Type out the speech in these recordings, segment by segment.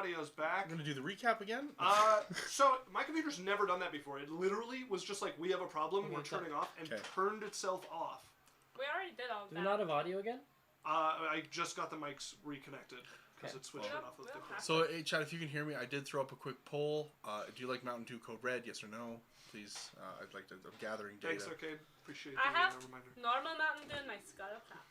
audio's back. I'm gonna do the recap again. So my computer's never done that before. It literally was just like, we have a problem, we're turning off, and turned itself off. We already did all that. Do we not have audio again? I just got the mics reconnected because it switched it off with the. So, hey, Chad, if you can hear me, I did throw up a quick poll. Do you like Mountain Dew Code Red? Yes or no? Please, I'd like to. I'm gathering data. Thanks, okay. Appreciate I have the reminder. normal Mountain Dew in my skull cap.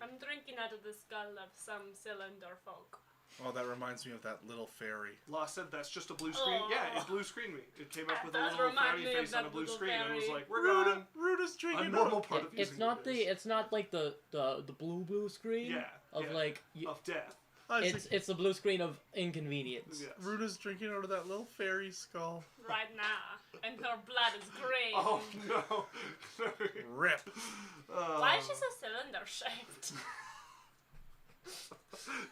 I'm drinking out of the skull of some cylinder folk. Oh, that reminds me of that little fairy. Law said that's just a blue screen. Oh. Yeah, it blue screened me. It came up with a That little remind frowny me face of on a that blue little screen, and it was fairy. like, we're gone. Ruda's drinking. A normal part of It's using not this. it's not like the blue screen. Yeah. Of yeah, like. of death. It's the blue screen of inconvenience. Yes. Ruda's drinking out of that little fairy skull. Right now. And her blood is green. Oh no. Rip. Why is she so cylinder shaped?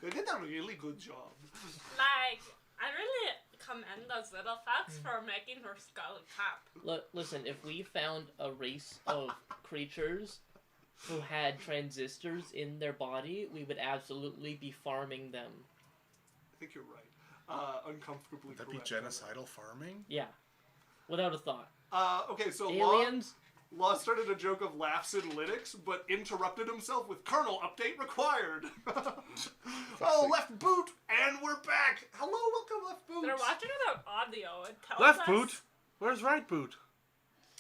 They did a really good job. Like, I really commend those little fucks for making her skull cap. Listen, if we found a race of creatures who had transistors in their body, we would absolutely be farming them. I think you're right. Uncomfortably Would that be correct. genocidal farming? Yeah. Without a thought. Okay, so Aliens? Law started a joke of laughs in Linux, but interrupted himself with kernel update required. Oh, left boot, and we're back. Hello, welcome, left boot. They're watching without audio. It tells Left us... boot? Where's right boot?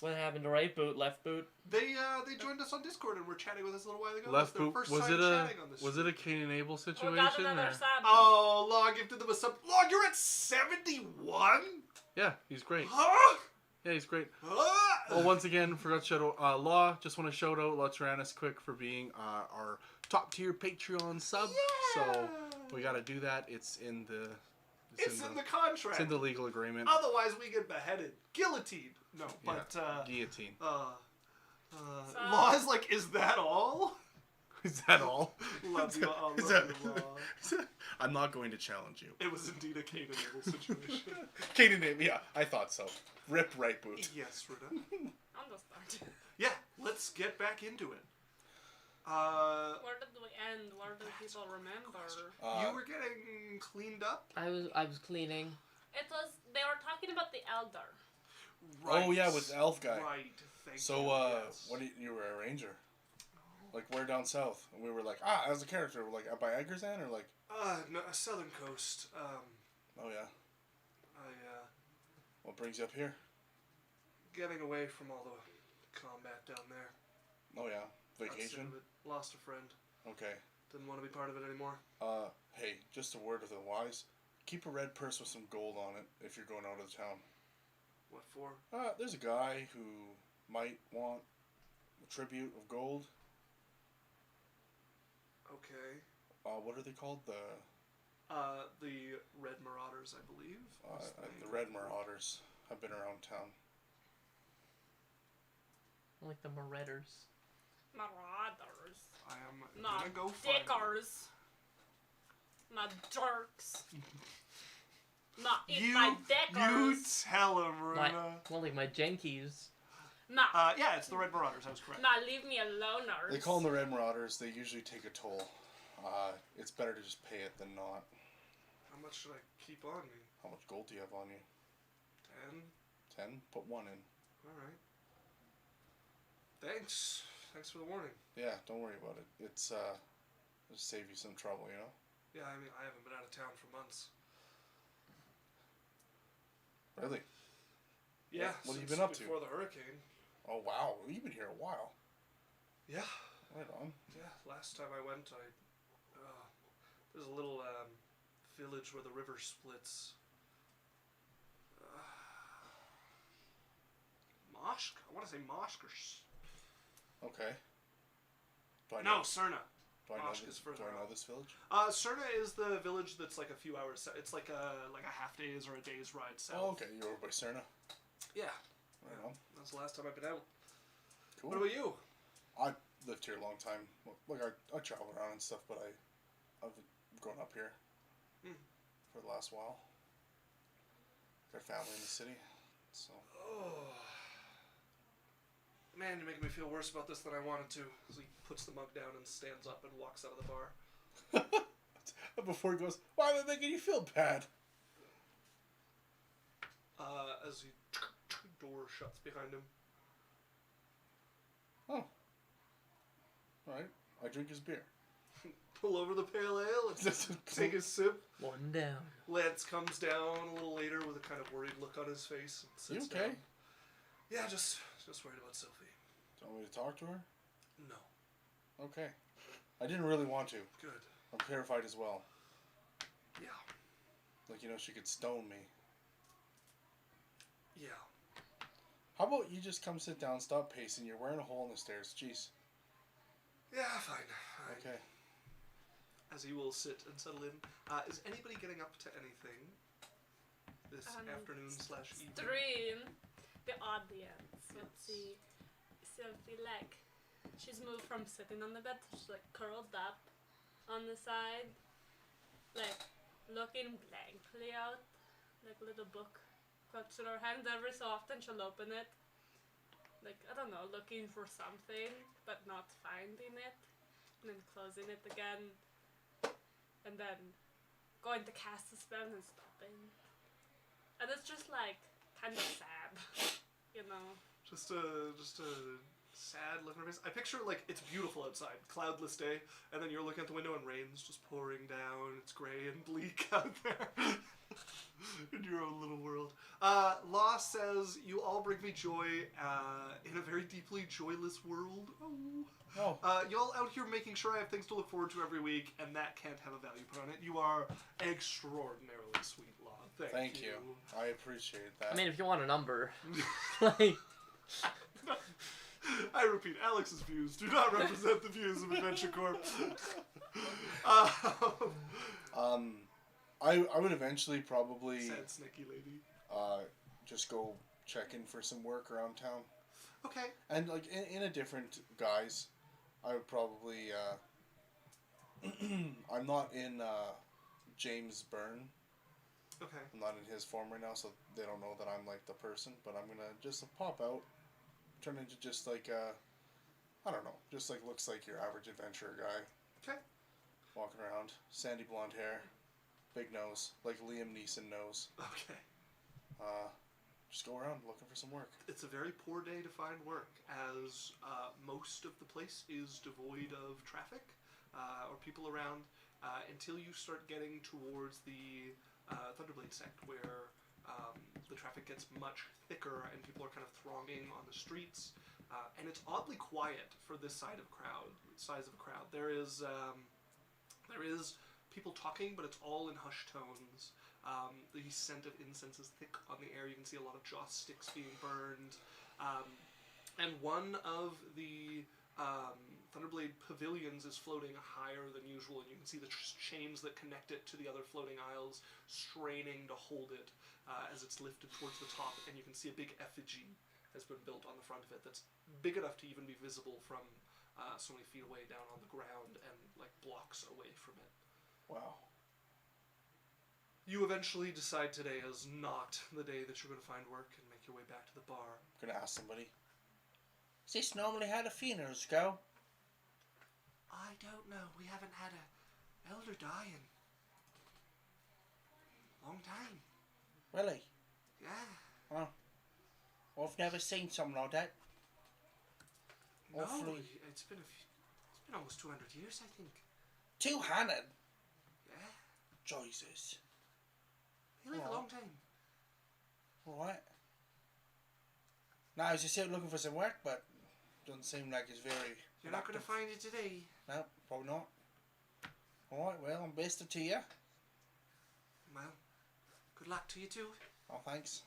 What happened to right boot, left boot? They joined us on Discord and were chatting with us a little while ago. Left Their boot. first Was time it chatting on this was stream. it a Cain and Abel situation? We got another or- sub. Oh, Law gifted them a sub. Law, you're at 71? Yeah, he's great. Huh? Yeah, he's great. Huh? Well, once again, forgot to shout out Law. Just want to shout out Law Tyrannus quick for being our top tier Patreon sub. Yeah. So we got to do that. It's in the. It's in the contract. It's in the legal agreement. Otherwise, we get beheaded, guillotined. No, but guillotine. Law is like, is that all? Is that all? Love you, I Is love that- you, Law. I'm not going to challenge you. It was indeed a Cain and Abel situation. Cain and Abel. Yeah, I thought so. Rip right boot. Yes, Ruda. On the start. Yeah, let's get back into it. Where did we end? Where do people remember? You were getting cleaned up? I was cleaning. It was... They were talking about the Elder. Right. Oh yeah, with the elf guy. Right, thank So, you. Yes. what you were a ranger? Like, we're down south, and we were like, as a character, like, by Eggersand, or like... No, Southern Coast. Oh, yeah. What brings you up here? Getting away from all the combat down there. Oh, yeah. Got sick Vacation? of it. Lost a friend. Okay. Didn't want to be part of it anymore. Hey, just a word of the wise. Keep a red purse with some gold on it if you're going out of the town. What for? There's a guy who might want a tribute of gold. Okay. What are they called? The Red Marauders, I believe. the Red Marauders have been around town. I like the Marauders. Marauders. I am Not gonna go find them. dickers. Not jerks. Not eat You my dickers. tell him, Runa. Well, like my Jenkies. Not, Yeah, it's the Red Marauders. I was correct. not leave me alone, They call them the Red Marauders. They usually take a toll. It's better to just pay it than not. How much should I keep on me? How much gold do you have on you? 10? 10? Put 1 in. All right. Thanks. Thanks for the warning. Yeah, don't worry about it. It's it'll save you some trouble, you know? Yeah, I mean, I haven't been out of town for months. Really? Yeah. What have you since been up to? Before the hurricane. Oh, wow. You've been here a while. Yeah. Right on. Yeah. Last time I went, there's a little village where the river splits. Moshk? I want to say Moshkers. Okay. Do I No, know, Cerna. do I know Moshk this, is further do I know out. this village? Cerna is the village that's like a few hours. It's like a half day's or a day's ride south. Oh, okay. You're over by Cerna. Yeah. Right on. That's the last time I've been out. Cool. What about you? I lived here a long time. Like, I travel around and stuff, but I've grown up here for the last while. Got family in the city, so... Oh. Man, you're making me feel worse about this than I wanted to. As he puts the mug down and stands up and walks out of the bar. Before he goes, why am I making you feel bad? As the door shuts behind him. Oh. Alright. I drink his beer. Pull over the pale ale and take a sip. One down. Lance comes down a little later with a kind of worried look on his face and sits You okay? down. Yeah, just worried about Sophie. Do you want me to talk to her? No. Okay. I didn't really want to. Good. I'm terrified as well. Yeah. Like, she could stone me. Yeah. How about you just come sit down, stop pacing, you're wearing a hole in the stairs. Jeez. Yeah, fine. Okay. As he will sit and settle in. Is anybody getting up to anything this afternoon/evening? Stream the audience. Let's see. Sophie, like, she's moved from sitting on the bed to she's, like, curled up on the side, like, looking blankly out, like a little book clutched in her hand. Every so often she'll open it, like, I don't know, looking for something, but not finding it, and then closing it again, and then going to cast a spell and stopping. And it's just, like, kind of sad, you know? Just a sad look on her face. I picture, like, it's beautiful outside, cloudless day, and then you're looking at the window and rain's just pouring down. It's gray and bleak out there in your own little world. Law says, you all bring me joy in a very deeply joyless world. Oh. Y'all out here making sure I have things to look forward to every week, and that can't have a value put on it. You are extraordinarily sweet, Law. Thank you. I appreciate that. I mean, if you want a number, like... I repeat, Alex's views do not represent the views of Adventure Corp. I would eventually probably Sad snicky lady. Just go check in for some work around town. Okay. And like in a different guise, I would probably I'm not in James Byrne. Okay. I'm not in his form right now, so they don't know that I'm like the person. But I'm gonna just pop out, turn into just like I don't know, just like looks like your average adventurer guy. Okay. Walking around, sandy blonde hair, big nose, like Liam Neeson nose. Okay. Just go around looking for some work. It's a very poor day to find work, as most of the place is devoid of traffic or people around until you start getting towards the Thunderblade sect, where the traffic gets much thicker and people are kind of thronging on the streets. And it's oddly quiet for this size of a crowd. There is people talking, but it's all in hushed tones. The scent of incense is thick on the air. You can see a lot of joss sticks being burned. And one of the Thunderblade pavilions is floating higher than usual, and you can see the chains that connect it to the other floating aisles straining to hold it as it's lifted towards the top, and you can see a big effigy has been built on the front of it that's big enough to even be visible from so many feet away down on the ground and like blocks away from it. Wow. You eventually decide today is not the day that you're going to find work and make your way back to the bar. I'm gonna ask somebody. Is this normally how the funerals go? I don't know. We haven't had a elder die in a long time. Really? Yeah. Oh. Well, I've never seen something like that. No, Awfully. it's been almost 200 years, I think. 200? Yeah. Jesus. He lived a long time. Alright. Now, I was just out looking for some work, but doesn't seem like it's very... You're not going to find it today. No, probably not. Alright, well, I'm best of to you. Well, good luck to you too. Oh, thanks.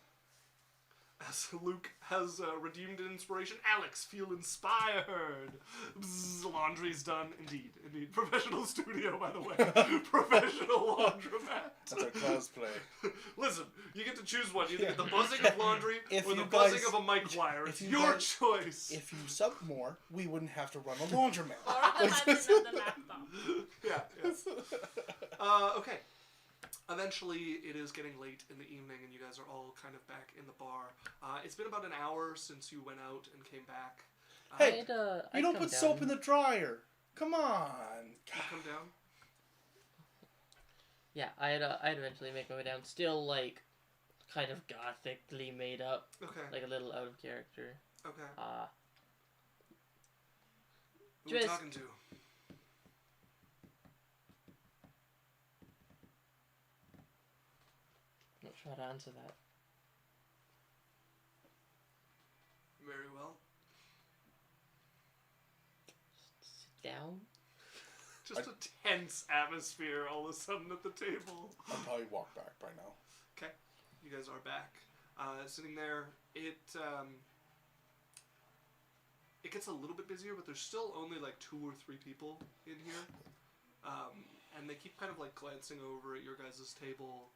As Luke has redeemed an inspiration, Alex, feel inspired. Bzz, laundry's done. Indeed. Professional studio, by the way. Professional laundromat. That's our cosplay. Listen, you get to choose one. You get the buzzing of laundry If or the you buzzing guys- of a mic wire. It's you your guys- choice. If you sub more, we wouldn't have to run a laundromat. Or the button of the laptop. Yeah. Okay. Eventually, it is getting late in the evening, and you guys are all kind of back in the bar. It's been about an hour since you went out and came back. Hey, I'd you don't come put down. soap in the dryer. Come on. You come down. Yeah, I'd eventually make my way down. Still, like, kind of gothically made up. Okay. Like a little out of character. Okay. Who are we Just- talking to? Not sure how to answer that. Very well. Just sit down. Just a tense atmosphere all of a sudden at the table. I'll probably walk back by now. Okay, you guys are back. Sitting there, it gets a little bit busier, but there's still only like 2 or 3 people in here. And they keep kind of like glancing over at your guys' table.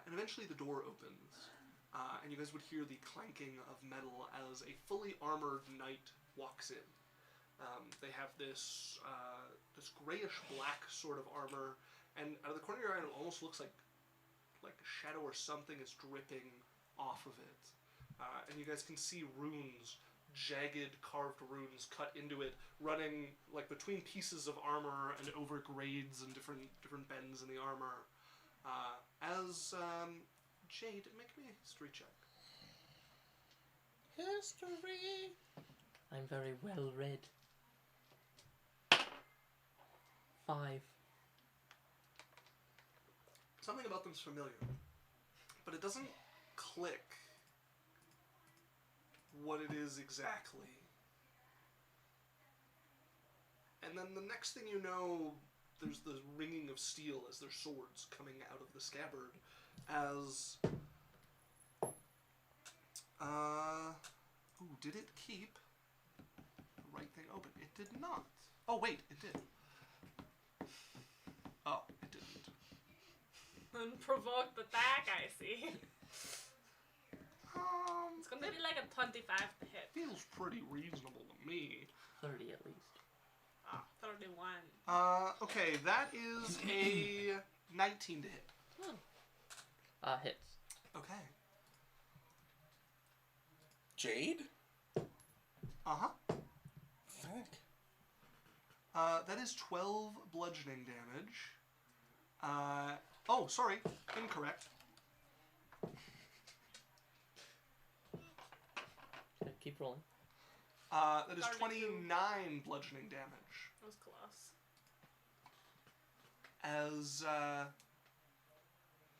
And eventually the door opens. And you guys would hear the clanking of metal as a fully armored knight walks in. They have this grayish-black sort of armor, and out of the corner of your eye, it almost looks like a shadow or something is dripping off of it. And you guys can see runes, jagged carved runes cut into it, running like between pieces of armor and over grades and different bends in the armor. Jade, make me a history check. History. I'm very well read. 5. Something about them's familiar, but it doesn't click what it is exactly. And then the next thing you know, there's the ringing of steel as their swords coming out of the scabbard as... Ooh, did it keep the right thing open? It did not. Oh, wait, it did. Oh, it didn't. Unprovoked attack, I see. It's gonna be like a 25 to hit. Feels pretty reasonable to me. 30 at least. 31. Okay, that is a 19 to hit. Hits. Okay. Jade? Uh-huh. Fuck. That is 12 bludgeoning damage. Oh, sorry. Incorrect. Okay, keep rolling. That is 32. 29 bludgeoning damage. That was close. As,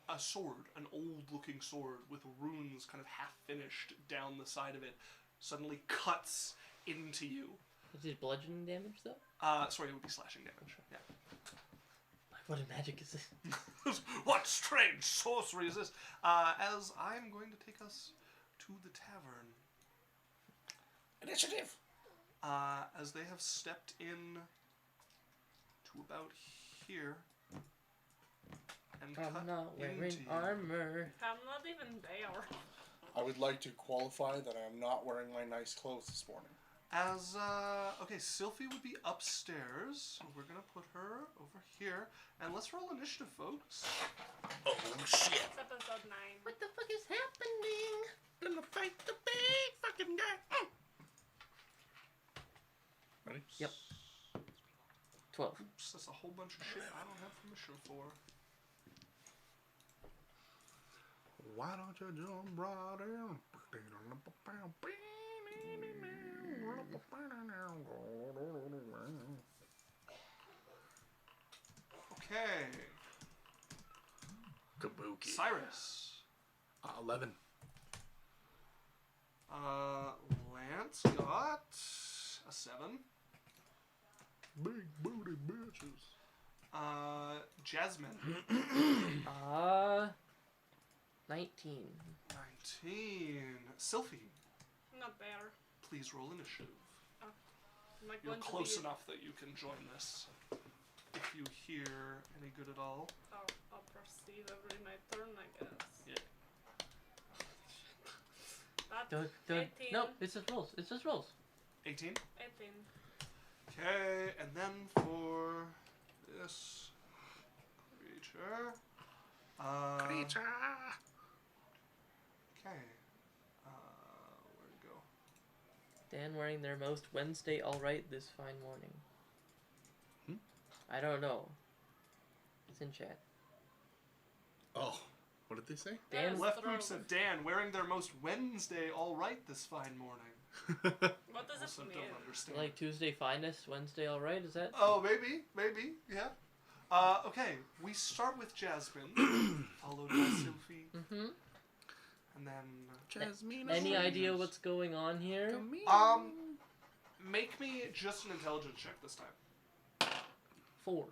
a sword, an old-looking sword with runes kind of half-finished down the side of it, suddenly cuts into you. Is it bludgeoning damage, though? Sorry, it would be slashing damage. Yeah. What magic is this? What strange sorcery is this? As I'm going to take us to the tavern. Initiative! As they have stepped in to about here. And I'm cut not wearing into you. armor. I'm not even there. I would like to qualify that I am not wearing my nice clothes this morning. As, okay, Sylphie would be upstairs. So we're gonna put her over here. And let's roll initiative, folks. Oh, shit. It's episode 9. What the fuck is happening? Gonna fight the big fucking guy. Ready? Yep. 12. Oops, that's a whole bunch of shit I don't have permission for. Why don't you jump right in? Okay. Kabuki. Cyrus. 11. Lance got a 7. Big booty bitches. Jasmine. 19. 19. Sylphie, Not there. please roll initiative. I'm not You're going close to be... enough that you can join this. If you hear any good at all. I'll proceed every my turn, I guess. Yeah. That's Don't. 18. No, it's just rolls. It's just rolls. 18. 18. Okay, and then for this creature. Creature. Okay. Where'd it go? Dan wearing their most Wednesday alright this fine morning. I don't know. It's in chat. Oh, what did they say? Dan Left boot said Dan, wearing their most Wednesday all right this fine morning. What does Also it mean? don't understand. Like Tuesday finest, Wednesday alright, is that? Oh, maybe, yeah. Okay, we start with Jasmine, followed by Sylphie, Mm-hmm. and then Jasmine. Any idea what's going on here? make me just an intelligence check this time. 4.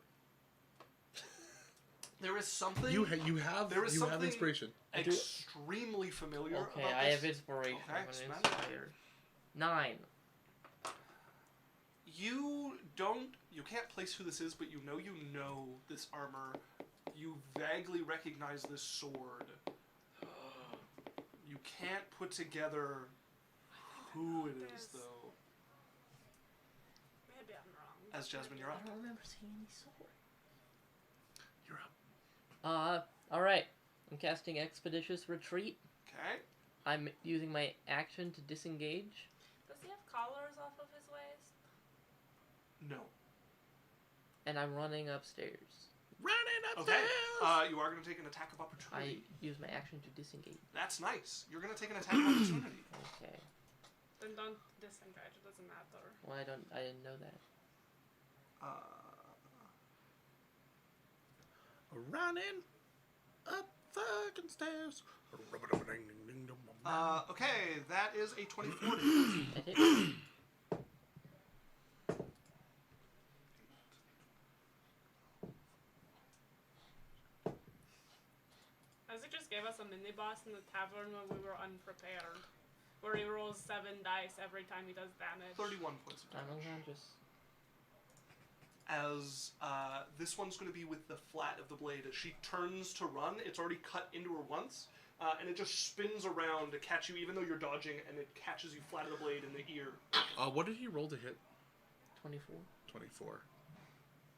There is something You have There is you have something- inspiration. extremely familiar Okay, about I this. have inspiration. Okay, I'm spend it. inspired. 9. You can't place who this is, but you know this armor. You vaguely recognize this sword. You can't put together who it is, though. Maybe I'm wrong. As Jasmine, you're I up. don't remember seeing any sword. You're up. Alright. I'm casting Expeditious Retreat. Okay. I'm using my action to disengage. Does he have collars off of his waist? No. And I'm running upstairs. Running Okay. upstairs. You are going to take an attack of I opportunity. use my action to disengage. That's nice. You're going to take an attack of opportunity. Okay. Then don't disengage. It doesn't matter. Well, I didn't know that. Running up fucking stairs. Okay, that is a 24 to hit. That hit. Isaac just gave us a mini boss in the tavern when we were unprepared. Where he rolls 7 dice every time he does damage. 31 points of I'm damage. unconscious. As this one's going to be with the flat of the blade. As she turns to run, it's already cut into her once, and it just spins around to catch you, even though you're dodging, and it catches you flat of the blade in the ear. What did he roll to hit? 24. 24.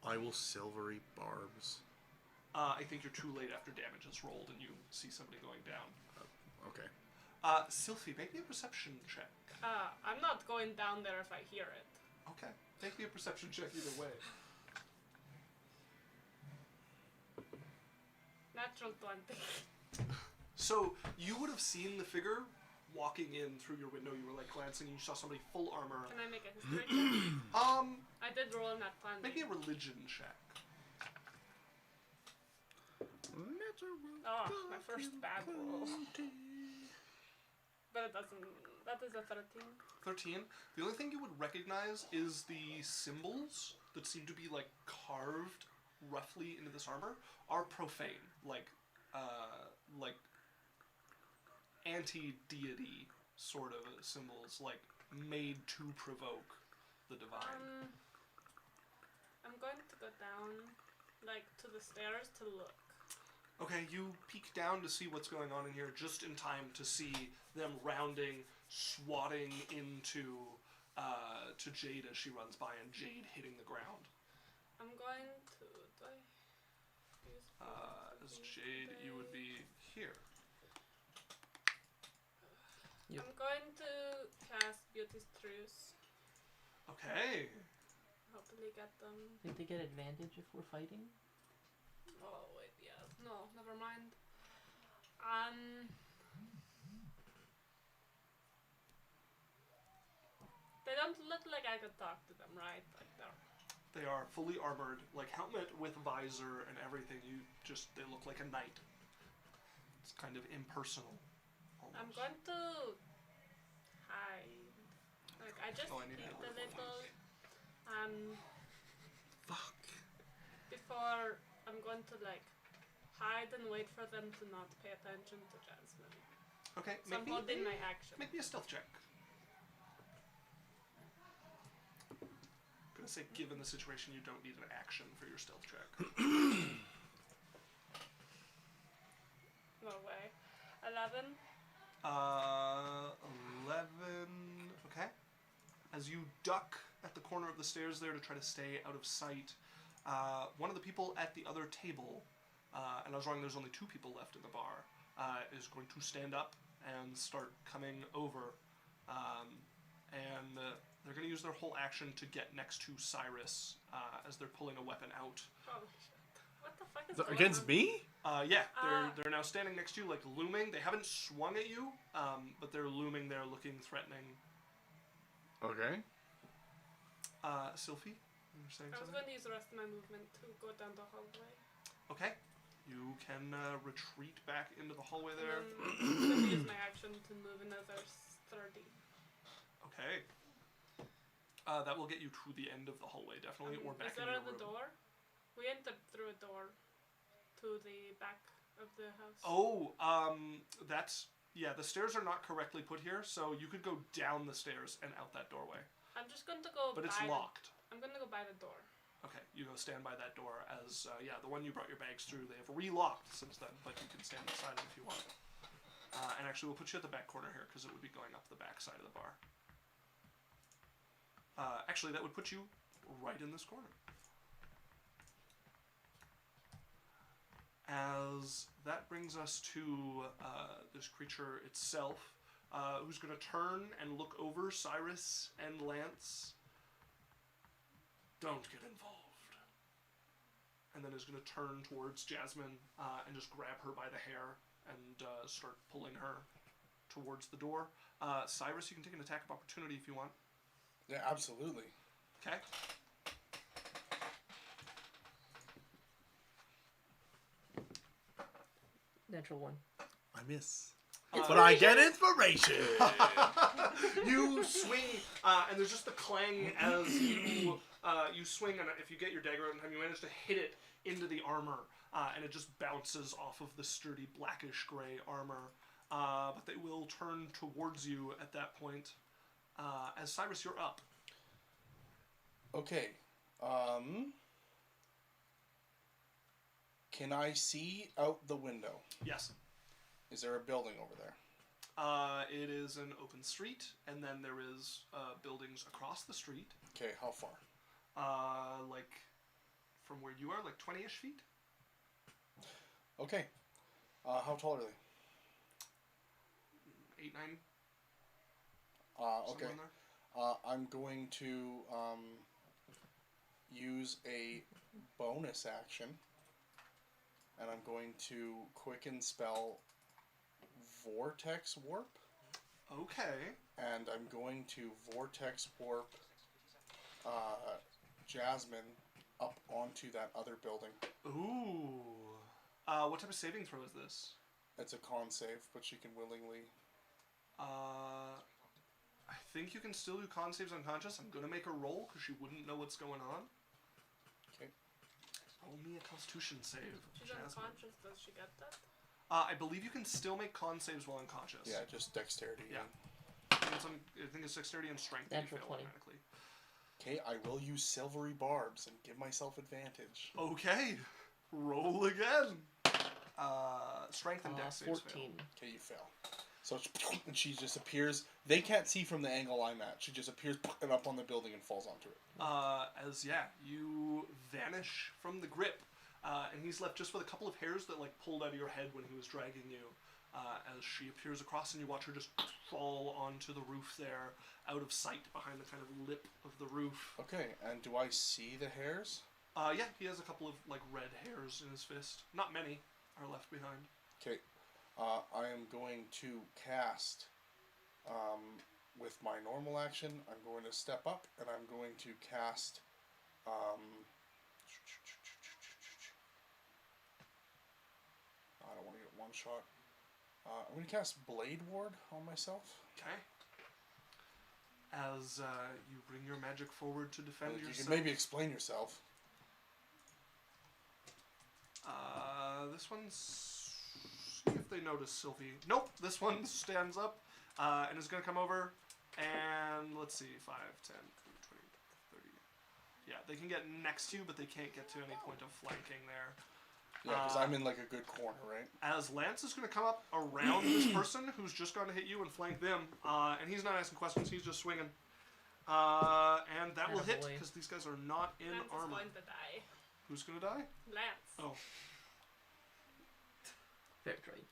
I will silvery barbs. I think you're too late after damage is rolled, and you see somebody going down. Okay. Sylphie, make me a perception check. I'm not going down there if I hear it. Okay, make me a perception check either way. Natural 20. So, you would have seen the figure walking in through your window. You were like glancing, and you saw somebody full armor. Can I make a history check? I I did roll in that 20. make me a religion check. Oh, my first bad roll. But it doesn't. That is a 13. 13. The only thing you would recognize is the symbols that seem to be like carved roughly into this armor are profane, like anti-deity sort of symbols, like made to provoke the divine. I'm going to go down, like, to the stairs to look. Okay, you peek down to see what's going on in here just in time to see them rounding, swatting into to Jade as she runs by, and Jade hitting the ground. I'm going to. Do I use As Jade, you would be here. Yep. I'm going to cast Beauty's Truce. Okay. Hopefully get them. Think they get advantage if we're fighting? Oh wait, yeah. No, never mind. They don't look like I could talk to them, right? Like they're. They are fully armored, like helmet with visor and everything. They look like a knight. It's kind of impersonal. Almost. I'm going to hide. Like I just Oh, I need to peeked have a a little. Fuck. Before I'm going to like hide and wait for them to not pay attention to Jasmine. Okay, So I'm holding my action. make me a stealth check. I'm gonna say, given the situation, you don't need an action for your stealth check. No way. 11. 11. Okay. As you duck at the corner of the stairs there to try to stay out of sight, one of the people at the other table, and I was wrong, there's only 2 people left in the bar, is going to stand up and start coming over. And they're going to use their whole action to get next to Cyrus as they're pulling a weapon out. Holy shit. What the fuck is So going against on? me? Yeah, they're now standing next to you, like looming. They haven't swung at you, but they're looming there, looking threatening. Okay. Sylphie, you were saying I was something? going to use the rest of my movement to go down the hallway. Okay. You can retreat back into the hallway there. And then I'm going to use my action to move another 30. Okay. That will get you to the end of the hallway, definitely, or back Is in that your at the room. door? We entered through a door to the back of the house. Oh, that's... Yeah, the stairs are not correctly put here, so you could go down the stairs and out that doorway. I'm just going to go But it's by locked. I'm going to go by the door. Okay, you go stand by that door as, the one you brought your bags through, they have re-locked since then, but you can stand beside it if you want. And actually, we'll put you at the back corner here, because it would be going up the back side of the bar. Actually, that would put you right in this corner. As that brings us to this creature itself, who's going to turn and look over Cyrus and Lance. Don't get involved. And then is going to turn towards Jasmine and just grab her by the hair and start pulling her towards the door. Cyrus, you can take an attack of opportunity if you want. Yeah, absolutely. Okay. Natural 1. I miss. Uh, But I get inspiration. You swing, and there's just the clang as you swing, and if you get your dagger out in time, you manage to hit it into the armor, and it just bounces off of the sturdy blackish gray armor. But they will turn towards you at that point. As Cyrus, you're up. Okay. Can I see out the window? Yes. Is there a building over there? It is an open street, and then there is buildings across the street. Okay, how far? Like from where you are, like 20-ish feet. Okay. How tall are they? 8, 9. Okay. Somewhere in there. I'm going to use a bonus action, and I'm going to quicken spell Vortex Warp, Okay. and I'm going to Vortex Warp Jasmine up onto that other building. Ooh. What type of saving throw is this? It's a con save, but she can willingly. I think you can still do con saves unconscious. I'm gonna make her roll because she wouldn't know what's going on. Okay. Roll me a Constitution save. She's Jasmine. unconscious. Does she get that? I believe you can still make con saves while unconscious. Yeah, just dexterity. Yeah. I think it's dexterity and strength that you Natural fail 20. automatically. Okay, I will use silvery barbs and give myself advantage. Okay. Roll again. Strength and dex saves 14. fail. Okay, you fail. So and she just appears. They can't see from the angle I'm at. She just appears and up on the building and falls onto it. You vanish from the grip, and he's left just with a couple of hairs that like pulled out of your head when he was dragging you. As she appears across, and you watch her just fall onto the roof there, out of sight behind the kind of lip of the roof. Okay, and do I see the hairs? Yeah, he has a couple of like red hairs in his fist. Not many are left behind. Okay, I am going to cast. With my normal action, I'm going to step up, and I'm going to cast. I don't want to get one shot. I'm going to cast Blade Ward on myself. Okay. As you bring your magic forward to defend You yourself. can maybe explain yourself. This one's... See if they notice Sylvie. Nope, this one stands up and is going to come over and let's see, 5, 10, 20, 30. Yeah, they can get next to you, but they can't get to any point of flanking there. Yeah, because I'm in like a good corner, right? As Lance is going to come up around this person who's just going to hit you and flank them, and he's not asking questions, he's just swinging. And that will hit, Attaboy. because these guys are not in Lance is armor. going to die. Who's going to die? Lance. Oh. Fair trade.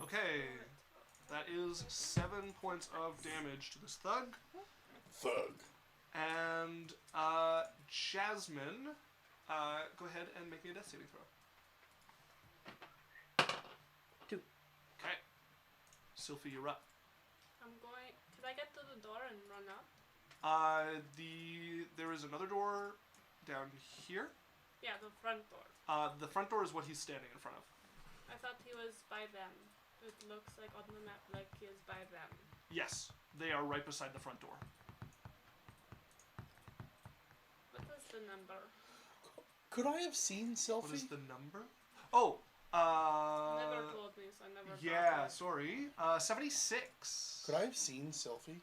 Okay. That is 7 points of damage to this thug. Thug. And Jasmine, go ahead and make me a death saving throw. 2. Okay. Sylphie, you're up. I'm going. Could I get to the door and run up? There is another door down here. Yeah, the front door. The front door is what he's standing in front of. I thought he was by them. It looks like on the map like he is by them. Yes, they are right beside the front door. What is the number? Could I have seen Sylphie? What is the number? Oh, Never told me, so I never. yeah, got it. sorry. 76. Could I have seen Sylphie?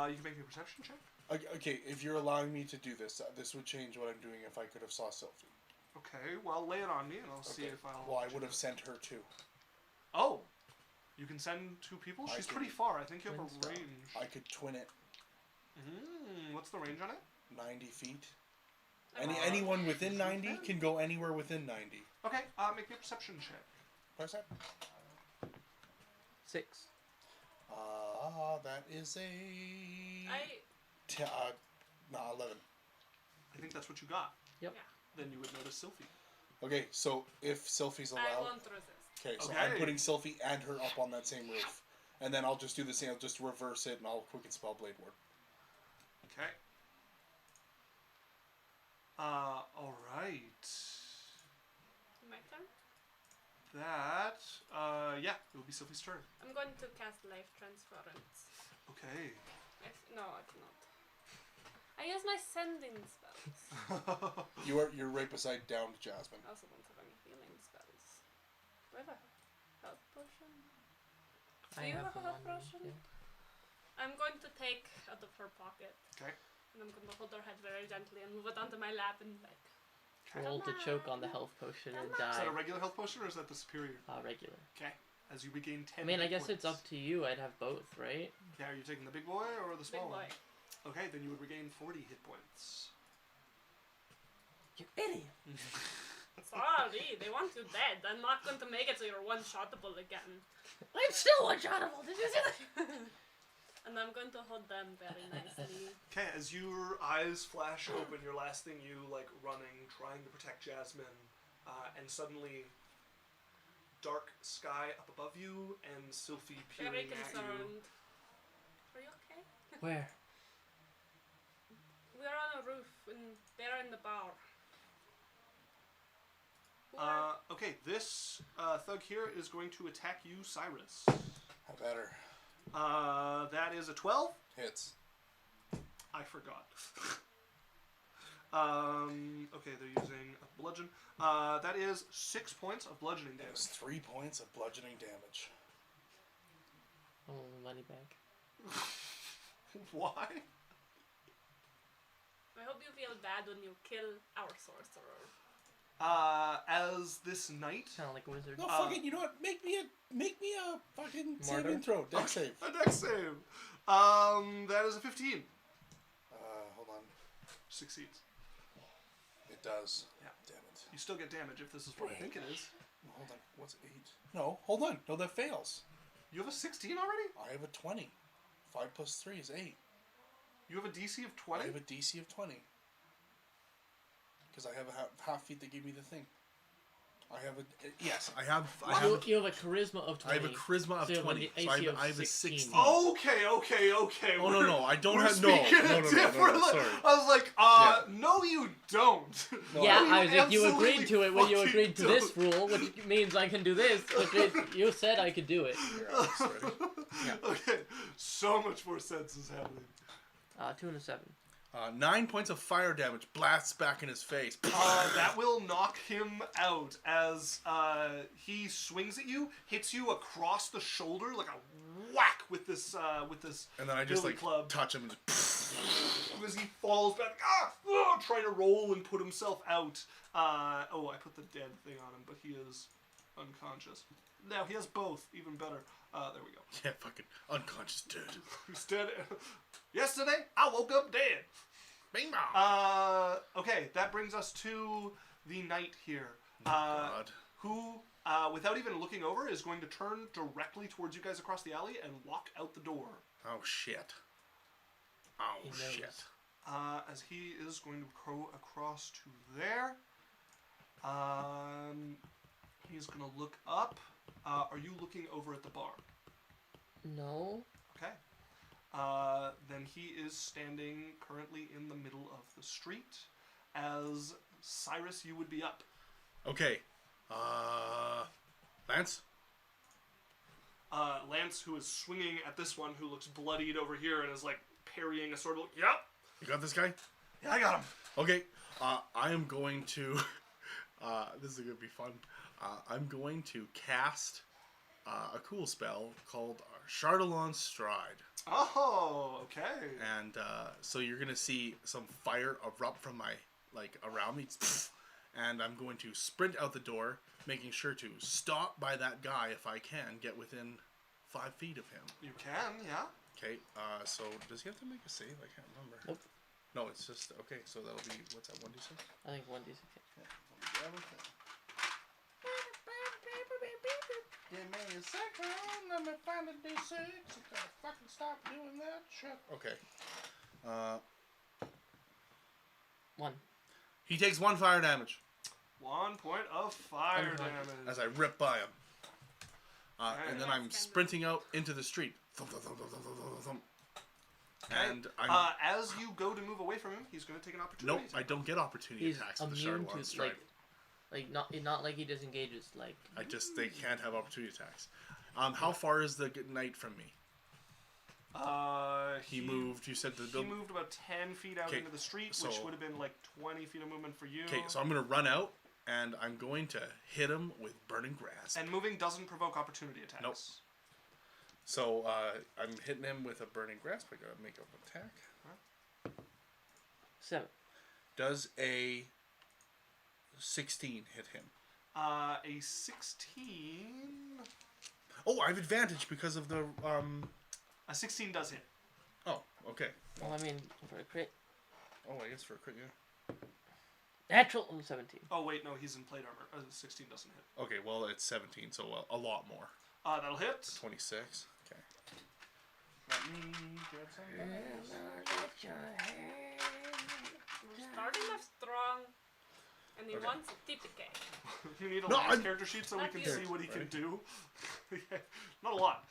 You can make me a perception check. Okay, if you're allowing me to do this, this would change what I'm doing if I could have saw Sylphie. Okay, well, lay it on me, and I'll see Okay. if I'll. Well, I would have sent her too. Oh, you can send 2 people. I She's can- pretty far. I think you have Twins a well. range. I could twin it What's the range on it? 90 feet. I'm Anyone within 90 can go anywhere within 90. Okay, make me a perception check. What's that? 6. That is a... I 11. I think that's what you got. Yep. Yeah. Then you would notice Sylphie. Okay, so if Sylphie's I allowed... won't resist. Okay, so Okay. I'm putting Sylphie and her up on that same roof. And then I'll just do the same, I'll just reverse it and I'll quicken spell Blade Ward. Okay. Alright. My turn. That, yeah, it will be Sylphie's turn. I'm going to cast Life Transference. Okay. No, I cannot. I use my sending spells. You're right beside down Jasmine. I also don't have any healing spells. Do I have a health potion? Do you have a health potion? Yeah. I'm going to take out of her pocket. Okay. And I'm going to hold her head very gently and move it onto my lap and like. Roll to choke on the health potion and Is die. that a regular health potion or is that the superior? Regular. Okay. As you regain 10 I mean, I hit guess it's points. up to you. I'd have both, right? Yeah, are you taking the big boy or the Big small boy. one? Okay, then you would regain 40 hit points. You idiot. Sorry, they want you dead. I'm not going to make it so you're one-shottable again. I'm still one-shottable. Did you see that? And I'm going to hold them very nicely. Okay, as your eyes flash open, your last thing you like running, trying to protect Jasmine, and suddenly dark sky up above you and Sylphie Very peering at you. concerned. Are you okay? Where? We're on a roof and they're in the bar. Who are- Okay, this thug here is going to attack you, Cyrus. How better? That is a 12. Hits. I forgot. Okay, they're using a bludgeon. That is 6 points of bludgeoning That was damage. 3 points of bludgeoning damage. I want the money back. Why? I hope you feel bad when you kill our sorcerer. As this knight, Kind of like a wizard. No, fucking, you know what? Make me a fucking Martyr? saving throw. Deck save. a dex save. That is a 15. Hold on. Succeeds. It does. Yeah. Damn it. You still get damage if this is what I think it is. Hold on. What's 8? No, hold on. No, that fails. You have a 16 already? I have a 20. 5 plus 3 is 8. You have a DC of I 20? have a DC of 20. Because I have a half feet that gave me the thing. I have a... Yes, I have You have a charisma of 20. I have a charisma of So you have 20. an So AC of I have a 16. 16. Okay. Oh, no, I don't We're have... No, speaking no, a no, different no, sorry. I was like, Yeah. no you don't. No, Yeah, You Isaac, you absolutely agreed to it when you fucking agreed to this rule, which means I can do this. Which is, you said I could do it. Here, Alex, ready? Okay, so much more sense is happening. 2 and a 7. 9 points of fire damage blasts back in his face. That will knock him out as he swings at you, hits you across the shoulder like a whack with this And then I just billy like club. touch him and just... As he falls back, trying to roll and put himself out. I put the dead thing on him, but he is unconscious. Now he has both, even better. There we go. Yeah, fucking unconscious dude. He's dead. Yesterday, I woke up dead. Bing bong. Okay, that brings us to the knight here. God. Who, without even looking over, is going to turn directly towards you guys across the alley and walk out the door. Oh shit. Oh He knows. shit. as he is going to go across to there. He's going to look up. Are you looking over at the bar? No. Okay. Then he is standing currently in the middle of the street. As Cyrus, you would be up. Okay. Lance? Lance, who is swinging at this one, who looks bloodied over here and is like parrying a sword. Yep. You got this guy? Yeah, I got him. Okay. I am going to... this is going to be fun. I'm going to cast a cool spell called Chardalon's Stride. Oh, okay. And so you're going to see some fire erupt from my, around me. And I'm going to sprint out the door, making sure to stop by that guy if I can, get within 5 feet of him. You can, yeah. Okay, so does he have to make a save? I can't remember. Nope. No, it's just, okay, so that'll be, what's that, 1d6? I think 1d6. Yeah, let me grab it. Give me a second, let me find a d6. You gotta fucking stop doing that shit. Okay. 1. He takes 1 fire damage 1 point of fire Unconscious. damage. as I rip by him. And then Yeah, I'm it's kind of- sprinting out into the street. Thump, thump, thump, thump, thump, thump, thump. Okay. And I'm... As you go to move away from him, he's going to take an opportunity. nope, I don't get opportunity He's attacks with the immune Chardalon to Stride. not like he disengages. Like They can't have opportunity attacks. How far is the knight from me? He moved, you said the He building. moved about 10 feet out 'Kay, into the street, so- which would have been like 20 feet of movement for you. Okay, so I'm going to run out, and I'm going to hit him with Burning Grasp. And moving doesn't provoke opportunity attacks. Nope. So I'm hitting him with a Burning Grasp. I got to make an attack. 7. Does a 16 hit him? A 16... Oh, I have advantage because of the... A 16 does hit. Oh, okay. Well, I mean, for a crit. Oh, I guess for a crit, yeah. Natural 17. Oh, wait, no, he's in plate armor. 16 doesn't hit. Okay, well, it's 17, so a lot more. That'll hit. 26. Okay. Let me get some. We're starting off strong, and he Okay. wants a TPK. You need a No, last I'm- character sheet so we Not can you. see what he can Right. do. Yeah, not a lot.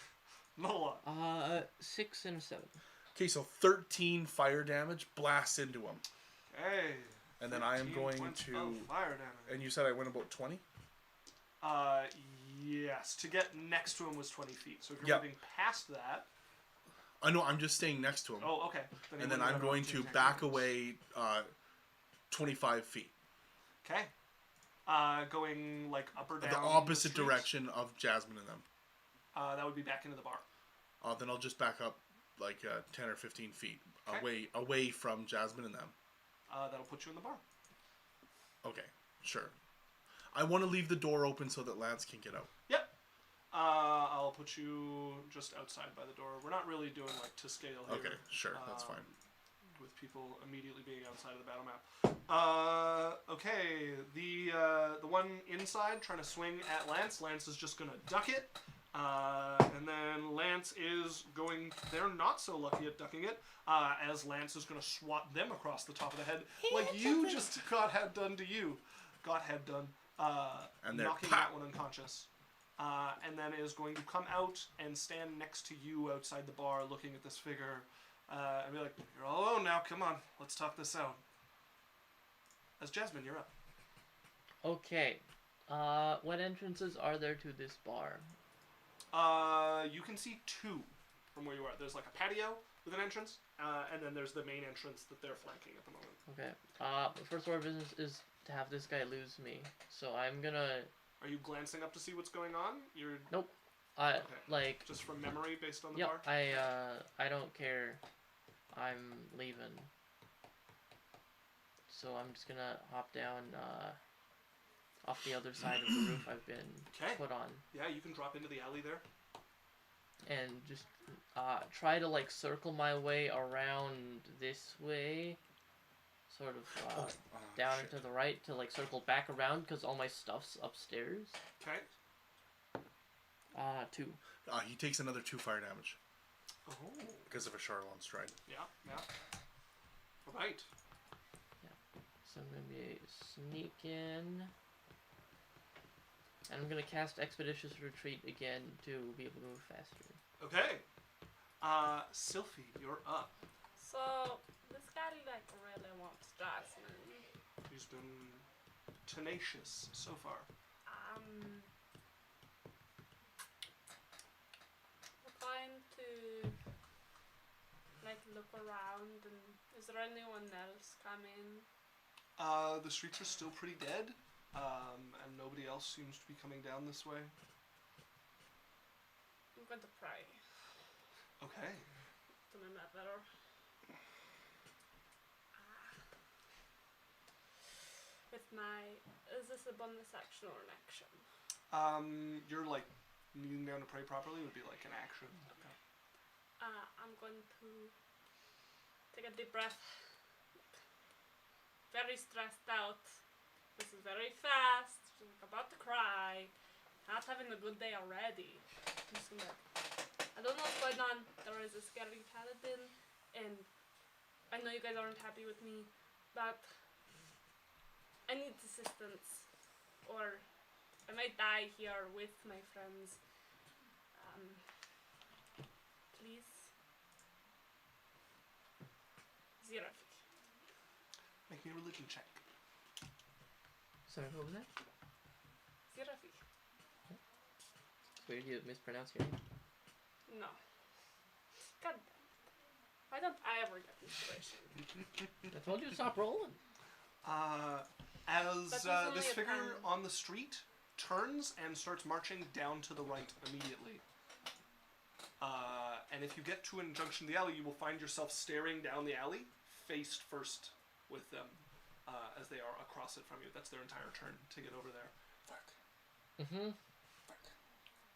Not a lot. 6 and a 7. Okay, so 13 fire damage blasts into him. Hey. And then I am 13 going points to... of fire damage. And you said I went about 20? Yes. To get next to him was 20 feet. So if you're Yep. moving past that... I know, I'm just staying next to him. Oh, okay. and he then wouldn't I'm have going opportunity to attack back damage. away 25 feet. Okay. Going like up or down. The opposite street. direction of Jasmine and them. That would be back into the bar. Then I'll just back up like 10 or 15 feet Okay. away from Jasmine and them. That'll put you in the bar. Okay, sure. I want to leave the door open so that Lance can get out. Yep. I'll put you just outside by the door. We're not really doing like to scale here. Okay, sure, that's fine. With people immediately being outside of the battle map. Okay, the one inside trying to swing at Lance. Lance is just gonna duck it. And then Lance is going... They're not so lucky at ducking it, as Lance is going to swat them across the top of the head, like you just had done to you. Had done. And they're knocking pop. that one unconscious. And then is going to come out and stand next to you outside the bar looking at this figure. And be like, you're all alone now, come on, let's talk this out. As Jasmine, you're up. Okay. What entrances are there to this bar? You can see 2 from where you are. There's like a patio with an entrance, and then there's the main entrance that they're flanking at the moment. Okay. The first order of business is to have this guy lose me. So I'm gonna... Are you glancing up to see what's going on? You're Nope. Like... just from memory based on the Yep, bar? I don't care. I'm leaving. So I'm just gonna hop down, off the other side of the roof I've been Okay. put on. Yeah, you can drop into the alley there. And just, try to, like, circle my way around this way. Sort of, down shit. and to the right to, like, circle back around because all my stuff's upstairs. Okay. 2. He takes another 2 fire damage Oh. because of a Chardalon Stride. Yeah, yeah. Right. So I'm gonna be sneak in. And I'm gonna cast Expeditious Retreat again to be able to move faster. Okay. Sylphie, you're up. So this guy like really wants Jasmine. He's been tenacious so far. We're going to like look around, and is there anyone else coming? The streets are still pretty dead, and nobody else seems to be coming down this way. I'm going to pray Okay. to my mother. With my, is this a bonus action or an action? You're like kneeling down to pray properly would be like an action. Okay. I'm going to take a deep breath. Very stressed out. This is very fast. I'm about to cry. Not having a good day already. I'm just gonna, I don't know what's going on. There is a scary paladin, and I know you guys aren't happy with me, but I need assistance, or I might die here with my friends. Please. Zirafi. Make me a religion check. Sorry, what was that? Zirafi. So you mispronounced your name? No. God damn it. Why don't I ever get inspiration? I told you to stop rolling. As But there's only this a figure 10. on the street turns and starts marching down to the right immediately. And if you get to an junction of the alley, you will find yourself staring down the alley, faced first with them, as they are across it from you. That's their entire turn to get over there. Fuck. Mm-hmm. Fuck.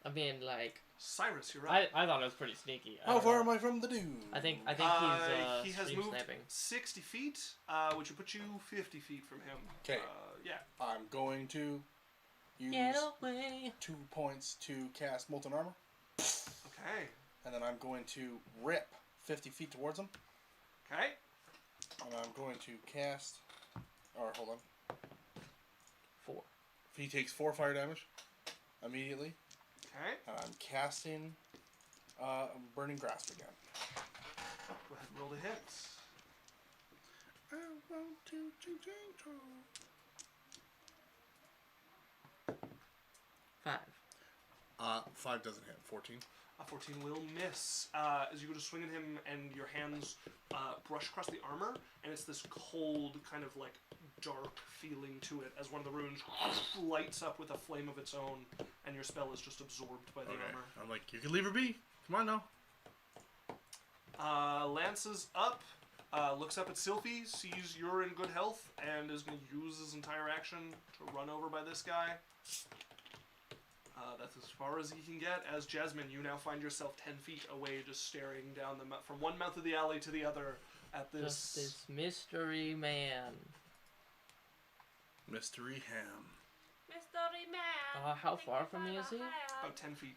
I mean, like, Cyrus, you're up. I thought it was pretty sneaky. How far am I from the dude? I think he's he has stream moved sniping. 60 feet, which would put you 50 feet from him. 'Kay. Yeah. I'm going to use Get away. 2 points to cast Molten Armor. Okay. And then I'm going to rip 50 feet towards him. Okay. And I'm going to cast... Or, hold on. 4. He takes 4 fire damage immediately. Okay. And I'm casting Burning Grasp again. Go ahead and roll the hit. I want to change. 5. 5 doesn't hit. 14. 14 will miss. As you go to swing at him and your hands brush across the armor, and it's this cold, kind of like dark feeling to it as one of the runes lights up with a flame of its own, and your spell is just absorbed by the armor. I'm like, you can leave her be. Come on now. Lance is up, looks up at Sylphie, sees you're in good health, and is going to use his entire action to run over by this guy. That's as far as he can get. As Jasmine, you now find yourself 10 feet away, just staring down from one mouth of the alley to the other at this... Just this mystery man. Mystery Ham. Mystery man. How far from me is he? About 10 feet.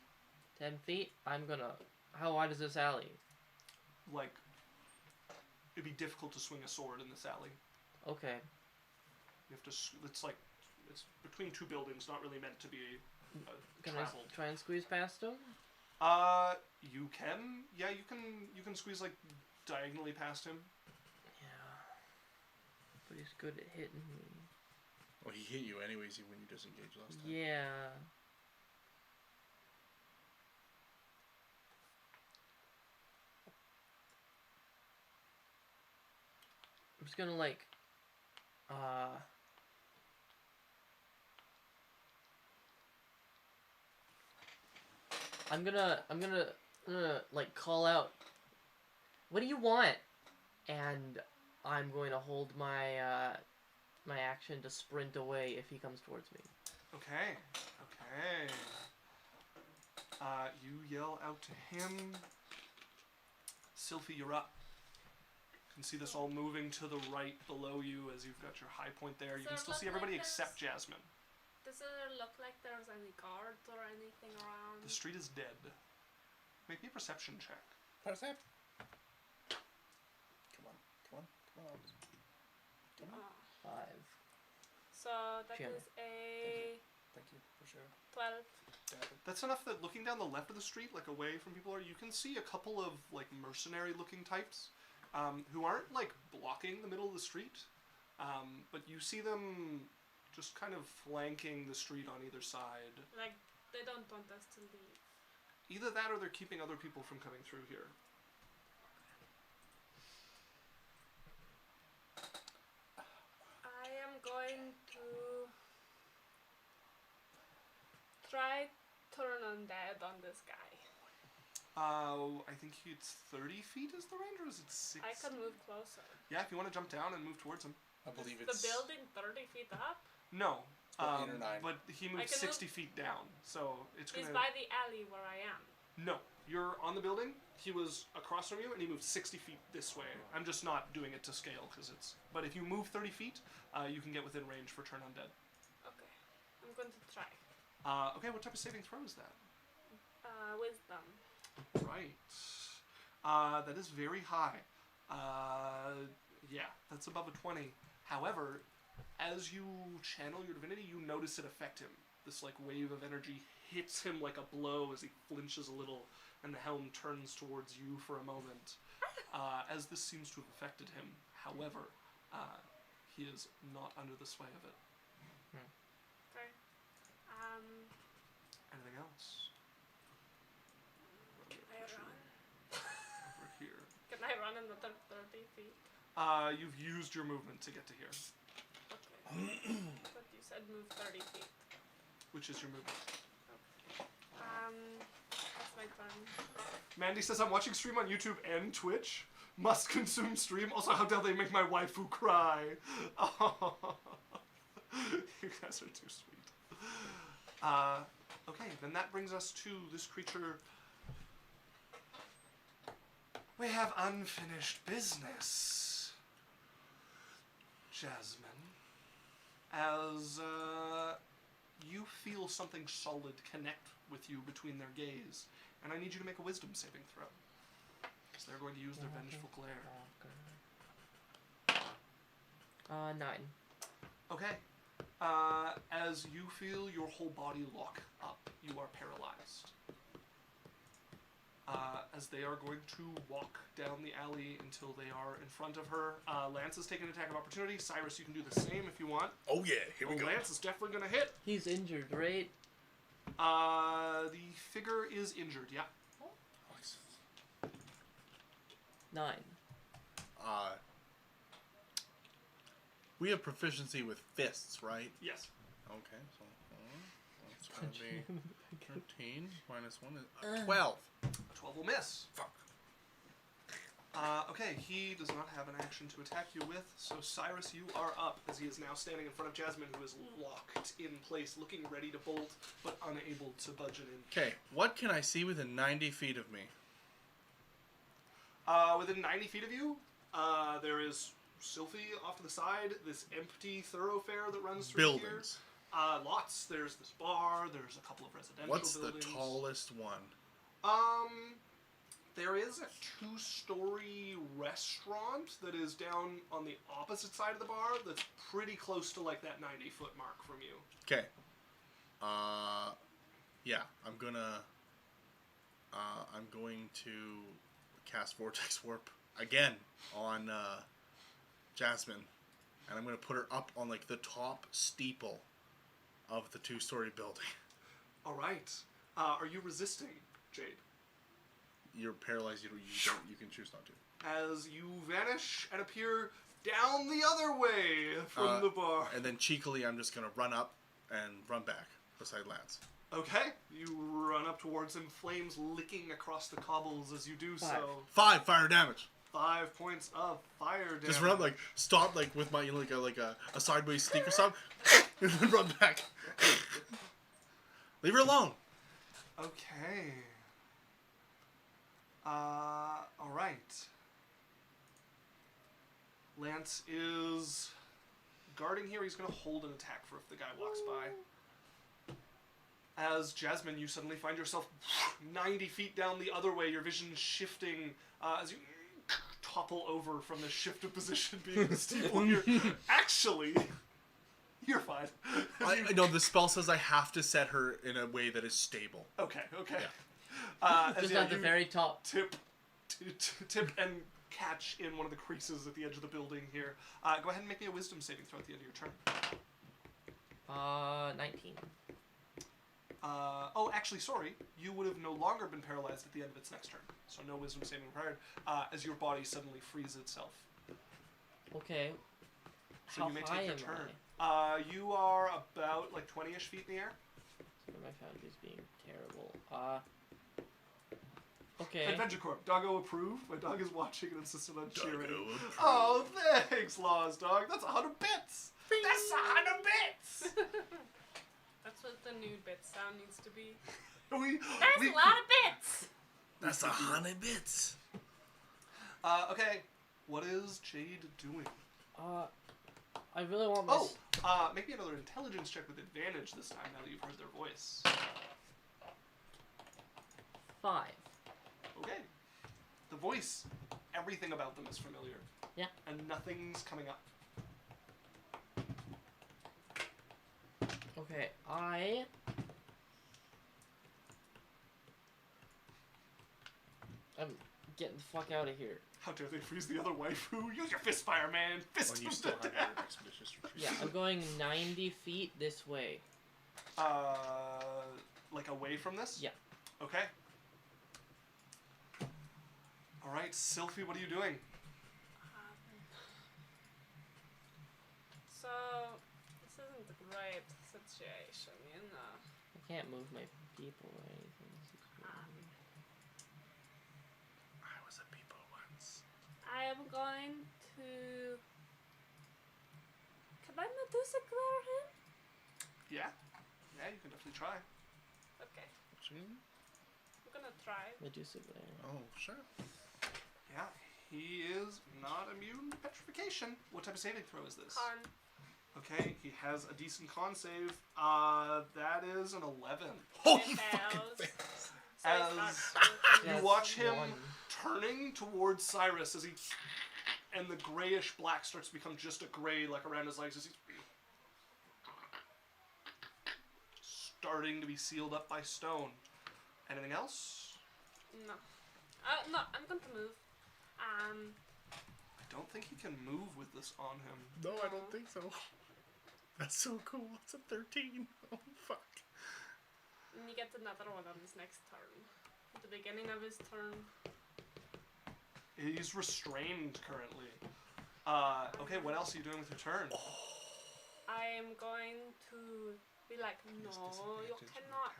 10 feet? I'm gonna... How wide is this alley? Like, it'd be difficult to swing a sword in this alley. Okay. You have to... It's like... It's between 2 buildings, not really meant to be Can traveled. I try and squeeze past him? You can... Yeah, you can squeeze, like, diagonally past him. Yeah. But he's good at hitting me. Well, he hit you anyways when you disengaged last time. Yeah. I'm just gonna like, I'm gonna like call out, what do you want? And I'm going to hold my my action to sprint away if he comes towards me. Okay. Okay. You yell out to him. Sylphie, you're up. You can see this all moving to the right below you as you've got your high point there. You Does can it still look see everybody like except Jasmine. Does it look like there's any guards or anything around? The street is dead. Make me a perception check. Percept. Come on. Come on. Come Give me. Oh. 5. So that Shannon. is a Thank you for sharing. 12. That's enough that looking down the left of the street, like away from people, you can see a couple of like mercenary-looking types who aren't like blocking the middle of the street, but you see them just kind of flanking the street on either side. Like, they don't want us to leave. Either that or they're keeping other people from coming through here. I am going to try turn undead on this guy. I think it's 30 feet is the range, or is it 60? I can move closer. Yeah, if you want to jump down and move towards him. I believe Is it's. the building 30 feet up? No. About 8 or 9. But he I moved can 60 feet down, so it's He's gonna... by the alley where I am. No. You're on the building, he was across from you, and he moved 60 feet this way. I'm just not doing it to scale, because it's... But if you move 30 feet, you can get within range for turn undead. Okay. I'm going to try. Okay, what type of saving throw is that? Wisdom. Right. That is very high. Yeah, that's above a 20. However, as you channel your divinity, you notice it affect him. This like wave of energy hits him like a blow as he flinches a little, and the helm turns towards you for a moment. As this seems to have affected him, however, he is not under the sway of it. Okay. Anything else? Can I run? Over here. Can I run another 30 feet? You've used your movement to get to here. Okay. But you said move 30 feet. Which is your movement? That's my turn. Mandy says, I'm watching stream on YouTube and Twitch. Must consume stream. Also, how dare they make my waifu cry? Oh. You guys are too sweet. Okay, then that brings us to this creature. We have unfinished business. Jasmine. As, you feel something solid connect with you between their gaze, and I need you to make a wisdom saving throw. Because they're going to use their vengeful glare. 9. Okay. As you feel your whole body lock up, you are paralyzed. As they are going to walk down the alley until they are in front of her. Lance is taking an attack of opportunity. Cyrus, you can do the same if you want. Oh yeah, here we go. Lance is definitely going to hit. He's injured, right? The figure is injured, yeah. 9. We have proficiency with fists, right? Yes. Okay, so that's gonna be 13 minus 1 is 12. A 12 will miss. Fuck. Okay, he does not have an action to attack you with, so Cyrus, you are up, as he is now standing in front of Jasmine, who is locked in place, looking ready to bolt, but unable to budge an inch. Okay, what can I see within 90 feet of me? Within 90 feet of you, there is Sylphie off to the side, this empty thoroughfare that runs through Buildings. here. Lots. There's this bar, there's a couple of residential What's buildings. the tallest one? There is a 2-story restaurant that is down on the opposite side of the bar that's pretty close to like that 90-foot mark from you. Okay. Yeah, I'm going to cast Vortex Warp again on Jasmine, and I'm going to put her up on like the top steeple of the 2-story building. All right. Are you resisting, Jade? You're paralyzed. You can choose not to. As you vanish and appear down the other way from the bar. And then cheekily, I'm just going to run up and run back beside Lance. Okay. You run up towards him, flames licking across the cobbles as you do so. 5 fire damage. 5 points of fire damage. Just run, like, stop, like, with my, like a sideways sneak or something, and then run back. Leave her alone. Okay. Alright. Lance is guarding here. He's going to hold an attack for if the guy walks by. As Jasmine, you suddenly find yourself 90 feet down the other way, your vision shifting as you topple over from the shift of position being the steeple here. Actually, you're fine. I know the spell says I have to set her in a way that is stable. Okay. Yeah. As Just yeah, at the you very top. tip and catch in one of the creases at the edge of the building here. Go ahead and make me a wisdom saving throw at the end of your turn. 19. Oh, actually, sorry. You would have no longer been paralyzed at the end of its next turn. So no wisdom saving required, as your body suddenly frees itself. Okay. So How you may high take your am turn. You are about like 20-ish feet in the air. My foundry's being terrible. Okay. Adventure Corp. Doggo approve. My dog is watching and insisted on cheering. Doggo approve. Oh, thanks, Laws Dog. That's 100 bits. That's 100 bits. That's what the new bit sound needs to be. That's a lot of bits! That's 100 bits. Okay. What is Jade doing? I really want my... Make me another intelligence check with advantage this time now that you've heard their voice. 5. Okay. The voice, everything about them is familiar. Yeah. And nothing's coming up. Okay, I'm getting the fuck out of here. How dare they freeze the other waifu? Use your fist fire, man! Fist When you him still to have death! your expeditious retreat. Yeah, I'm going 90 feet this way. Like away from this? Yeah. Okay. Alright, Sylphie, what are you doing? So, this isn't the right situation, you know. I can't move my people or anything. I was a people once. I am going to... Can I Medusa Glare him? Yeah? Yeah, you can definitely try. Okay, Hmm? I'm gonna try. Medusa Glare. Oh, sure. Yeah, he is not immune to petrification. What type of saving throw is this? Con. Okay, he has a decent con save. That is an 11. Oh, It you fucking fails. thing. So it's not As so- you That's watch him 1. turning towards Cyrus as he... And the grayish black starts to become just a gray, like around his legs as he's... starting to be sealed up by stone. Anything else? No. No, I'm going to move. I don't think he can move with this on him. No, I don't think so. That's so cool. It's a 13. Oh, fuck. And he gets another one on his next turn. At the beginning of his turn. He's restrained currently. Okay, what else are you doing with your turn? I am going to be like, no, you cannot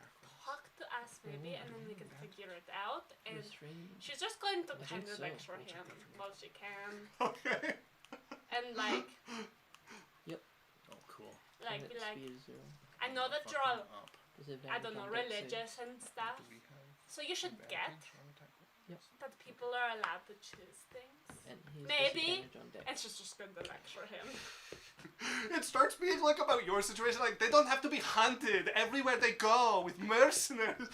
talk to us maybe, and then we can figure it out. And Restrained. she's just going to I kind think of so. lecture him while she can. Okay. And like, Oh, cool. like, And be its like, speed is 0. I know that you're all, Up. I don't know, religious and stuff. Do we have So you should get advantage on attack? that people are allowed to choose things. And he's Maybe. disadvantage on deck. And she's just going to lecture him. It starts being like about your situation, like they don't have to be hunted everywhere they go with mercenaries.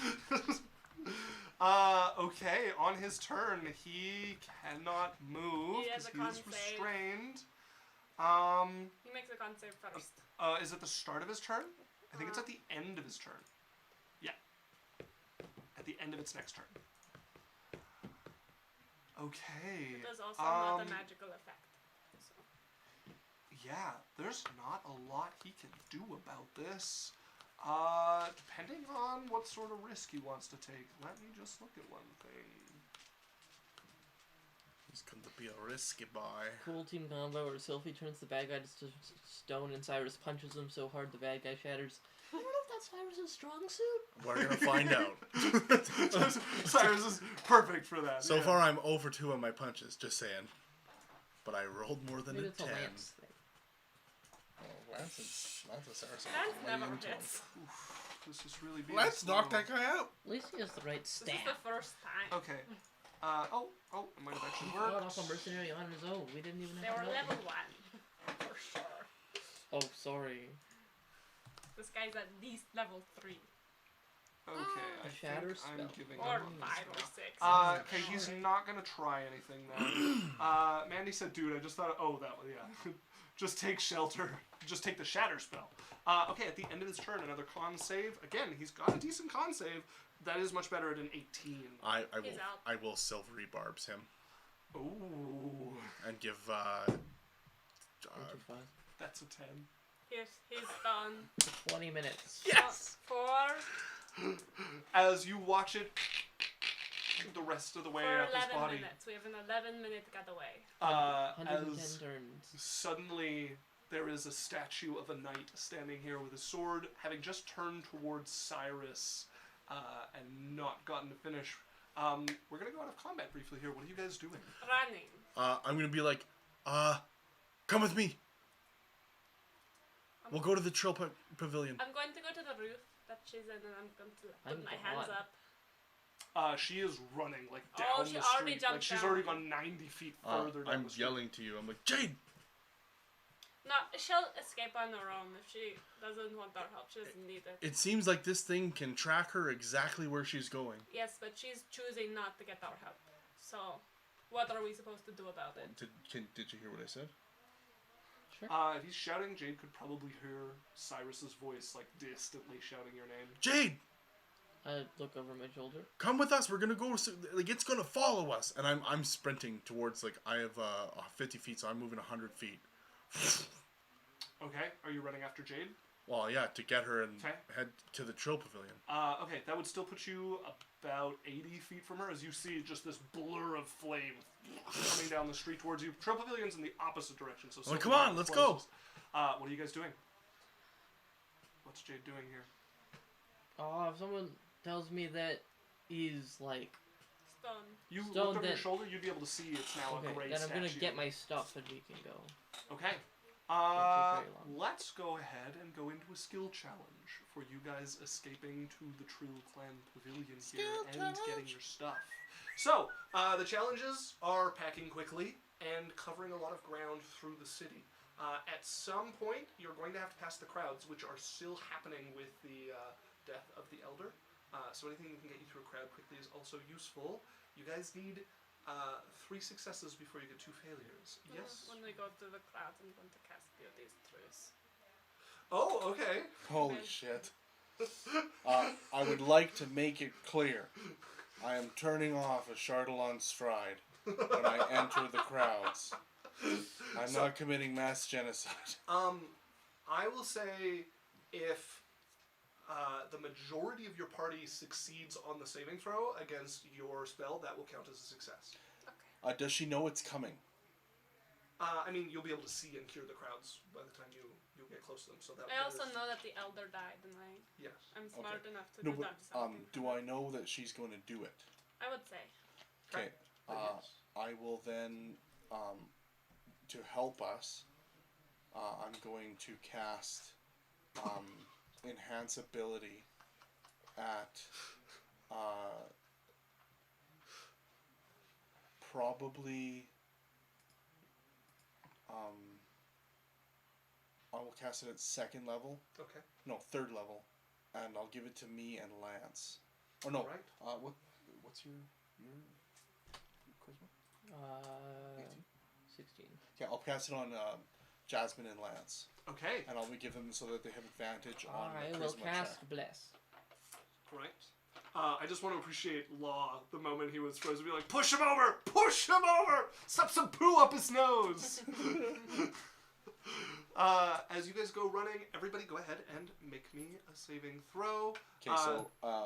Okay, on his turn, he cannot move He has because a he is con save. restrained. He makes a con save first. Is it the start of his turn? I think it's at the end of his turn. Yeah. At the end of its next turn. Okay. There's also not a um, magical effect. So. Yeah, there's not a lot he can do about this. Depending on what sort of risk he wants to take. Let me just look at one thing. He's going to be a risky boy. Cool team combo where Sylphie turns the bad guy to stone and Cyrus punches him so hard the bad guy shatters. I don't know if that's Cyrus' strong suit. We're going to find out. Cyrus is perfect for that. So yeah. far, I'm over 2 on my punches, just saying. But I rolled more than Maybe a it's a 10. lance thing. Oh, Lance is Saracen. Lance Way never into him. hits. This is really being Let's slow. knock that guy out. At least he has the right This staff. is the first time. Okay. It might have actually He fought worked. off a mercenary on his own. We didn't even They have were to help level him. 1. For sure. Oh, sorry. This guy's at least level 3. Okay, I Shatter think I'm spell. giving Or up on this 5 or now. 6. Okay, he's not gonna try anything then. Mandy said, dude, I just thought, oh, that one, yeah. Just take shelter. Just take the shatter spell. Okay, at the end of his turn, another con save. Again, he's got a decent con save. That is much better at an 18. He's out. I will silvery barbs him Ooh. and give 25. That's a 10. He's done. 20 minutes. Yes! 4 As you watch it the rest of the way for up his 11 body. minutes. We have an 11-minute getaway. 110 As turns. suddenly there is a statue of a knight standing here with a sword, having just turned towards Cyrus and not gotten to finish. We're going to go out of combat briefly here. What are you guys doing? Running. I'm gonna be like, come with me. We'll go to the Trill Pavilion. I'm going to go to the roof that she's in, and I'm going to put I'm my hands gone. up. She is running like down Oh, she the already street. jumped Like she's down. already gone 90 feet further down I'm the street. yelling to you. I'm like, Jade. No, she'll escape on her own if she doesn't want our help. She doesn't need it. It seems like this thing can track her exactly where she's going. Yes, but she's choosing not to get our help. So, what are we supposed to do about it? Did you hear what I said? Sure. If he's shouting, Jade could probably hear Cyrus's voice, like, distantly shouting your name. Jade, I look over my shoulder. come with us. We're gonna go. Like it's gonna follow us. And I'm sprinting towards like I have 50 feet, so I'm moving 100 feet. Okay, are you running after Jade? Well, yeah, to get her and Okay. head to the Trill Pavilion. Okay, that would still put you about 80 feet from her as you see just this blur of flame coming down the street towards you. Trill Pavilion's in the opposite direction, so... Well, come on, let's go. What are you guys doing? What's Jade doing here? Oh, if someone tells me that he's like... Stun. You Stone looked over your then- shoulder, you'd be able to see it's now Okay, a gray then I'm statue. gonna get my stuff and we can go. Okay. Won't take very long. Let's go ahead and go into a skill challenge for you guys escaping to the Trill Clan Pavilion here and getting your stuff. So, the challenges are packing quickly and covering a lot of ground through the city. At some point, you're going to have to pass the crowds, which are still happening with the death of the Elder. So anything that can get you through a crowd quickly is also useful. You guys need 3 successes before you get 2 failures. Yes? When we go to the clouds, I'm going to cast Beauty's Truce. Oh, okay. Holy shit. I would like to make it clear. I am turning off a Chardalon stride when I enter the crowds. I'm not committing mass genocide. I will say if the majority of your party succeeds on the saving throw against your spell, that will count as a success. Okay. Does she know it's coming? I mean, you'll be able to see and hear the crowds by the time you'll get close to them. So that. I also know that the Elder died, and Yes. I'm smart enough to No, do but that. Something. do I know that she's going to do it? I would say. Okay. Yes. I will then, to help us, I'm going to cast Enhance Ability at probably I will cast it at 2nd level. Okay. No, 3rd level, and I'll give it to me and Lance. Or no, Alright. what's your charisma? 18? 16. Okay, I'll pass it on Jasmine and Lance, Okay. and I'll give them so that they have advantage on I the will charisma cast check. Bless. Right. I just want to appreciate Law the moment he was supposed to be like, push him over! Push him over! Slap some poo up his nose! As you guys go running, everybody go ahead and make me a saving throw. Okay,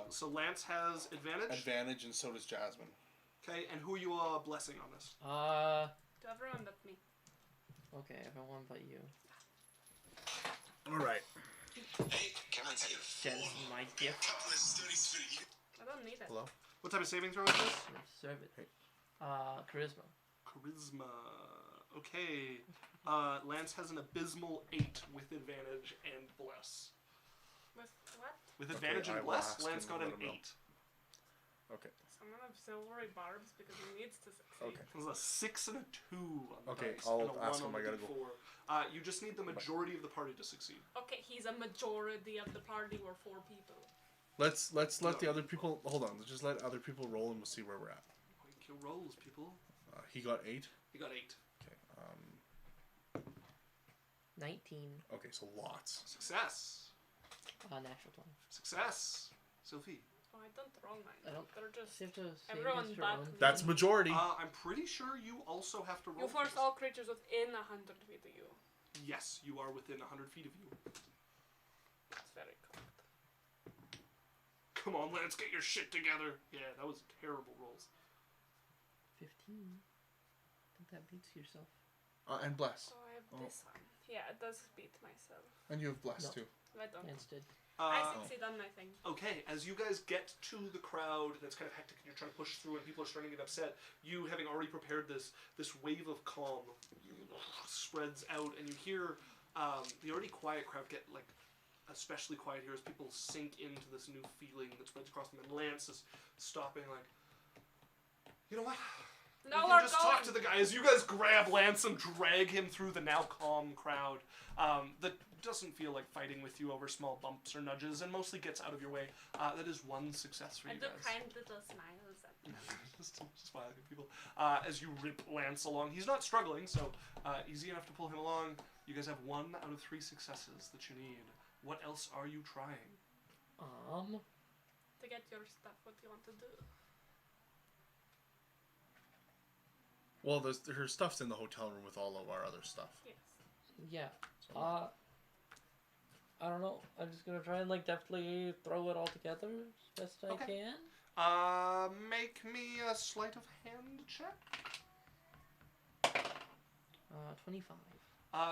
So Lance has advantage. advantage, and so does Jasmine. Okay, and who are you blessing on this? To everyone but me. Okay, everyone but you. All right. Hey, can I tell you? Jen's my gift. Couple of studies for you. I don't need it. Hello. What type of saving throw is this? Serve it. Hey. Charisma. Charisma. Okay. Lance has an abysmal 8 with advantage and bless. With what? With advantage I and will bless, ask Lance him got to an let him know. 8. Okay. Someone have silvery barbs because he needs to succeed. Okay. It was a 6 and a 2 on the Okay, dice, I'll and a 1 ask him, on I the gotta go. D4. You just need the majority of the party to succeed. Okay, he's a majority of the party. We're 4 people. Let's let the other people. Hold on. Let's just let other people roll, and we'll see where we're at. Quick your rolls, people. He got 8. He got 8. Okay. 19. Okay, so lots. Success. Natural 20. Success. Sophie. Oh, I don't roll mine. I don't- They're just... You have to save Everyone against your but own. me. That's majority. I'm pretty sure you also have to roll. You force things. all creatures within 100 feet of you. Yes, you are within 100 feet of you. That's very correct. Come on, Lance, get your shit together. Yeah, that was terrible rolls. 15. I think that beats yourself. And bless. So I have this one. Yeah, it does beat myself. And you have bless No. too. I don't. Lance did. I succeed on my thing. Okay, as you guys get to the crowd that's kind of hectic and you're trying to push through and people are starting to get upset, you having already prepared this wave of calm spreads out and you hear the already quiet crowd get like especially quiet here as people sink into this new feeling that spreads across them and Lance is stopping like, you know what? No, we we're can just going. talk to the guy as you guys grab Lance and drag him through the now calm crowd that doesn't feel like fighting with you over small bumps or nudges and mostly gets out of your way. That is one success for I you do guys. kind little smiles at them. just smiling at people. As you rip Lance along, he's not struggling, so easy enough to pull him along. You guys have 1 out of 3 successes that you need. What else are you trying? To get your stuff, what do you want to do? Well, her stuff's in the hotel room with all of our other stuff. Yes. Yeah. I don't know. I'm just gonna try and like deftly throw it all together as best I Okay. can. Make me a sleight of hand check. 25.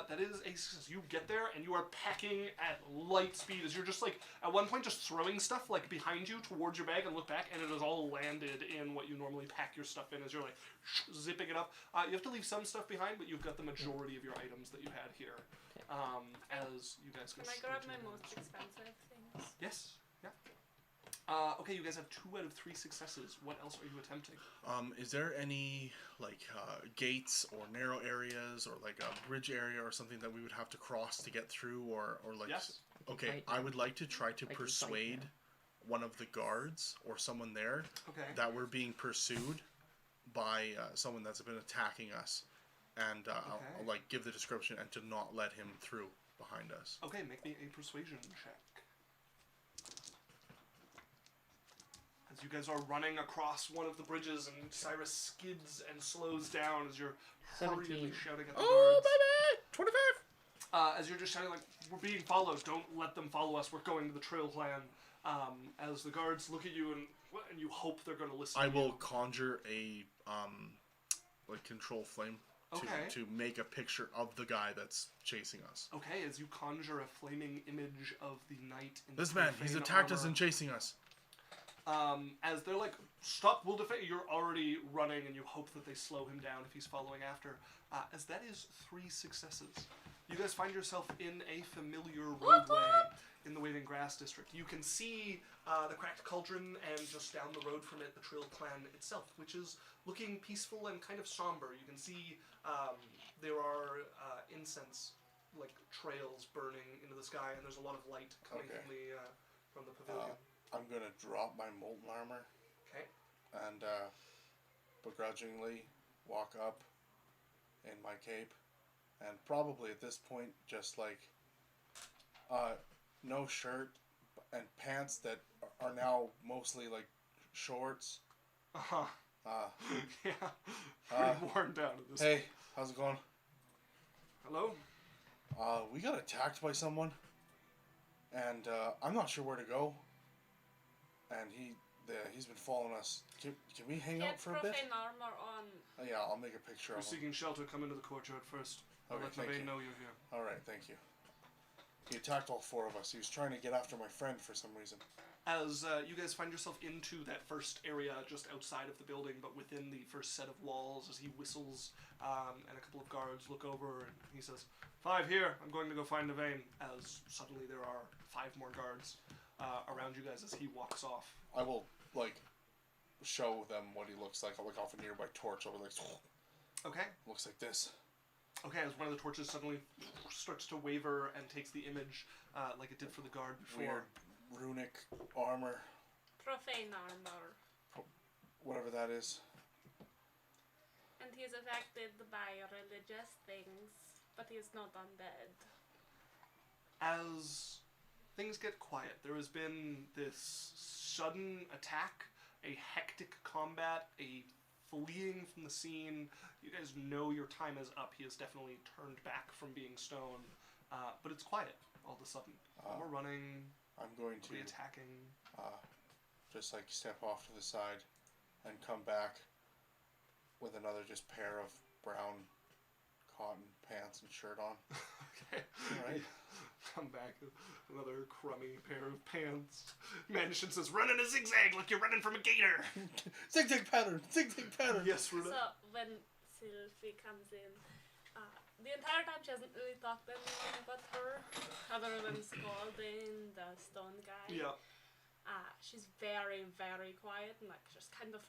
That is a success. You get there and you are packing at light speed as you're just like at one point just throwing stuff like behind you towards your bag and look back and it has all landed in what you normally pack your stuff in as you're like zipping it up. You have to leave some stuff behind, but you've got the majority of your items that you had here. As you guys Can I grab my most expensive things? Yes. Yeah. Okay, you guys have 2 out of 3 successes. What else are you attempting? Is there any like gates or narrow areas or like a bridge area or something that we would have to cross to get through or like? Yes. Okay, I would like to try to I can fight persuade now. one of the guards or someone there Okay. that we're being pursued by someone that's been attacking us, and I'll like give the description and to not let him through behind us. Okay, make me a persuasion check. As you guys are running across one of the bridges and Cyrus skids and slows down as you're hurriedly 17. shouting at the Oh, guards. baby! 25! As you're just shouting like, we're being followed, don't let them follow us, we're going to the trail clan. As the guards look at you and you hope they're going to listen I to will you. conjure a like control flame to make a picture of the guy that's chasing us. Okay, as you conjure a flaming image of the knight in This the man, he's profane attacked us armor. and chasing us. As they're like, stop, we'll defend you. You're already running and you hope that they slow him down if he's following after. As that is 3 successes. You guys find yourself in a familiar roadway in the Waving Grass District. You can see the Cracked Cauldron and just down the road from it, the Trill Clan itself, which is looking peaceful and kind of somber. You can see there are incense like trails burning into the sky and there's a lot of light coming from the pavilion. I'm gonna drop my molten armor. Okay. And begrudgingly walk up in my cape, and probably at this point just like no shirt and pants that are now mostly like shorts. Yeah. Pretty worn down at this Hey, how's it going? Hello? We got attacked by someone, and I'm not sure where to go. And he's been following us. Can we hang out Get for a bit? profane armor on. Yeah, I'll make a picture We're of him. seeking shelter. Come into the courtyard first. I'll Okay, let thank Naveen you. know you're here. All right, thank you. He attacked all 4 of us. He was trying to get after my friend for some reason. As you guys find yourself into that first area just outside of the building, but within the first set of walls, as he whistles and a couple of guards look over and he says, 5 here, I'm going to go find Naveen. As suddenly there are 5 more guards around you guys as he walks off. I will, like, show them what he looks like. I'll look off a nearby torch. I'll be like, Okay. looks like this. Okay, as one of the torches suddenly starts to waver and takes the image like it did for the guard before. Weird runic armor, Profane armor. whatever that is. And he is affected by religious things, but he is not undead. As things get quiet, there has been this sudden attack, a hectic combat, a fleeing from the scene. You guys know your time is up. He has definitely turned back from being stone, but it's quiet all of a sudden. We're running. I'm going to attacking. just like step off to the side and come back with another just pair of brown cotton pants and shirt on. Okay. Alright. Come back with another crummy pair of pants. Mansion says, run in a zigzag like you're running from a gator. Zigzag pattern! Zigzag pattern! Yes, Runa. So when Sylvie comes in, the entire time she hasn't really talked to anyone but her, other than scolding the stone guy. Yeah. She's very, very quiet and like just kind of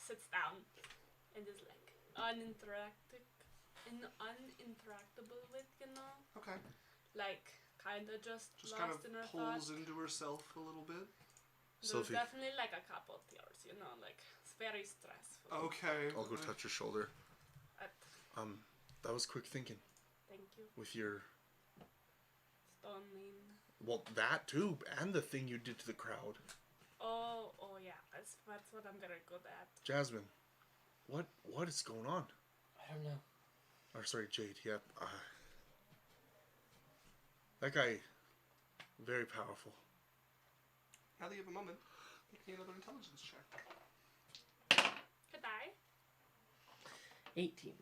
sits down and is like uninteractable with, you know? Okay. Like kind of just Just lost kind of in her pulls thoughts. into herself a little bit. There's Sophie. definitely like a couple tears, you know, like it's very stressful. Okay. I'll go touch your shoulder. But That was quick thinking. thank you. With your... Stone mean. Well, that too, and the thing you did to the crowd. Oh yeah, that's what I'm very good at. Jasmine, what is going on? I don't know. Or sorry, Jade, yep. That guy, very powerful. Now that you have a moment, make me another intelligence check. Could I? 18.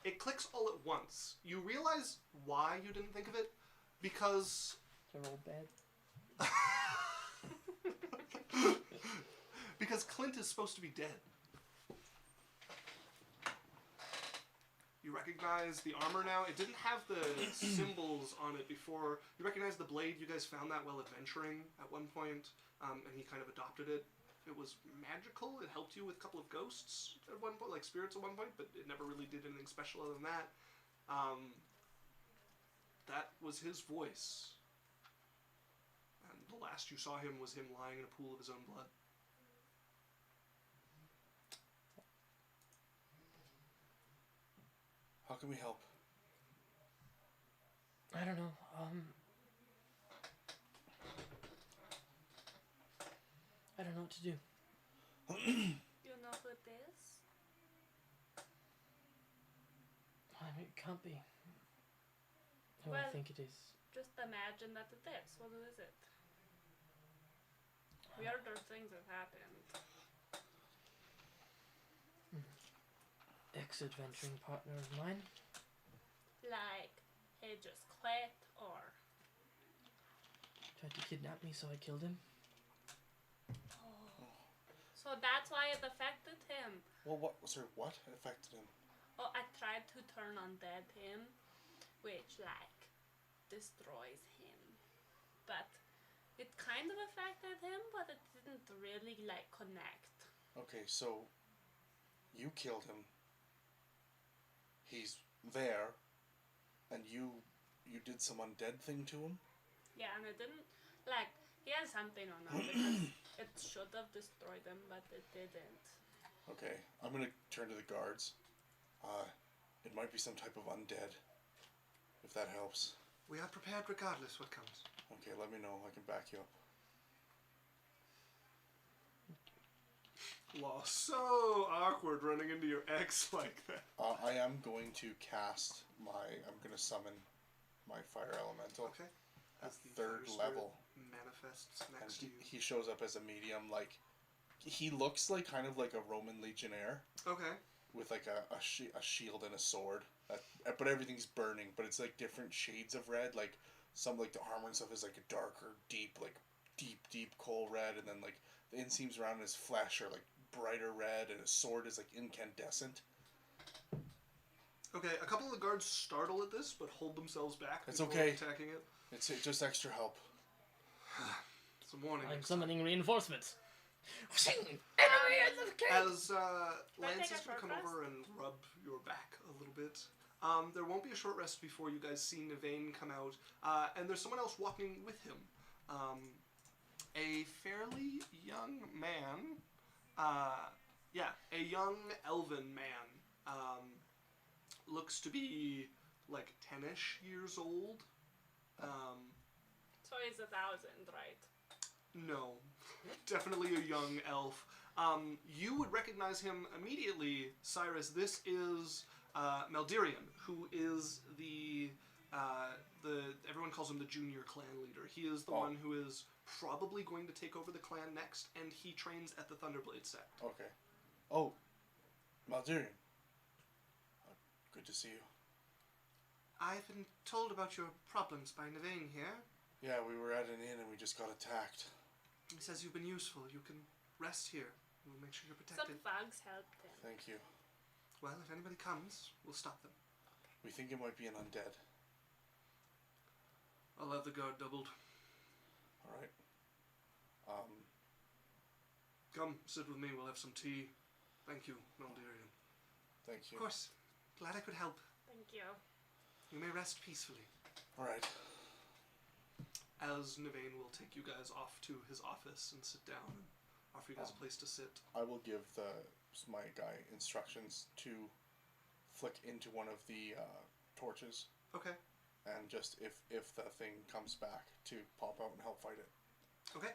It clicks all at once. You realize why you didn't think of it? Because... They're all bad. because Clint is supposed to be dead. You recognize the armor now. It didn't have the symbols on it before. You recognize the blade. You guys found that while adventuring at one point, and he kind of adopted it. It was magical. It helped you with a couple of ghosts at one point, like spirits at one point, but it never really did anything special other than that. That was his voice. And the last you saw him was him lying in a pool of his own blood. How can we help? I don't know. I don't know what to do. You know who it is? I mean, it can't be. Who I Well- think it is. Just imagine that it is. What is it? Weirder things have happened. Ex-adventuring partner of mine. Like, he just quit or... Tried to kidnap me, so I killed him. So that's why it affected him. Well, what affected him? Oh, I tried to turn undead him, which, like, destroys him. But it kind of affected him, but it didn't really, like, connect. Okay, so you killed him. He's there, and you did some undead thing to him? Yeah, and it didn't, like, he has something on him because it should have destroyed him, but it didn't. Okay, I'm gonna turn to the guards. It might be some type of undead, if that helps. We are prepared regardless what comes. Okay, let me know. I can back you up. Wow, so awkward running into your ex like that. I am going to cast I'm gonna summon my fire elemental. Okay. At As the third fire spirit level. manifests And next to you. he shows up as a medium, like, he looks like kind of like a Roman legionnaire. Okay. With like a shield and a sword. But everything's burning, but it's like different shades of red. Like, some, like, the armor and stuff is like a darker, deep coal red, and then like the inseams around his flesh are like brighter red, and his sword is like incandescent. Okay, a couple of the guards startle at this, but hold themselves back It's before okay. attacking it. It's just extra help. It's a warning. I'm next time. summoning reinforcements. Enemy in the camp! As I Lance take is a going to come short over and rub your back a little bit, There won't be a short rest before you guys see Navain come out, and there's someone else walking with him. A fairly young man. A young elven man. Looks to be like 10-ish years old. So he's 1,000, right? No, definitely a young elf. You would recognize him immediately, Cyrus. This is Maldirian, who is the everyone calls him the junior clan leader. He is the one who is probably going to take over the clan next, and he trains at the Thunderblade sect. Okay. Oh, Maldirian. Good to see you. I've been told about your problems by Navain here. Yeah, we were at an inn and we just got attacked. He says you've been useful. You can rest here. We'll make sure you're Some protected. bugs helped him. Thank you. Well, if anybody comes, we'll stop them. We think it might be an undead. I'll have the guard doubled. Alright. Come, sit with me. We'll have some tea. Thank you, Maldirian. Thank you. Of course. Glad I could help. Thank you. You may rest peacefully. Alright. As Navain will take you guys off to his office and sit down and offer you guys a place to sit. I will give my guy instructions to flick into one of the torches. Okay. And just if the thing comes back, to pop out and help fight it. Okay.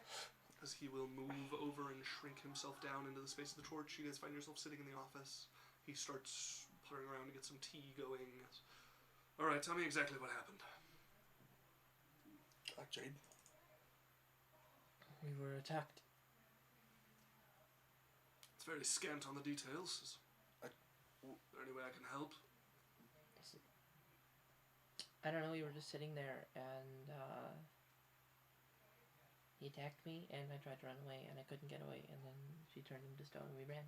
As he will move over and shrink himself down into the space of the torch, you guys find yourself sitting in the office. He starts puttering around to get some tea going. Alright, tell me exactly what happened. Jade? We were attacked. It's very scant on the details. Is there any way I can help? I don't know, we were just sitting there and he attacked me and I tried to run away and I couldn't get away and then she turned into stone and we ran.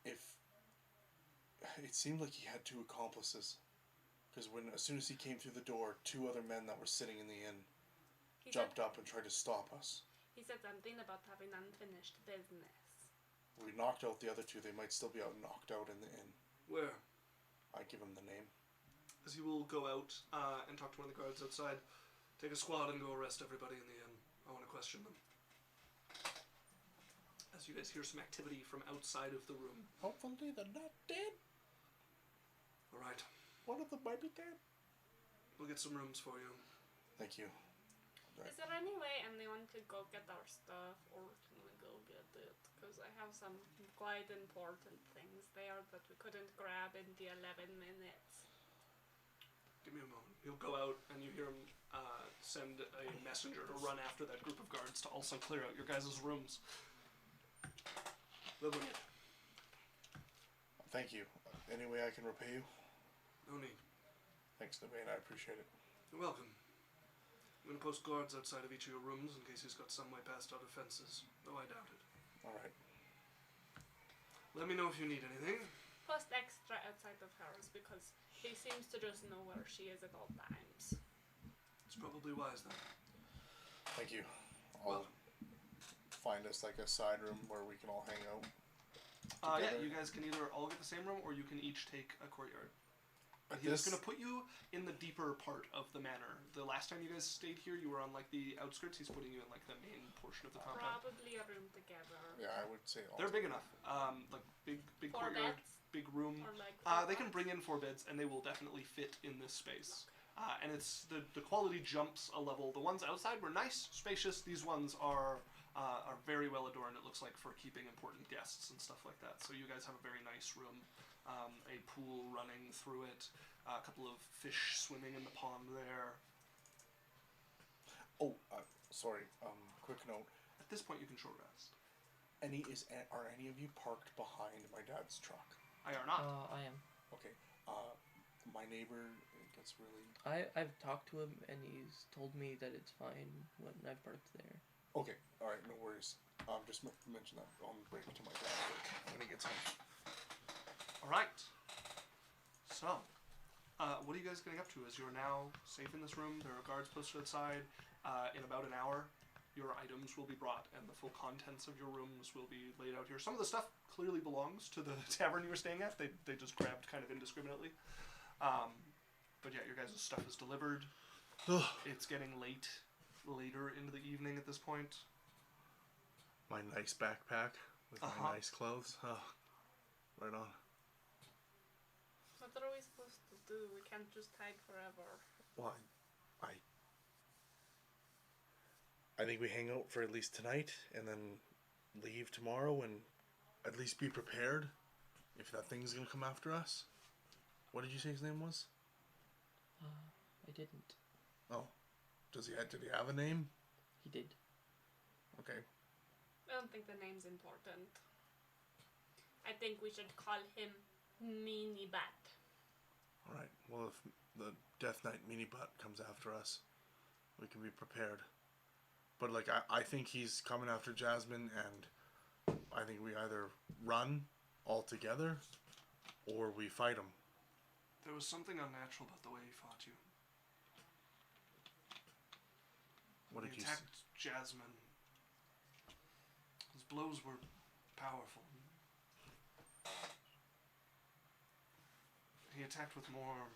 It seemed like he had two accomplices. Because as soon as he came through the door, two other men that were sitting in the inn jumped up and tried to stop us. He said something about having unfinished business. We knocked out the other two. They might still be knocked out in the inn. Where? I give him the name. As he will go out and talk to one of the guards outside. Take a squad and go arrest everybody in the inn. I want to question them. As you guys hear some activity from outside of the room. Hopefully they're not dead. Alright. One of them might be dead. We'll get some rooms for you. Thank you. Is there any way anyone could go get our stuff, or can we go get it? Because I have some quite important things there that we couldn't grab in the 11 minutes. Give me a moment. He'll go out and you hear him send a messenger to run after that group of guards to also clear out your guys' rooms. They'll bring it. Thank you. Any way I can repay you? No need. Thanks, Navain. I appreciate it. You're welcome. I'm going to post guards outside of each of your rooms in case he's got some way past our defenses, though I doubt it. Alright. Let me know if you need anything. Post extra outside of hers because he seems to just know where she is at all times. It's probably wise then. Thank you. I'll find us like a side room where we can all hang out. Yeah, you guys can either all get the same room or you can each take a courtyard. But He's going to put you in the deeper part of the manor. The last time you guys stayed here, you were on like the outskirts. He's putting you in like the main portion of the compound. Probably a room together. Yeah, I would say all. They're big enough. Like big 4 courtyard, beds? big room. Or like They can bring in 4 beds, and they will definitely fit in this space. And it's the quality jumps a level. The ones outside were nice, spacious. These ones are very well adorned. It looks like for keeping important guests and stuff like that. So you guys have a very nice room. A pool running through it, a couple of fish swimming in the pond there. Oh, sorry. Quick note. At this point, you can short rest. Are any of you parked behind my dad's truck? I are not. I am. Okay. My neighbor gets really. I've talked to him and he's told me that it's fine when I've parked there. Okay. All right. No worries. Just mention that on break to my dad when he gets home. All right. So, what are you guys getting up to? As you're now safe in this room, there are guards posted outside. In about an hour, your items will be brought, and the full contents of your rooms will be laid out here. Some of the stuff clearly belongs to the tavern you were staying at. They just grabbed kind of indiscriminately. guys' stuff is delivered. Ugh. It's getting later into the evening at this point. My nice backpack with Uh-huh. my nice clothes. Oh, right on. What are we supposed to do? We can't just hide forever. Well, I think we hang out for at least tonight and then leave tomorrow and at least be prepared if that thing's gonna come after us. What did you say his name was? I didn't. Oh, did he have a name? He did. Okay. I don't think the name's important. I think we should call him Mini Bat. All right. Well, if the Death Knight mini butt comes after us, we can be prepared. But like, I think he's coming after Jasmine, and I think we either run all together or we fight him. There was something unnatural about the way he fought you. What When did he you attacked Jasmine, his blows were powerful. He attacked with more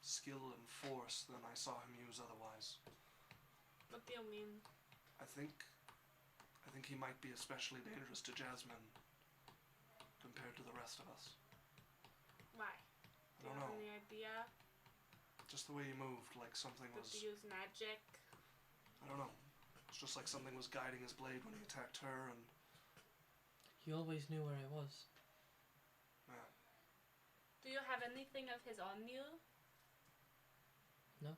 skill and force than I saw him use otherwise. What do you mean? I think he might be especially dangerous to Jasmine compared to the rest of us. Why? I Do you don't have know. any idea? Just the way he moved, like something Did was... he use magic? I don't know. It's just like something was guiding his blade when he attacked her, and... He always knew where I was. Yeah. Do you have anything of his on you? No.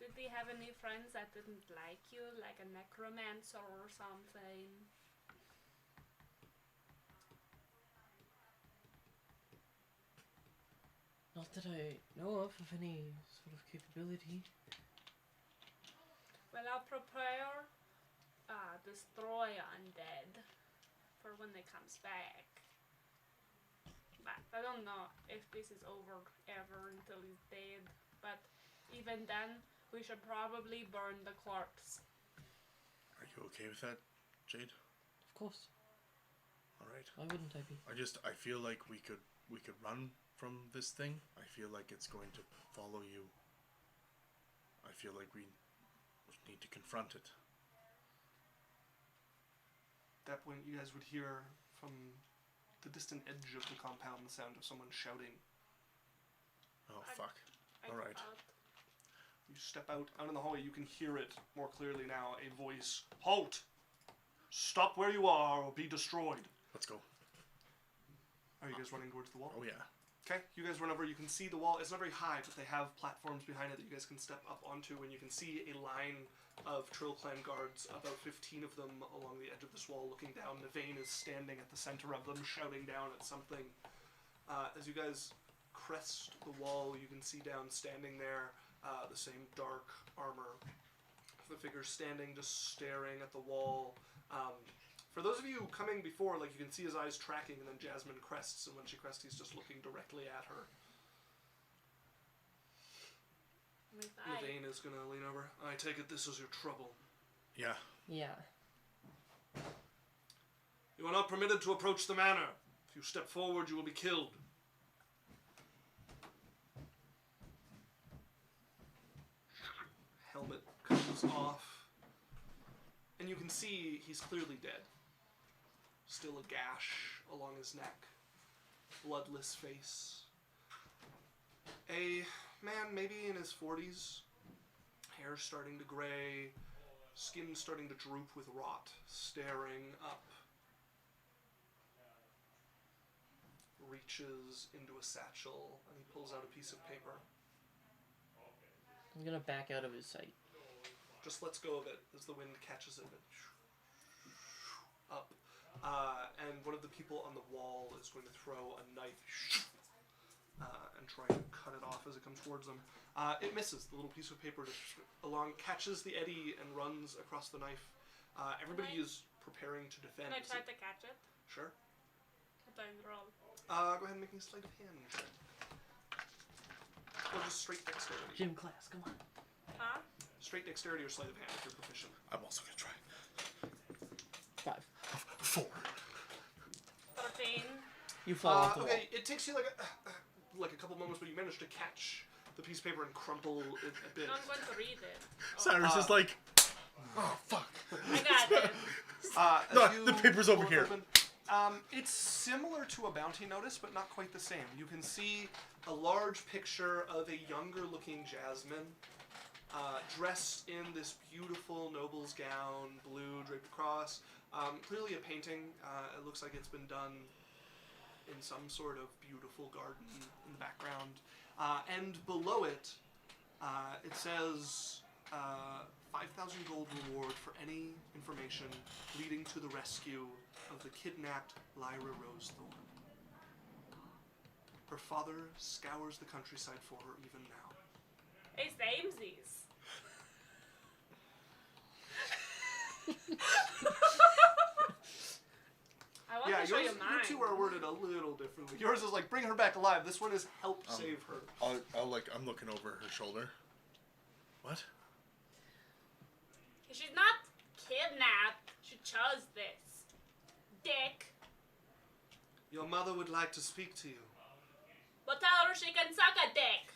Did he have any friends that didn't like you, like a necromancer or something? Not that I know of any sort of capability. Well, I'll prepare destroy undead for when they comes back. But I don't know if this is over ever until he's dead. But even then, we should probably burn the corpse. Are you okay with that, Jade? Of course. All right. Why wouldn't I be? I feel like we could run from this thing. I feel like it's going to follow you. I feel like we need to confront it. At that point, you guys would hear from the distant edge of the compound the sound of someone shouting. Oh, fuck. I All right. thought. You step out in the hallway, you can hear it more clearly now, a voice. Halt! Stop where you are or be destroyed. Let's go. Are you guys running towards the wall? Oh, yeah. Okay, you guys run over, you can see the wall. It's not very high, but they have platforms behind it that you guys can step up onto, and you can see a line of Trill Clan guards, about 15 of them along the edge of this wall looking down. Navane is standing at the center of them, shouting down at something. As you guys crest the wall, you can see down standing there the same dark armor. The figure standing, just staring at the wall. For those of you coming before, like, you can see his eyes tracking, and then Jasmine crests, and when she crests, he's just looking directly at her. Navane is gonna lean over. I take it this is your trouble. Yeah. Yeah. You are not permitted to approach the manor. If you step forward, you will be killed. Helmet comes off, and you can see he's clearly dead. Still a gash along his neck. Bloodless face. A man maybe in his 40s. Hair starting to gray. Skin starting to droop with rot. Staring up. Reaches into a satchel and he pulls out a piece of paper. I'm gonna back out of his sight. Just lets go of it as the wind catches it. Up. And one of the people on the wall is going to throw a knife and try to cut it off as it comes towards them. It misses. The little piece of paper catches the eddy and runs across the knife. Everybody is preparing to defend. Can I try to catch it? Sure. What do I roll? Go ahead and make me a sleight of hand check. Or just straight dexterity. Gym class, come on. Huh? Straight dexterity or sleight of hand if you're proficient. I'm also going to try. 5. 4. 13. You fall off the wall. Okay, it takes you like like a couple moments, but you manage to catch the piece of paper and crumple it a bit. I'm going to read it. Oh, Cyrus is like, oh fuck. I got it. No, As you the paper's over pull it here. open, it's similar to a bounty notice, but not quite the same. You can see a large picture of a younger-looking Jasmine, dressed in this beautiful noble's gown, blue draped across. Clearly a painting. It looks like it's been done in some sort of beautiful garden in the background. And below it, it says 5,000 gold reward for any information leading to the rescue of the kidnapped Lyra Rosethorn. Her father scours the countryside for her even now. Hey, samesies. I want to show yours, you mine. you two are worded a little differently. Yours is like, bring her back alive. This one is help save her. I'm looking over her shoulder. What? She's not kidnapped. She chose this. Dick. Your mother would like to speak to you. But tell her she can suck a dick.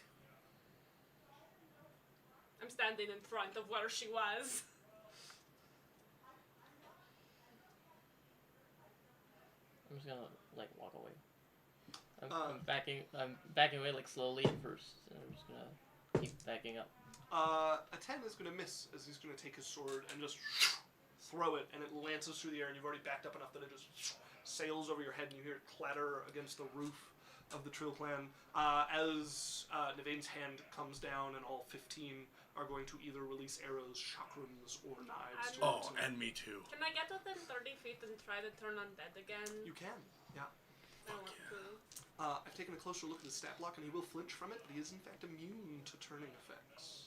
I'm standing in front of where she was. I'm just gonna like walk away. I'm backing away like slowly at first, and I'm just gonna keep backing up. A 10 is going to miss as he's going to take his sword and just throw it, and it lances through the air, and you've already backed up enough that it just sails over your head, and you hear it clatter against the roof of the Trill clan as Navain's hand comes down, and all 15 are going to either release arrows, chakrams, or knives. Oh, and me too. Can I get within 30 feet and try to turn undead again? You can, yeah. I want to. I've taken a closer look at his stat block, and he will flinch from it, but he is in fact immune to turning effects.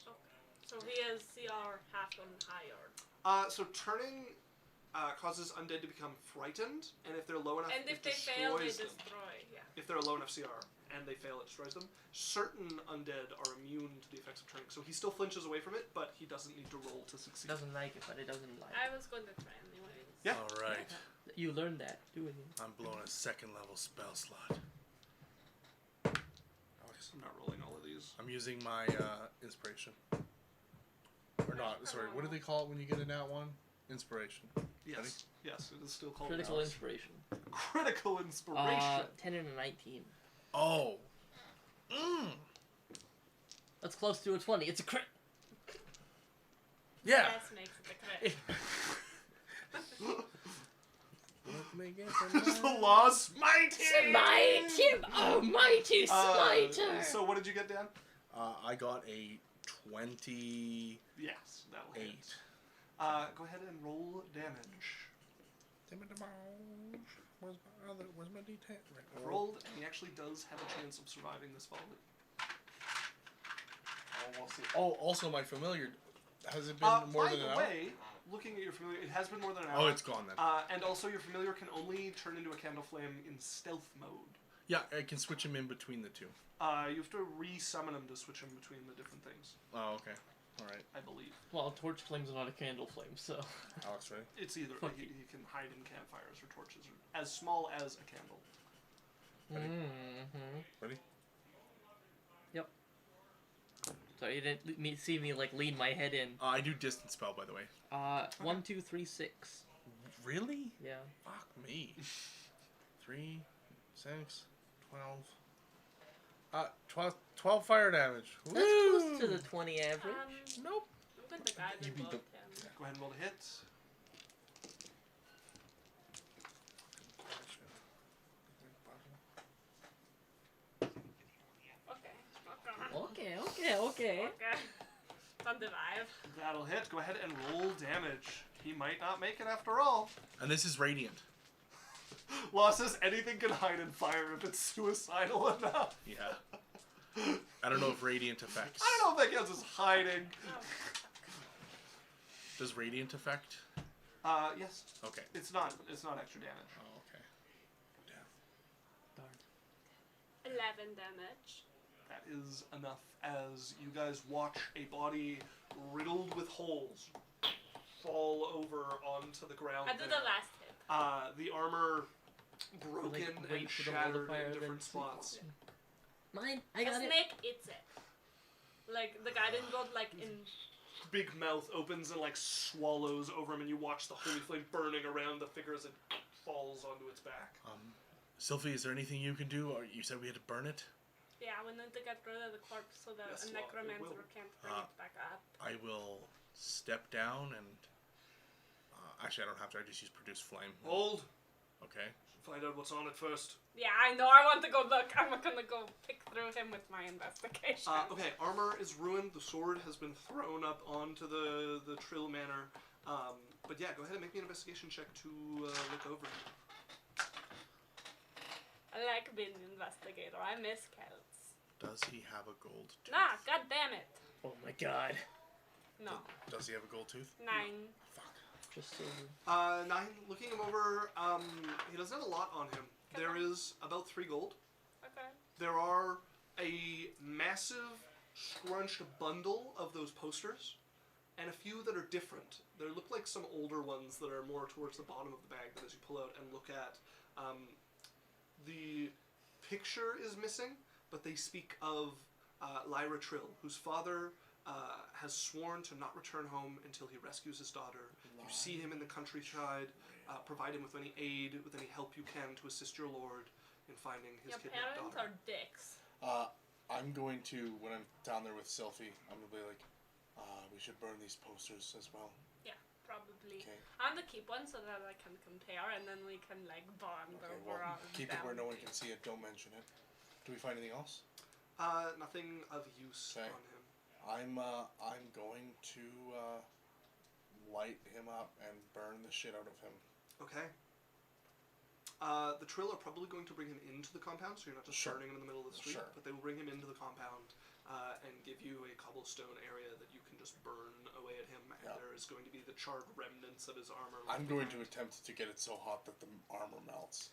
So he is CR half and higher. So turning causes undead to become frightened, and if they're low enough, And it if they fail, they destroys them. destroy. Yeah. If they're a low enough CR and they fail, it destroys them. Certain undead are immune to the effects of turning, so he still flinches away from it, but he doesn't need to roll to succeed. Doesn't like it, but it doesn't like. I was going to try anyways. Yeah. All right. You learned that doing it. I'm blowing a 2nd level spell slot. I'm not rolling all of these. I'm using my inspiration. Or not, sorry, what do they call it when you get a nat 1? Inspiration. Yes. Ready? Yes, it is still called Critical inspiration. Critical inspiration. 10 and a 19. Oh. That's close to a 20. It's a crit. Yeah. Yes, makes it a crit. Just the law smite him! Smite him, almighty smiter! So what did you get, Dan? I got a 28. Yes, that will hit. Go ahead and roll damage. Where's my D10? I've rolled, and he actually does have a chance of surviving this fall. We'll see. Oh, also my familiar. Has it been more than an hour? By the way, looking at your familiar, it has been more than an hour. Oh, it's gone then. And also your familiar can only turn into a candle flame in stealth mode. Yeah, I can switch him in between the two. You have to re-summon him to switch him between the different things. Oh, okay. Alright. I believe. Well, a torch flame's not a candle flame, so. Alex, ready? It's either. Fuck He can hide in campfires or torches, or as small as a candle. Ready? Mm-hmm. Ready? Yep. Sorry, you didn't see me like lean my head in. I do distance spell, by the way. 1, 2, 3, 6. Really? Yeah. Fuck me. 3, 6, 12. 12 fire damage. That's Woo! close to the 20 average. Nope. I'm going to guide You them beat both. the- Yeah. Go ahead and roll the hit. Okay. Okay. Okay. On the vibe. That'll hit. Go ahead and roll damage. He might not make it after all. And this is radiant. Law says anything can hide in fire if it's suicidal enough. Yeah. I don't know if radiant affects. I don't know if that counts as hiding. Does radiant affect? Yes. Okay. It's not extra damage. Oh, okay. Damn. 11 damage. That is enough as you guys watch a body riddled with holes fall over onto the ground. I did there. the last hit. The armor broken Like, wait and for the shattered modifier, in then different see. spots. Mine. I A got it. snake eats it. Like, the guiding bolt, like, in... Big mouth opens and like swallows over him, and you watch the holy flame burning around the figure as it falls onto its back. Sylvie, is there anything you can do? Or you said we had to burn it? Yeah, we need to get rid of the corpse so that Yes, a well, it necromancer will. can't bring it back up. I will step down and... actually, I don't have to. I just use produce flame. Hold. Okay. Find out what's on it first. Yeah, I know, I want to go look. I'm gonna go pick through him with my investigation. Okay, armor is ruined. The sword has been thrown up onto the Trill Manor. But yeah, go ahead and make me an investigation check to look over. I like being an investigator. I miss Celts. Does he have a gold tooth? Nah, god damn it. Oh my god. No. Does he have a gold tooth? 9. Fuck. Just silver. 9, looking him over, he doesn't have a lot on him. There is about 3 gold. Okay. There are a massive scrunched bundle of those posters, and a few that are different. They look like some older ones that are more towards the bottom of the bag that as you pull out and look at, the picture is missing, but they speak of Lyra Trill, whose father has sworn to not return home until he rescues his daughter. You see him in the countryside, provide him with any aid, with any help you can to assist your lord in finding his Your kidnapped parents daughter. are dicks. I'm going to, when I'm down there with Sylvie, I'm going to be like, we should burn these posters as well. Yeah, probably. Okay. I'm gonna keep one so that I can compare, and then we can like bond Okay, over well, our keep it where no one bounty. can see it. Don't mention it. Do we find anything else? Nothing of use Okay. on him. I'm going to light him up and burn the shit out of him. Okay. The Trill are probably going to bring him into the compound, so you're not just Sure. burning him in the middle of the street, Sure. but they will bring him into the compound and give you a cobblestone area that you can just burn away at him, and Yeah. there is going to be the charred remnants of his armor. I'm left going to behind. attempt to get it so hot that the armor melts.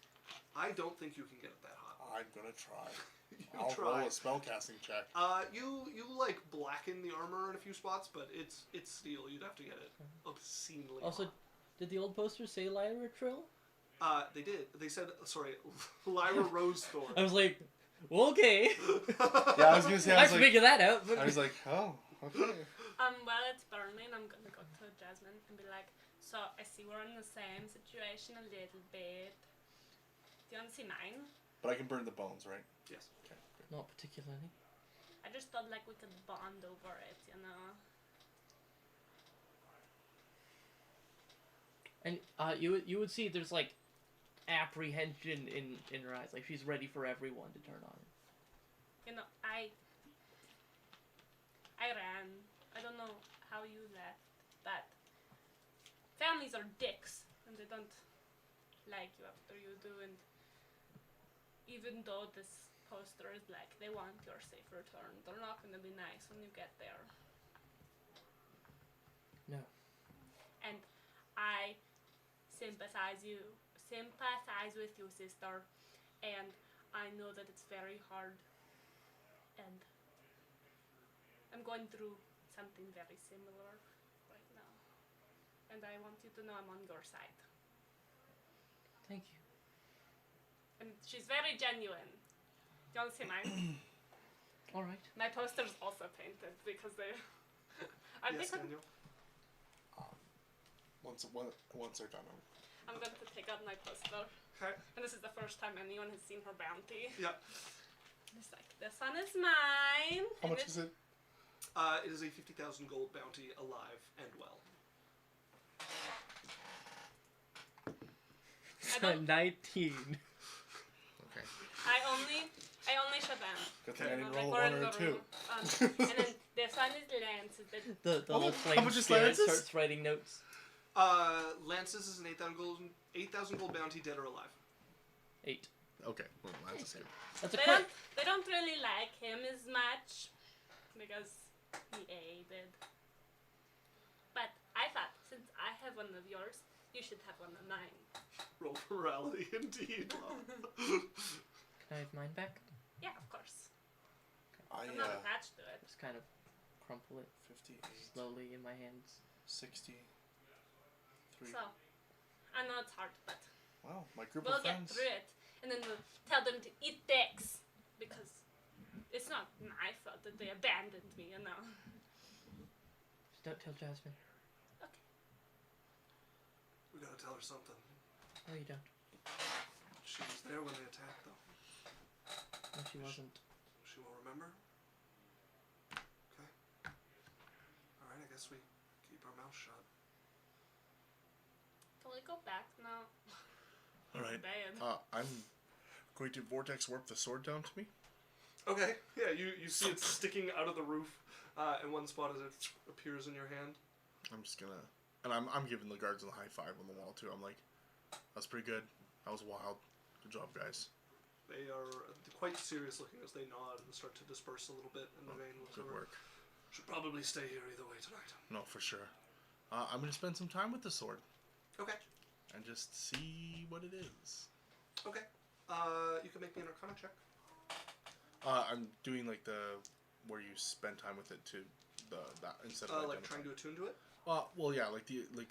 I don't think you can get it that hot. I'm gonna try. You I'll try. roll a spellcasting check. You like blacken the armor in a few spots, but it's steel. You'd have to get it obscenely Also, hot. did the old poster say Lyra Trill? They did. They said, sorry, Lyra Rose Thorn. I was like, well, okay. Yeah, I was gonna say. I can figure that out. But I was like, oh, okay. While it's burning, I'm gonna go to Jasmine and be like, so I see we're in the same situation a little bit. Do you want to see mine? But I can burn the bones, right? Yes. Okay. Good. not particularly. I just thought like we could bond over it, you know. And you would see there's like apprehension in her eyes, like she's ready for everyone to turn on her. You know, I ran. I don't know how you left, but families are dicks, and they don't like you after you do. And even though this poster is like they want your safe return, they're not gonna be nice when you get there. No. And I sympathize with you, sister, and I know that it's very hard, and I'm going through something very similar right now, and I want you to know I'm on your side. Thank you. And she's very genuine. Do you want to see mine? All right. My poster's also painted because they. I Yes, think Daniel. Once they're done, I'm going to take out my poster, Okay. and this is the first time anyone has seen her bounty. Yeah. It's like, this one is mine. how much is it? It is a 50,000 gold bounty, alive and well. I don't- 19. Okay. I only shut them. Good thing I didn't Like, roll a we're 1 in or a the 2. room. And then this one is Lance. The How little much- flame how much is spirit Lance's? starts writing notes. Lance's is an 8,000 gold bounty, dead or alive. 8. Okay, well, that's good. That's a They crit. don't really like him as much because he aided. But I thought since I have one of yours, you should have one of mine. Roll morality, indeed. Can I have mine back? Yeah, of course. I I'm not attached to it. Just kind of crumple it 58, slowly in my hands. 60, 3. So I know it's hard, but Wow, my group we'll of get friends. through it, and then we'll tell them to eat dicks because not my fault that they abandoned me, you know. Just don't tell Jasmine. Okay. We gotta tell her something. No, you don't. She was there when they attacked, though. No, she wasn't. She won't remember? Okay. Alright, I guess we keep our mouth shut. Can we go back now? All right. Bad. I'm going to vortex warp the sword down to me. Okay, yeah, you see it sticking out of the roof in one spot as it appears in your hand. I'm just gonna, and I'm giving the guards a high five on the wall too. I'm like, that's pretty good. That was wild. Good job, guys. They are quite serious looking as they nod and start to disperse a little bit, and the vein looks Good over. work. Should probably stay here either way tonight. No, for sure. I'm gonna spend some time with the sword Okay. and just see what it is. Okay. You can make me an Arcana check. I'm doing like the where you spend time with it to that instead of Like trying to attune to it. well, yeah, like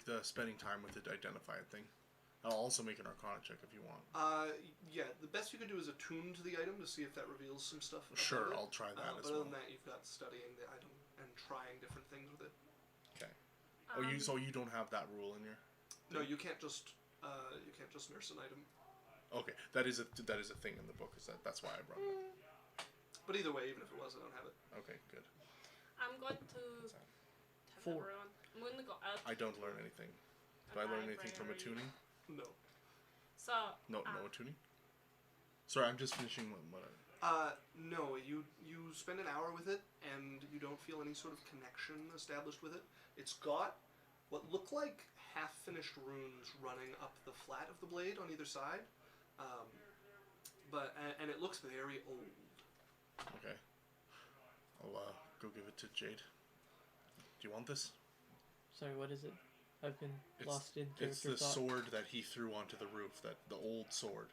the spending time with it to identify a thing. I'll also make an Arcana check if you want. Yeah. The best you can do is attune to the item to see if that reveals some stuff. about Sure, it. I'll try that But as other well. than that, you've got studying the item and trying different things with it. Okay. Oh, you don't have that rule in your. No, you can't just nurse an item. Okay, that is a thing in the book. That's why I brought it up. But either way, even if it was, I don't have it. Okay, good. I'm going to What's that? tell 4. everyone. I'm going to go out. I don't learn anything. Do I learn anything from attuning? No. So. No attuning. Sorry, I'm just finishing what No. You spend an hour with it, and you don't feel any sort of connection established with it. It's got what look like half-finished runes running up the flat of the blade on either side, and it looks very old. Okay. I'll go give it to Jade. Do you want this? Sorry, what is it? I've been It's- lost in It's character the thought. sword that he threw onto the roof. The old sword.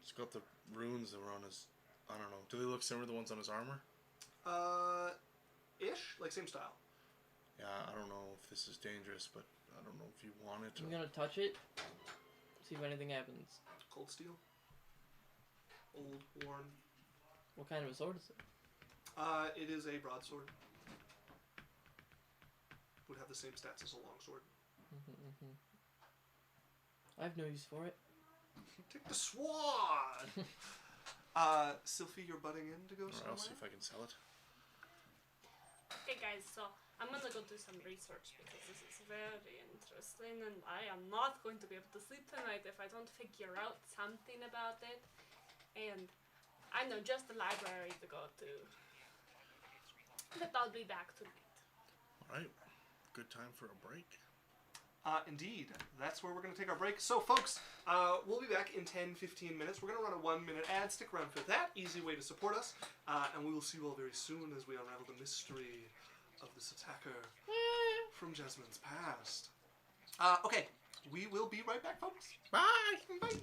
It's got the runes that were on his. I don't know. Do they look similar to the ones on his armor? Ish, like same style. Yeah, I don't know if this is dangerous, but I don't know if you want it. I'm gonna touch it. See if anything happens. Cold steel. Old, worn. What kind of a sword is it? It is a broadsword. Would have the same stats as a longsword. I have no use for it. Take the sword! Sylphie, you're butting in to go Or somewhere? I'll see if I can sell it. Okay, guys. So I'm gonna go do some research because this is very interesting, and I am not going to be able to sleep tonight if I don't figure out something about it. And I know just the library to go to. But I'll be back tonight. Alright. Good time for a break. Indeed. That's where we're going to take our break. So, folks, we'll be back in 10-15 minutes. We're going to run a 1-minute ad. Stick around for that. Easy way to support us. And we will see you all very soon as we unravel the mystery of this attacker from Jasmine's past. Okay. We will be right back, folks. Bye! Bye.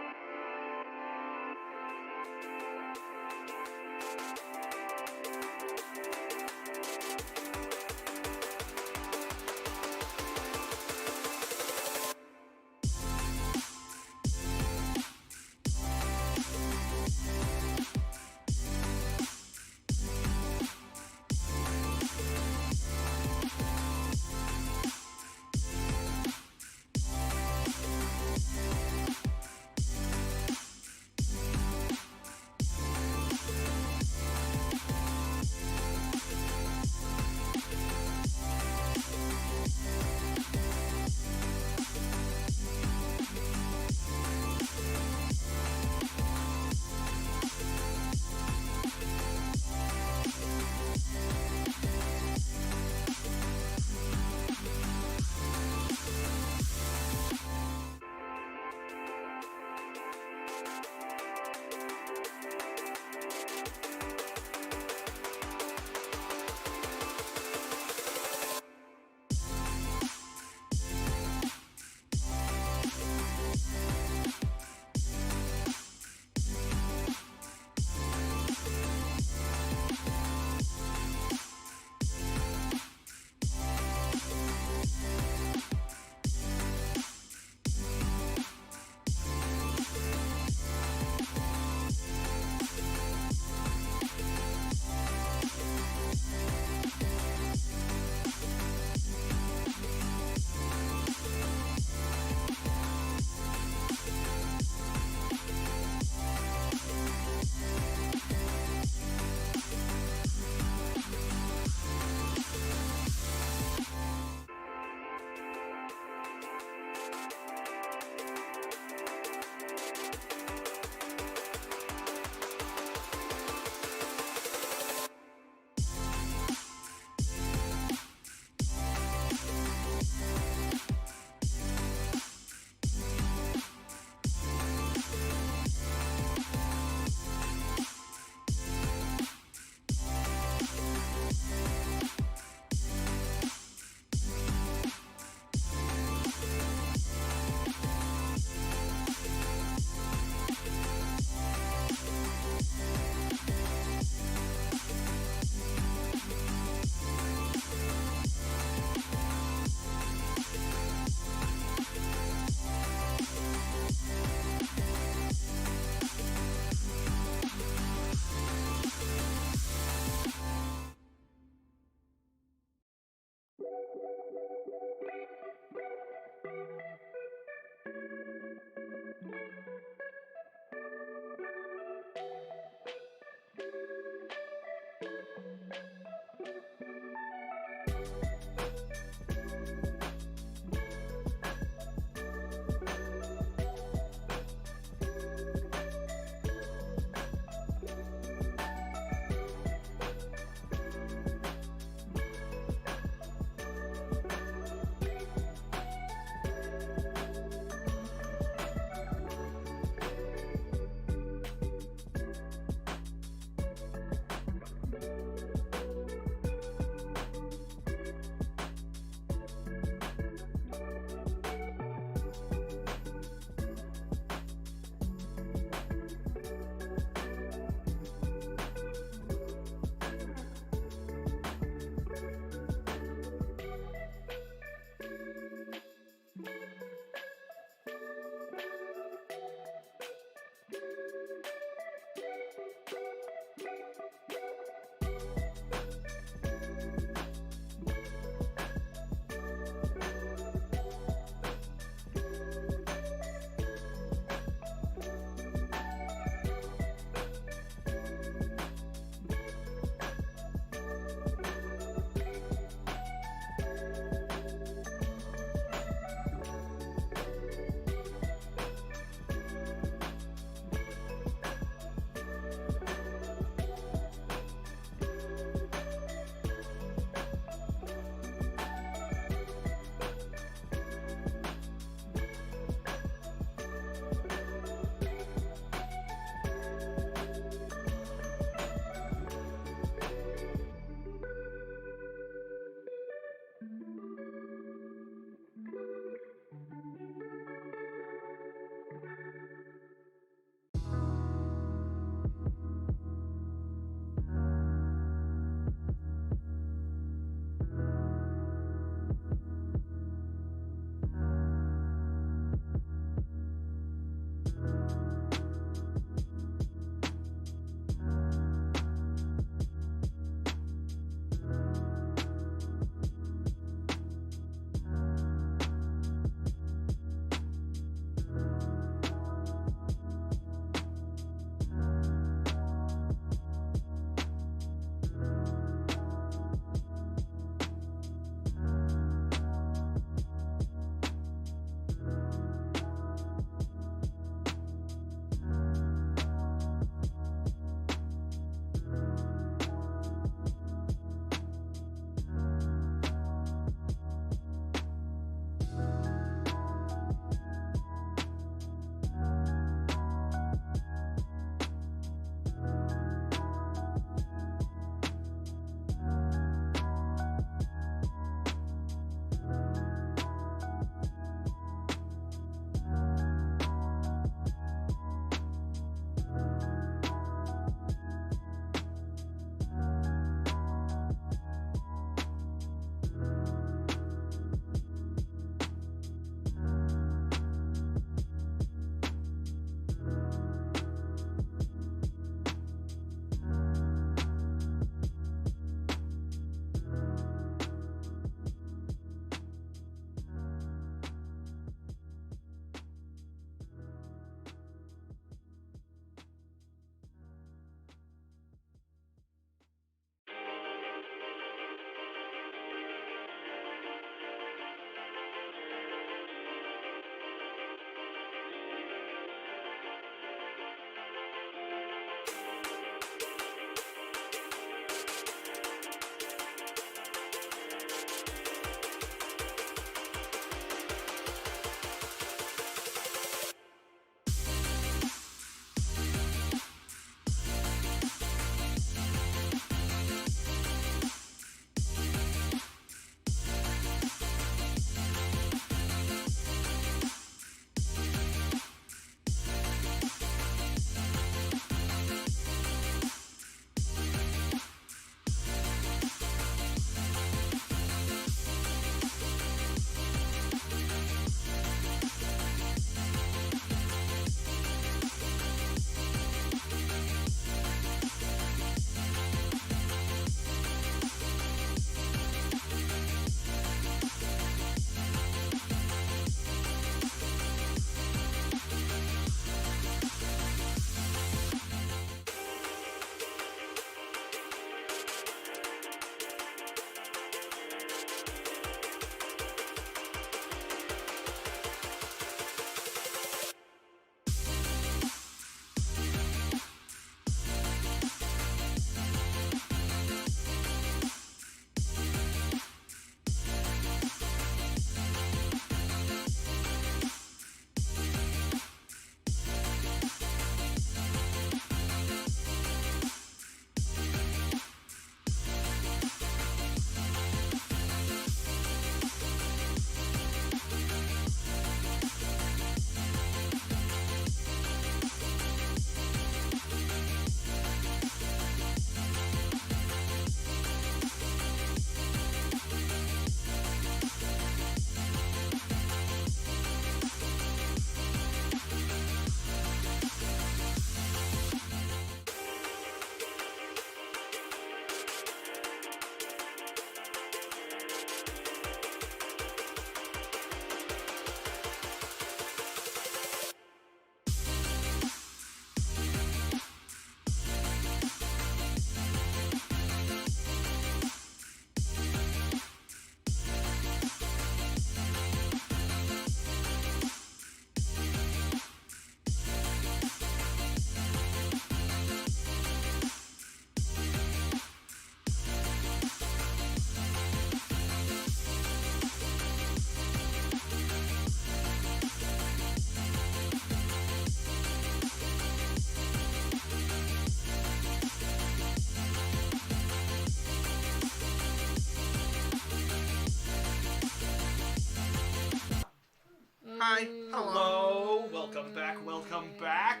Hi. Hello. Welcome back. Welcome back.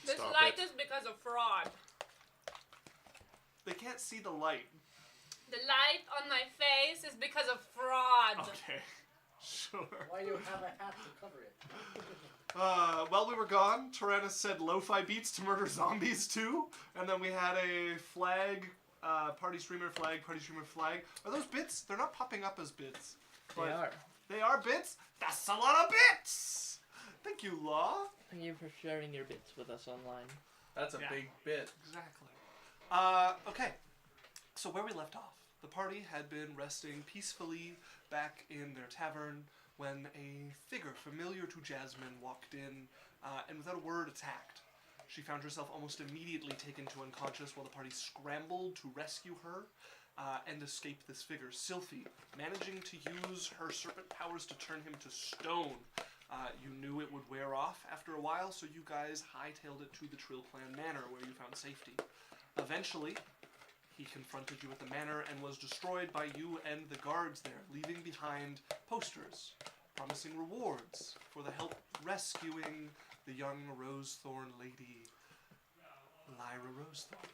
This Stop light it. is because of fraud. They can't see the light. The light on my face is because of fraud. Okay. Sure. Why do you have a hat to cover it? While we were gone, Tyrannus said lo-fi beats to murder zombies too, and then we had a flag, party streamer flag, party streamer flag. Are those bits? They're not popping up as bits. They but are. They are bits? That's a lot of bits! Thank you, Law. Thank you for sharing your bits with us online. That's a Yeah. big bit. Exactly. Okay. So where we left off, the party had been resting peacefully back in their tavern when a figure familiar to Jasmine walked in and without a word attacked. She found herself almost immediately taken to unconscious while the party scrambled to rescue her and escape this figure. Sylphie, managing to use her serpent powers to turn him to stone. You knew it would wear off after a while, so you guys hightailed it to the Trill Clan Manor where you found safety. Eventually, he confronted you at the manor and was destroyed by you and the guards there, leaving behind posters promising rewards for the help rescuing the young Rosethorn lady, Lyra Rosethorn.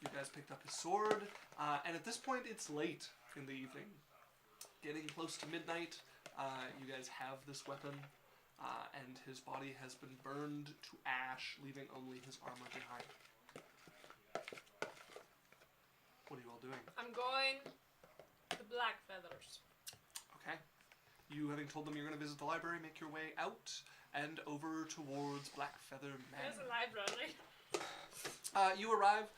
You guys picked up his sword, and at this point it's late in the evening. Getting close to midnight, you guys have this weapon, and his body has been burned to ash, leaving only his armor behind. What are you all doing? I'm going to Black Feathers. Okay. You, having told them you're going to visit the library, make your way out and over towards Blackfeather There's a Manor. library. You arrive.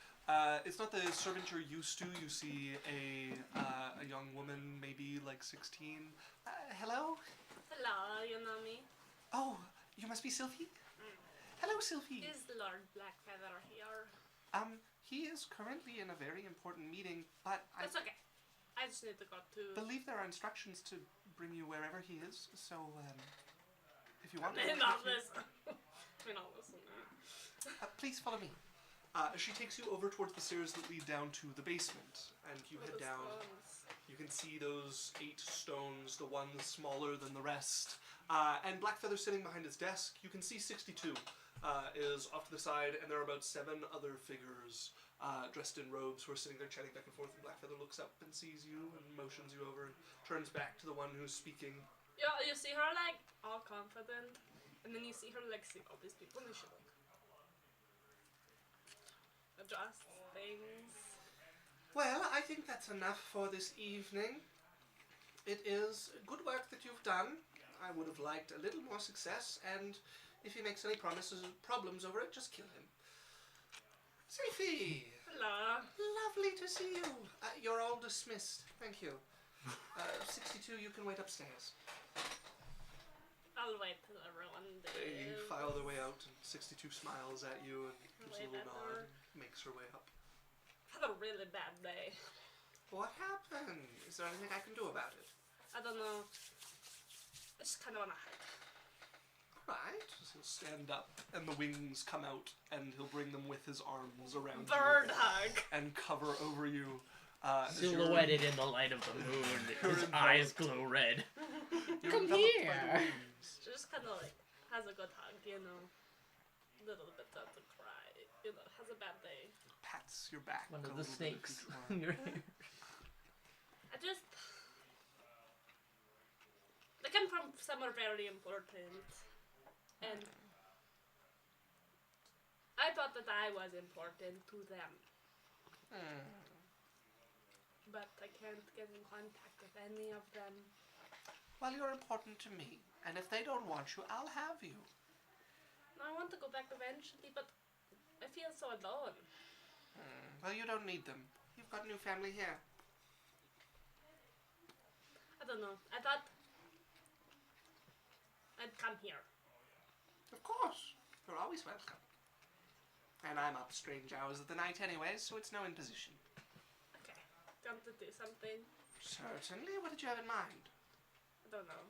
It's not the servant you're used to. You see a young woman, maybe like 16. Hello? Hello, you know me? Oh, you must be Sylphie? Hello, Sylphie. Is Lord Blackfeather here? He is currently in a very important meeting, but I That's okay. I just need to go to... believe there are instructions to bring you wherever he is, so, if you want to... May not listen. May not listen. Please follow me. She takes you over towards the stairs that lead down to the basement, and you head down. You can see those 8 stones, the ones smaller than the rest. And Blackfeather sitting behind his desk. You can see 62 is off to the side, and there are about 7 other figures dressed in robes who are sitting there chatting back and forth. And Blackfeather looks up and sees you and motions you over and turns back to the one who's speaking. Yeah, you see her like all confident, and then you see her like see all these people and she like adjust things. Well, I think that's enough for this evening. It is good work that you've done. I would have liked a little more success, and if he makes any problems over it, just kill him. Sophie! Hello. Lovely to see you. You're all dismissed. Thank you. 62, you can wait upstairs. I'll wait till everyone They leaves. file their way out, and 62 smiles at you and gives a Wave little at nod, her. makes her way up. Had a really bad day. What happened? Is there anything I can do about it? I don't know. I just kind of wanna hide. Right. He'll stand up, and the wings come out, and he'll bring them with his arms around Bird you hug. and cover over you. As you're- Silhouetted in the light of the moon, You're his enveloped. eyes glow red. you're Come enveloped by the here. wings. She just kind of like has a good hug, you know. Little bit doesn't cry, you know. Has a bad day. Pats your back. One a of the little bit snakes each one. in your hair. I just they come from somewhere very important, and I thought that I was important to them, but I can't get in contact with any of them. Well, you're important to me, and if they don't want you, I'll have you. I want to go back eventually, but I feel so alone. Well, you don't need them. You've got a new family here. I don't know. I thought I'd come here. Of course. You're always welcome. And I'm up strange hours of the night anyway, so it's no imposition. Okay. Want to do something? Certainly. What did you have in mind? I don't know.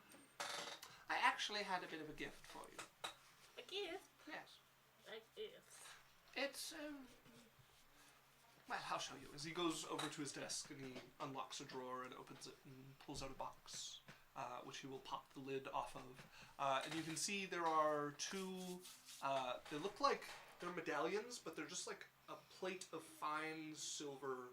I actually had a bit of a gift for you. A gift? Yes. Like gifts. It's, well, I'll show you. As he goes over to his desk and he unlocks a drawer and opens it and pulls out a box. which he will pop the lid off of. And you can see there are two, they look like they're medallions, but they're just like a plate of fine silver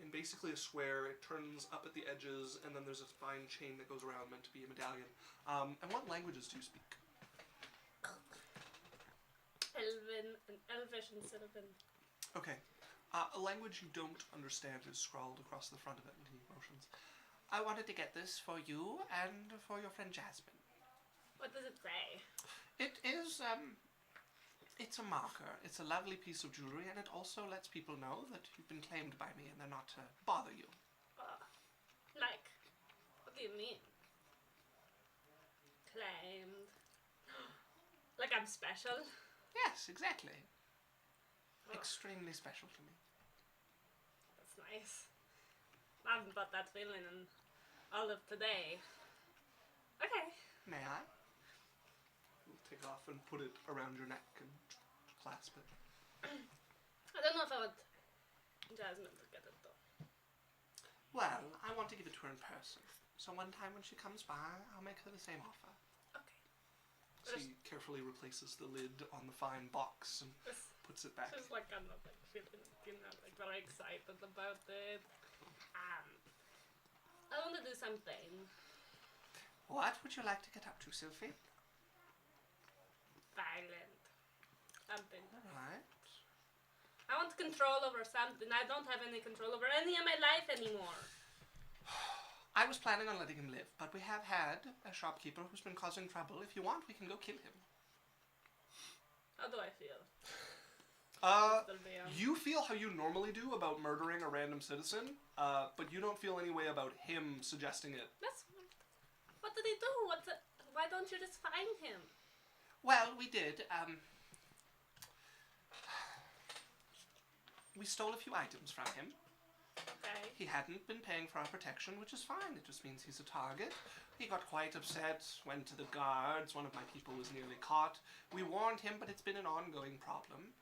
in basically a square. It turns up at the edges, and then there's a fine chain that goes around meant to be a medallion. And what languages do you speak? Elven and Elvish and Sylvan. Okay. A language you don't understand is scrawled across the front of it, and he motions. I wanted to get this for you and for your friend Jasmine. What does it say? It is, it's a marker. It's a lovely piece of jewelry, and it also lets people know that you've been claimed by me and they're not to bother you. Like, what do you mean? Claimed. Like I'm special? Yes, exactly. Extremely special to me. That's nice. I haven't got that feeling in all of today. Okay. May I? We'll take off and put it around your neck and clasp it. I don't know if I want Jasmine to get it though. Well, I want to give it to her in person. So one time when she comes by, I'll make her the same offer. Okay. She carefully replaces the lid on the fine box and puts it back. Just like I'm not like feeling, like very excited about it. I want to do something. What would you like to get up to, Sylphie? Violent. Something. Alright. I want control over something. I don't have any control over any of my life anymore. I was planning on letting him live, but we have had a shopkeeper who's been causing trouble. If you want, we can go kill him. How do I feel? You feel how you normally do about murdering a random citizen, but you don't feel any way about him suggesting it. What did he do? Why don't you just find him? Well, we did. We stole a few items from him. Okay. He hadn't been paying for our protection, which is fine. It just means he's a target. He got quite upset, went to the guards. One of my people was nearly caught. We warned him, but it's been an ongoing problem.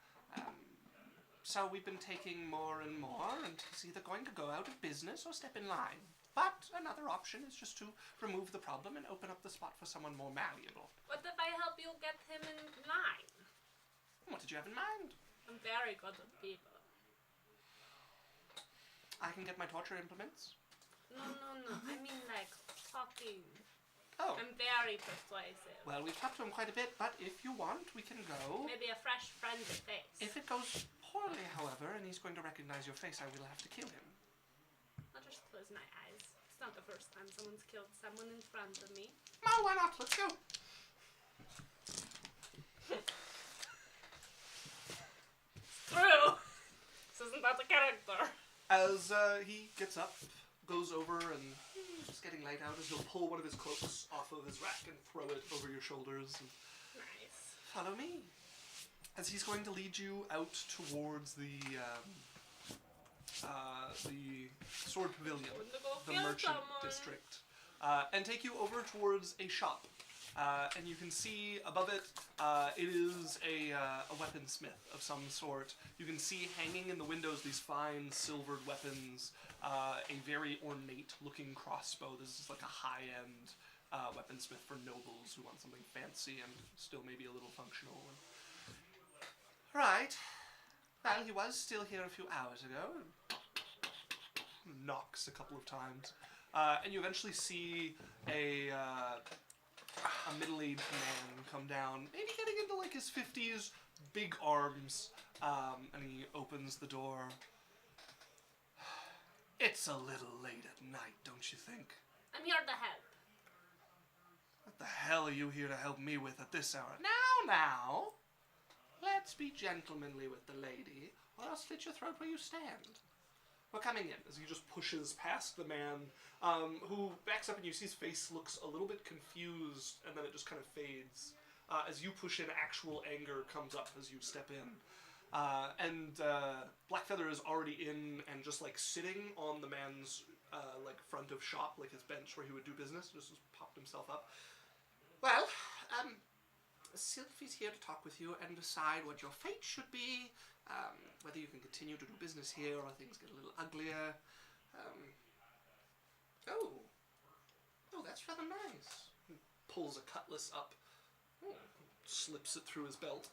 So we've been taking more and more, and he's either going to go out of business or step in line. But another option is just to remove the problem and open up the spot for someone more malleable. What if I help you get him in line? What did you have in mind? I'm very good with people. I can get my torture implements. No. I mean like talking. Oh. I'm very persuasive. Well, we've talked to him quite a bit, but if you want, we can go. Maybe a fresh, friendly face. If it goes poorly, however, and he's going to recognize your face, I will have to kill him. I'll just close my eyes. It's not the first time someone's killed someone in front of me. No, why not? Let's go. True! This isn't about the character. As he gets up, goes over, and it's getting light out, as he'll pull one of his cloaks off of his rack and throw it over your shoulders. And Nice. follow me. As he's going to lead you out towards the Sword Pavilion, Going to go the kill merchant someone. district, and take you over towards a shop. And you can see above it, it is a weaponsmith of some sort. You can see hanging in the windows these fine silvered weapons, a very ornate-looking crossbow. This is like a high-end weaponsmith for nobles who want something fancy and still maybe a little functional. Right. Well, he was still here a few hours ago. Knocks a couple of times. And you eventually see a middle-aged man come down, maybe getting into like his 50s, big arms, and he opens the door. It's a little late at night, don't you think? I'm here to help. What the hell are you here to help me with at this hour? Now, let's be gentlemanly with the lady, or I'll slit your throat where you stand. We're coming in, as he just pushes past the man, who backs up, and you see his face looks a little bit confused, and then it just kind of fades. As you push in, actual anger comes up as you step in. And Blackfeather is already in and just like sitting on the man's like front of shop, like his bench where he would do business, just popped himself up. Well, Sylphie's here to talk with you and decide what your fate should be, whether you can continue to do business here or things get a little uglier. Oh, Oh, that's rather nice. He pulls a cutlass up, slips it through his belt.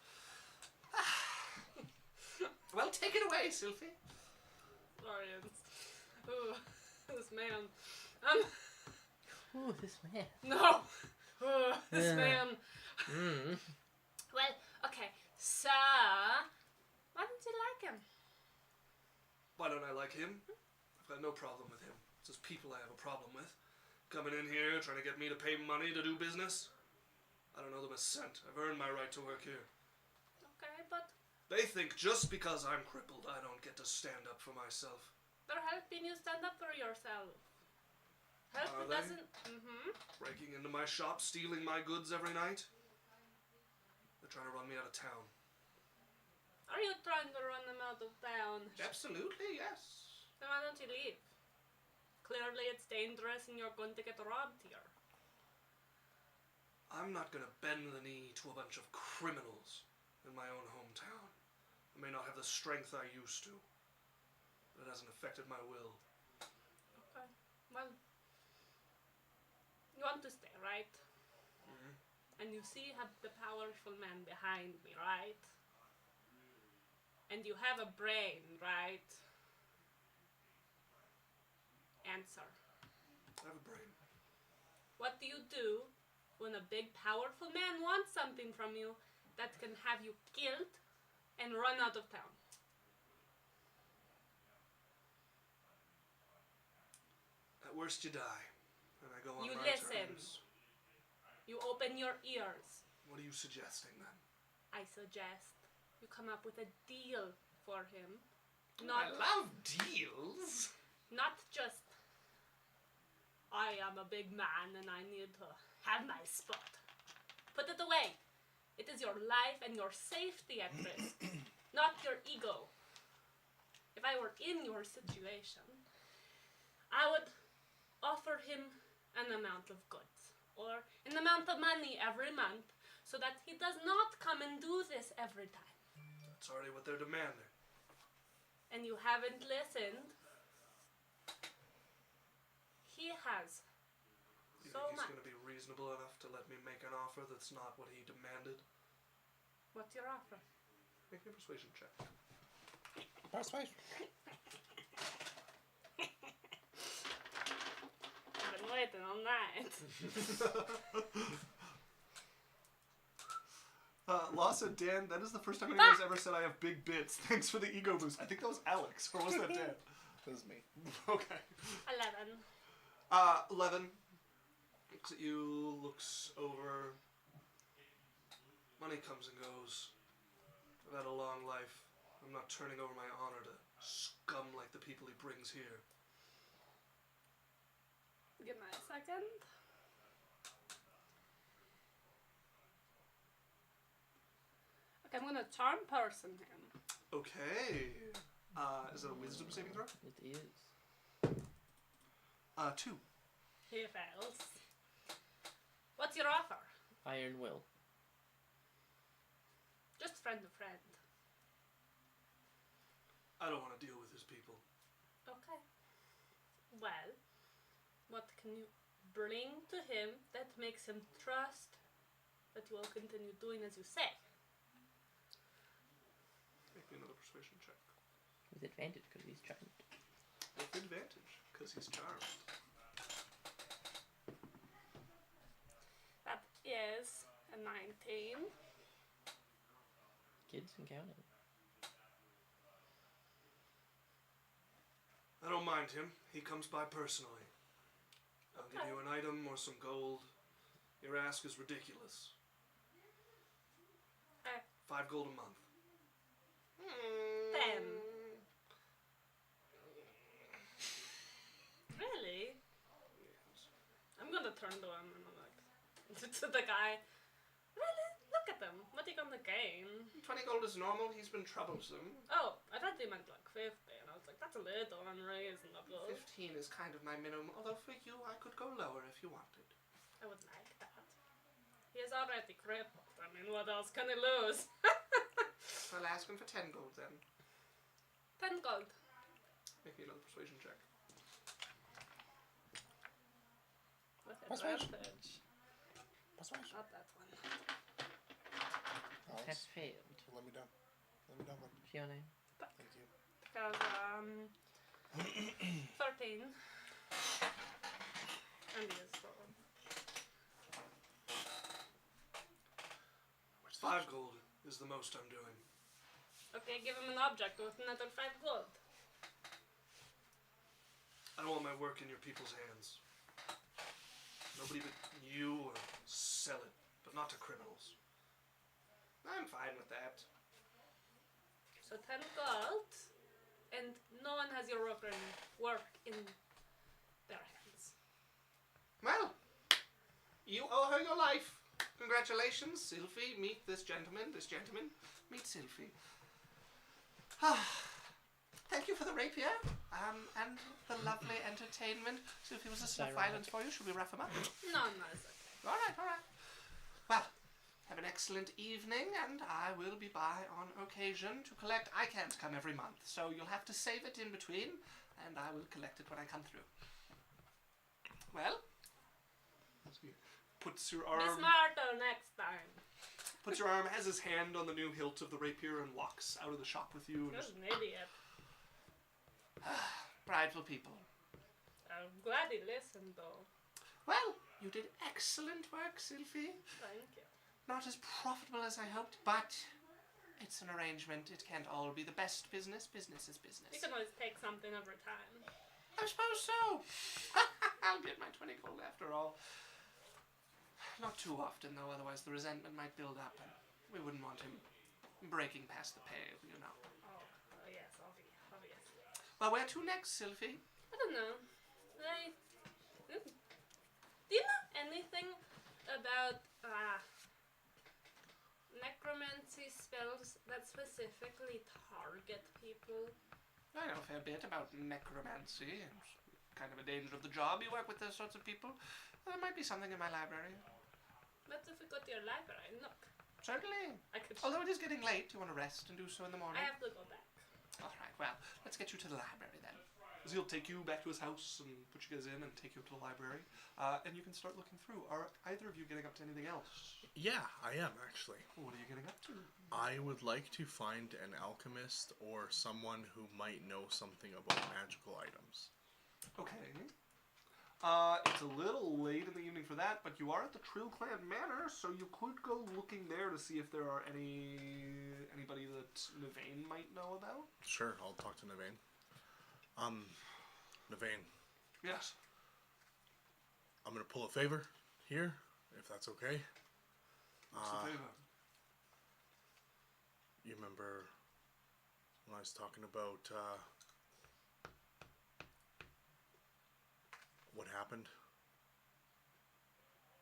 Well, take it away, Sylphie. Florians. Ooh, this man. Ooh, this man. No! Ooh, this Yeah. man. Mm. Well, okay, so... Why don't you like him? Why don't I like him? I've got no problem with him. It's just people I have a problem with. Coming in here, trying to get me to pay money to do business. I don't know them a cent. I've earned my right to work here. Okay, but They think just because I'm crippled, I don't get to stand up for myself. they're helping you stand up for yourself. Help Are they? doesn't... Mm-hmm. Breaking into my shop, stealing my goods every night. They're trying to run me out of town. Are you trying to run them out of town? Absolutely, yes. Then why don't you leave? Clearly it's dangerous and you're going to get robbed here. I'm not going to bend the knee to a bunch of criminals in my own hometown. I may not have the strength I used to, but it hasn't affected my will. Okay. Well, you want to stay, right? Mm-hmm. And you see the powerful man behind me, right? And you have a brain, right? Answer. I have a brain. What do you do when a big, powerful man wants something from you that can have you killed and run out of town? At worst, you die, and I go on You my listen. terms. You open your ears. What are you suggesting, then? I suggest you come up with a deal for him. I Not, love deals. not just, I am a big man and I need to have my spot. Put it away. It is your life and your safety at risk, not your ego. If I were in your situation, I would offer him an amount of goods or an amount of money every month so that he does not come and do this every time. That's already what they're demanding. And you haven't listened. He has You so think he's much. going to be reasonable enough to let me make an offer that's not what he demanded? What's your offer? Make me a persuasion check. Persuasion. I've been waiting all night. Lassa, Dan, that is the first time anyone's ever said I have big bits. Thanks for the ego boost. I think that was Alex, or was that Dan? That was me. Okay. 11. 11. Looks at you, looks over. Money comes and goes. I've had a long life. I'm not turning over my honor to scum like the people he brings here. Give me a second. Okay, I'm gonna charm person him. Okay. Is it a wisdom saving throw? It is. 2. He fails. What's your offer? Iron will. Just friend to friend. I don't want to deal with his people. Okay. Well, what can you bring to him that makes him trust that you will continue doing as you say? Make me another persuasion check. With advantage because he's charmed. With advantage, because he's charmed. That is a 19. Kids and counting. I don't mind him. He comes by personally. I'll give Okay. you an item or some gold. Your ask is ridiculous. 5 gold a month. 10. Really? I'm gonna turn to him and I'm like, to the guy. Really? Look at them. What are you gonna gain? 20 gold is normal. He's been troublesome. Oh, I thought they meant like 50, and I was like, that's a little unreasonable. 15 is kind of my minimum, although for you I could go lower if you wanted. I would like that. He is already crippled. I mean, what else can he lose? I'll ask him for 10 gold then. 10 gold. Make me another persuasion check. With Persuasion. advantage. Persuasion. Not that one. Alex, Has failed. let me down. Let me down, bud. Fiona. Thank you. Because, 13. And he is 4. 5 gold is the most I'm doing. Okay, give him an object with another 5 gold. I don't want my work in your people's hands. Nobody but you will sell it, but not to criminals. I'm fine with that. So 10 gold, and no one has your work in their hands. Well, you owe her your life. Congratulations, Sylphie. Meet this gentleman. This gentleman. Meet Sylphie. Thank you for the rapier, and the lovely entertainment. Sylphie, was this enough violence for you? Should we rough him up? No, it's okay. All right. Well, have an excellent evening, and I will be by on occasion to collect. I can't come every month, so you'll have to save it in between, and I will collect it when I come through. Well, puts your Be arm, smarter next time. puts your arm, has his hand on the new hilt of the rapier, and walks out of the shop with you. And You're an idiot. prideful people. I'm glad he listened, though. Well, you did excellent work, Sylphie. Thank you. Not as profitable as I hoped, but it's an arrangement. It can't all be the best business. Business is business. You can always take something every time. I suppose so. I'll get my 20 gold after all. Not too often, though, otherwise the resentment might build up, and we wouldn't want him breaking past the pale, you know. Oh yes, obviously. Well, where to next, Sylphie? I don't know. Do you know anything about necromancy spells that specifically target people? I know a fair bit about necromancy. It's kind of a danger of the job. You work with those sorts of people. There might be something in my library. But if we go to your library and look, Certainly. I could. Although it is getting late, you want to rest and do so in the morning? I have to go back. All right, well, let's get you to the library then. So he'll take you back to his house and put you guys in and take you to the library. And you can start looking through. Are either of you getting up to anything else? Yeah, I am actually. What are you getting up to? I would like to find an alchemist or someone who might know something about magical items. Okay. It's a little late in the evening for that, but you are at the Trill Clan Manor, so you could go looking there to see if there are anybody that Navain might know about. Sure, I'll talk to Navain. Navain, Yes. I'm gonna pull a favor here, if that's okay. What's the favor? You remember when I was talking about what happened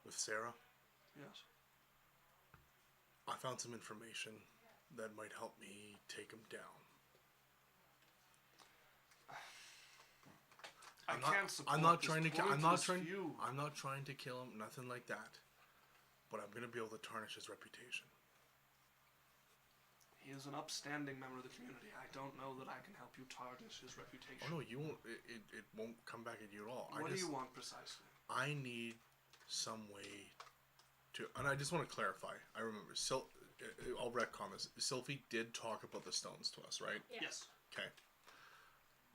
with Sarah? Yes. I found some information that might help me take him down. I can't support I'm not this trying to. I'm not pointless trying. feud. I'm not trying to kill him. Nothing like that. But I'm gonna be able to tarnish his reputation. He is an upstanding member of the community. I don't know that I can help you tarnish his reputation. Oh no, you won't. It won't come back at you at all. What do you want precisely? I need some way to, and I just want to clarify. I remember. I'll retcon this. Sylphie did talk about the stones to us, right? Yeah. Yes. Okay.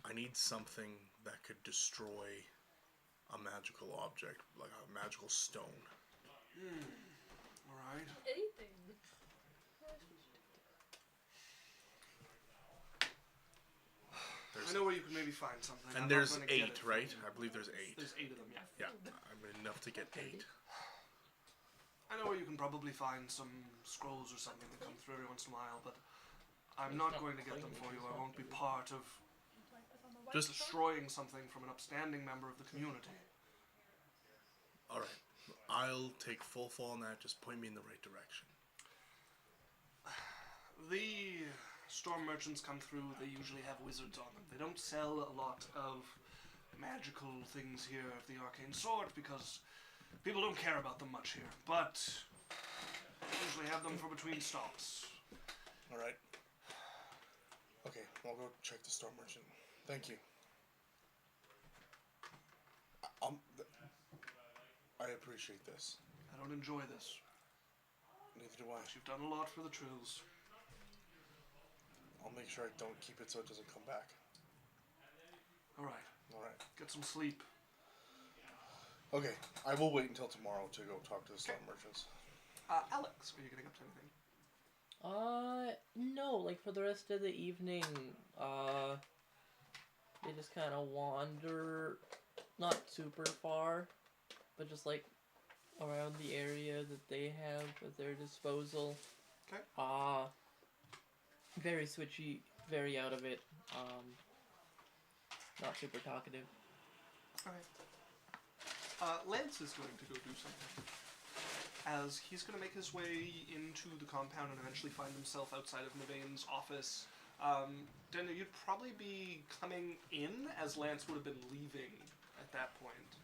I need something that could destroy a magical object, like a magical stone. All right. Anything. I know where you can maybe find something. And I'm there's not gonna get 8, it right? from you. I believe there's 8. There's 8 of them, yeah. Yeah, I'm enough to get 8. I know where you can probably find some scrolls or something that come through every once in a while, but I'm not going to get them for you. I won't be part of Just destroying something from an upstanding member of the community. all right. I'll take full fall on that. Just point me in the right direction. The storm merchants come through, they usually have wizards on them. They don't sell a lot of magical things here of the arcane sort because people don't care about them much here, but they usually have them for between stops. All right. Okay, I'll go check the storm merchant. Thank you. I appreciate this. I don't enjoy this. Neither do I. But you've done a lot for the Trills. I'll make sure I don't keep it so it doesn't come back. Alright. Alright. Get some sleep. Okay, I will wait until tomorrow to go talk to the stone merchants. Alex, are you getting up to anything? No, like for the rest of the evening, they just kind of wander, not super far, but just like around the area that they have at their disposal. Okay. Very switchy, very out of it, not super talkative. Alright. Lance is going to go do something. As he's going to make his way into the compound and eventually find himself outside of Nevane's office. Daniel, you'd probably be coming in as Lance would have been leaving at that point,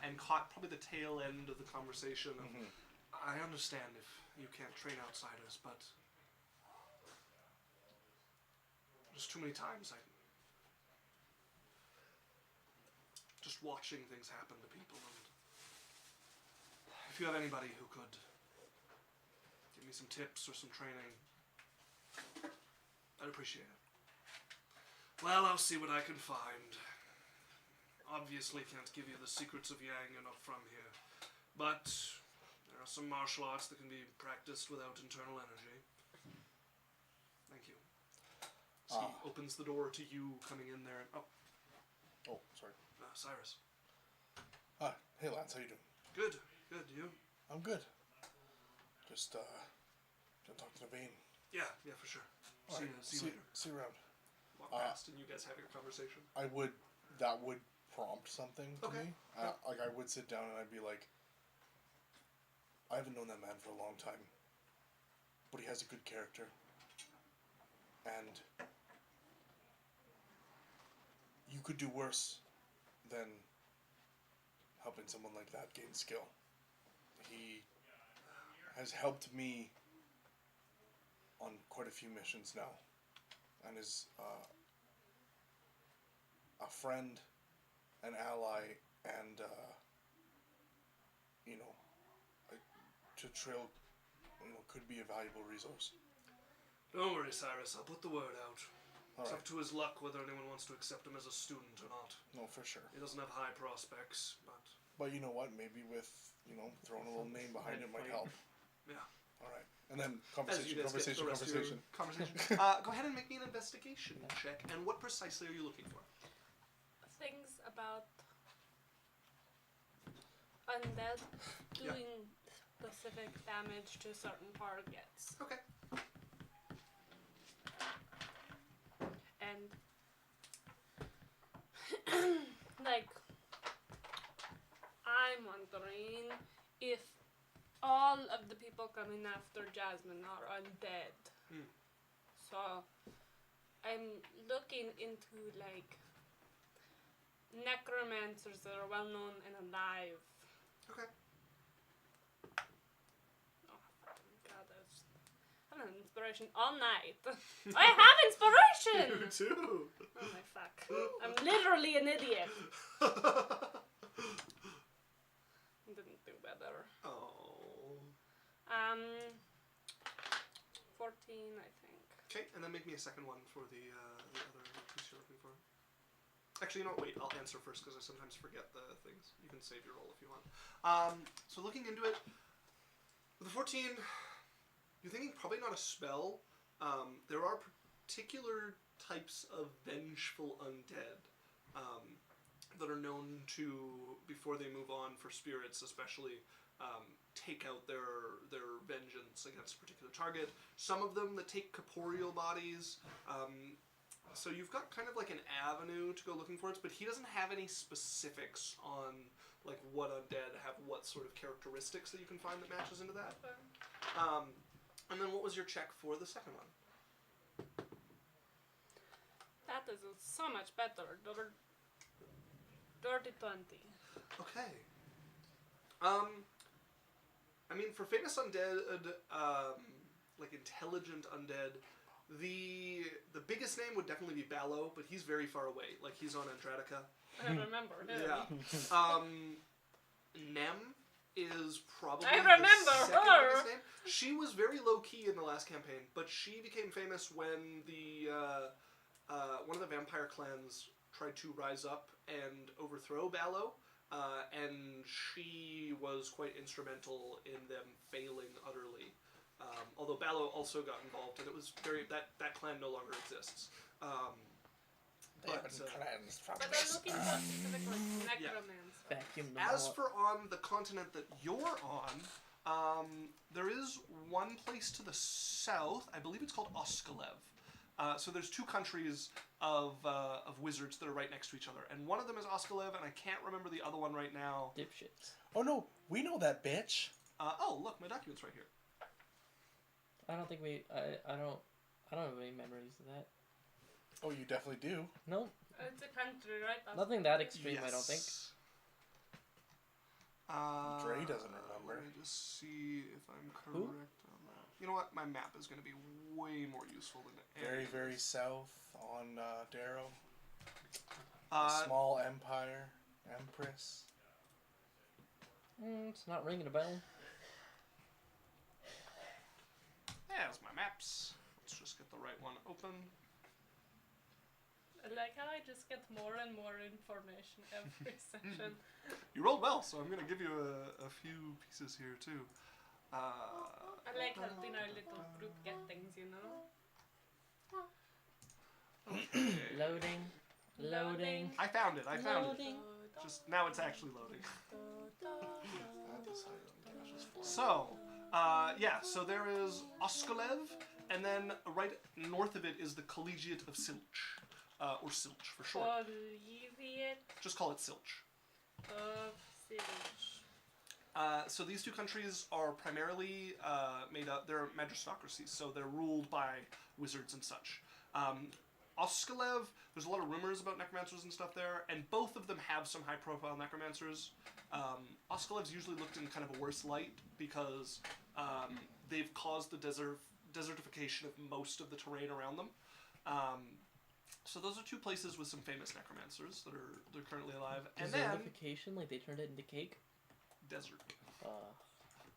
and caught probably the tail end of the conversation of, I understand if you can't train outsiders, but just too many times just watching things happen to people, and if you have anybody who could give me some tips or some training, I'd appreciate it. Well, I'll see what I can find. Obviously can't give you the secrets of Yang, you're not from here, but there are some martial arts that can be practiced without internal energy. Thank you. So he opens the door to you coming in there. Oh, sorry. Cyrus. Hey Lance, how you doing? Good. Good. You? I'm good. Just gonna talk to Nevane. Yeah, for sure. See you later. See you around. Walk past and you guys having a conversation. That would prompt something to Okay. me. Like I would sit down and I'd be like, I haven't known that man for a long time, but he has a good character, and you could do worse than helping someone like that gain skill. He has helped me on quite a few missions now, and is a friend, an ally, and to Trill, could be a valuable resource. Don't worry, Cyrus. I'll put the word out. All It's right. up to his luck whether anyone wants to accept him as a student or not. No, for sure. He doesn't have high prospects, but But you know what? Maybe with throwing a little name behind it might help. yeah. All right. And then As you guys get the rest of your conversation. Go ahead and make me an investigation check. And what precisely are you looking for? Things about undead doing specific damage to certain targets. Okay. And like I'm wondering if all of the people coming after Jasmine are undead. So I'm looking into like necromancers that are well known and alive. Okay. Oh god, I'm an inspiration all night. I have inspiration! You too. Oh my fuck. I'm literally an idiot. Didn't do better. Oh. 14, I think. Okay, and then make me a second one for the other piece you're looking for. Actually, you know what? Wait, I'll answer first because I sometimes forget the things. You can save your roll if you want. So looking into it, with the 14, you're thinking probably not a spell. There are particular types of vengeful undead that are known to, before they move on for spirits especially, take out their vengeance against a particular target. Some of them that take corporeal bodies. So you've got kind of like an avenue to go looking for it, but he doesn't have any specifics on like what undead have what sort of characteristics that you can find that matches into that. And then what was your check for the second one? That is so much better. Dirty 20. Okay. I mean, for famous undead, like intelligent undead, the biggest name would definitely be Ballo, but he's very far away. Like he's on Andratica. I remember him. Yeah. Nem is probably I remember the second her. biggest name. She was very low key in the last campaign, but she became famous when the one of the vampire clans tried to rise up and overthrow Ballo, and she was quite instrumental in them failing utterly. Although Ballo also got involved, and it was that clan no longer exists. But But I'm looking for specifically necromancer. Vacuum them as all up. for on the continent that you're on, there is one place to the south. I believe it's called Oskalev. So there's two countries of wizards that are right next to each other, and one of them is Oskalev, and I can't remember the other one right now. Dipshits. Oh no, we know that bitch. Oh, look, my document's right here. I don't think we. I don't have any memories of that. Oh, you definitely do. No, It's a country, right? nothing that extreme. I don't think. Dre doesn't remember. Let me just see if I'm correct on that. You know what? My map is going to be way more useful than Very, any of very this. south on Darrow. Uh, Small empire. Empress. It's not ringing a bell. There's my maps. Let's just get the right one open. I like how I just get more and more information every session. You rolled well, so I'm going to give you a few pieces here too. I like helping our little group get things, you know? Loading. Loading. I found it. Loading. Just now it's actually loading. So, so there is Oskalev, and then right north of it is the Collegiate of Silch, or Silch for short. Collegiate Just call it Silch. of Silch. So these two countries are primarily made up. They're magistrocracies, so they're ruled by wizards and such. Oskalev, there's a lot of rumors about necromancers and stuff there, and both of them have some high-profile necromancers. Oskalev's usually looked in kind of a worse light because they've caused the desertification of most of the terrain around them. So those are two places with some famous necromancers they're currently alive. And then Desertification, like they turned it into cake. desert,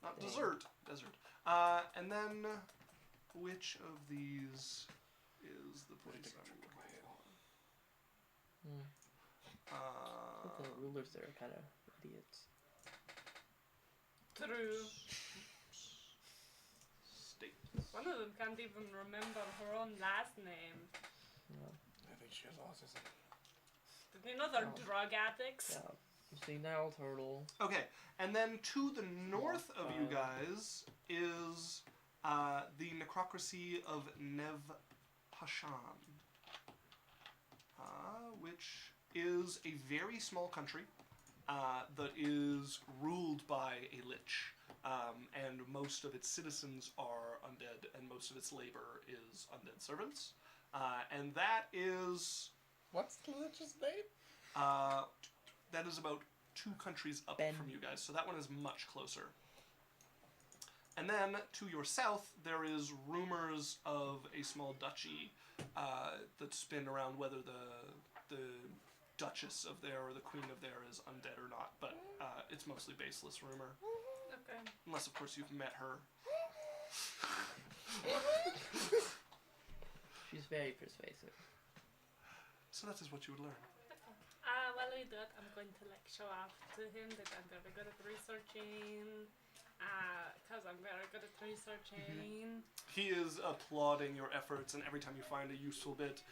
not dang. desert, desert. And then which of these is the place I'm looking for? I think the rulers there are kind of idiots. True. State. One of them can't even remember her own last name. I think she has autism. Did you know they're Oh. drug addicts? Yeah. See now, turtle. Okay, and then to the north of you guys is the necrocracy of Nev Pashan, which is a very small country that is ruled by a lich, and most of its citizens are undead, and most of its labor is undead servants, and that is What's the lich's name? that is about 2 countries up Ben. from you guys, so that one is much closer. And then to your south, there is rumors of a small duchy that spin around whether the duchess of there or the queen of there is undead or not, but it's mostly baseless rumor, Okay. unless of course you've met her. She's very persuasive. So that is what you would learn. While we do it, I'm going to show off to him that I'm very good at researching. Because I'm very good at researching. He is applauding your efforts, and every time you find a useful bit,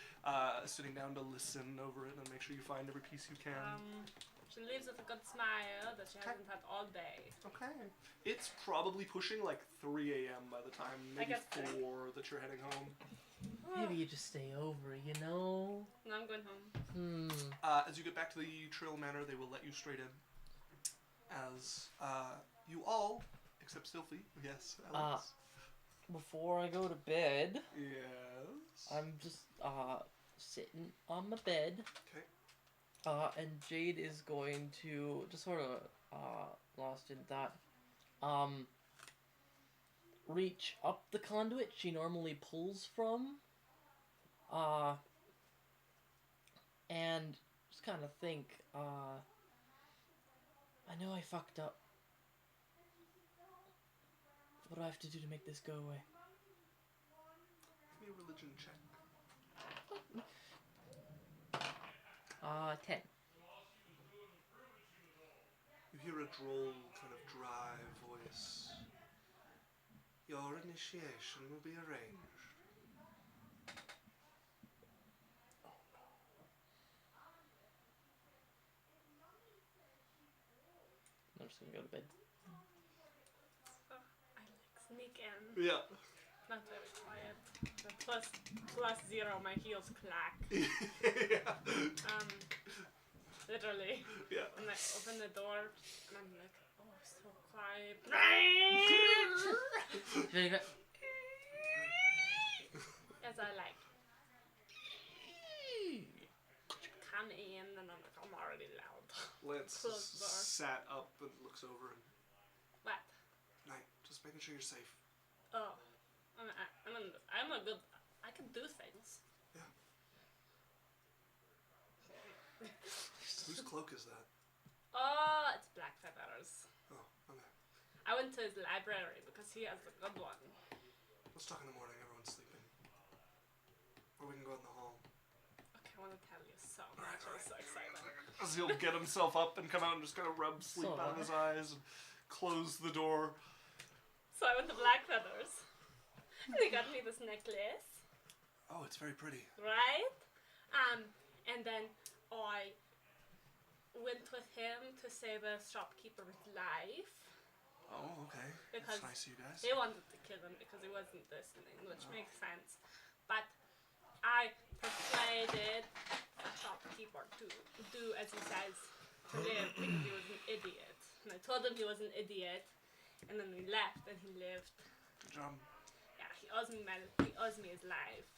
sitting down to listen over it and make sure you find every piece you can. She leaves with a good smile that she hasn't had all day. Okay. It's probably pushing like 3 a.m. by the time, maybe guess 4 that you're heading home. Maybe you just stay over, you know? No, I'm going home. As you get back to the Trill Manor, they will let you straight in. As you all, except Stilfy, yes, Alex. Before I go to bed, Yes. I'm just sitting on my bed. Okay. And Jade is going to just sort of lost in thought. Reach up the conduit she normally pulls from. And just kind of think, I know I fucked up What do I have to do to make this go away? Give me a religion check. 10. You hear a droll, kind of dry voice. Your initiation will be arranged. I'm just gonna go to bed. So I like sneak in. Yeah. Not very quiet. The plus 0, my heels clack. Yeah. Literally. Yeah. And I open the door and I'm like, oh, so quiet. Very good. As I like come in and I'm like, I'm already loud. Lance Close the door. sat up and looks over and What? night, just making sure you're safe. Oh. I'm a good. I can do things. Yeah. Whose cloak is that? Oh, it's Blackfeather's. Oh, okay. I went to his library because he has a good one. Let's talk in the morning. Everyone's sleeping. Or we can go in the hall. Okay, I want to tell you so Alright, much. I'm so excited. As he'll get himself up and come out and just kind of rub sleep So out of his eyes and close the door. So I went to Blackfeather's. And he got me this necklace, Oh, it's very pretty. right? And then I went with him to save a shopkeeper's life. Oh, okay. Because That's nice of you guys. They wanted to kill him because he wasn't listening, which makes sense. But I persuaded the shopkeeper to do as he says to live because he was an idiot. And I told him he was an idiot, and then we left, and he lived. Good job. Yeah, he owes me his life.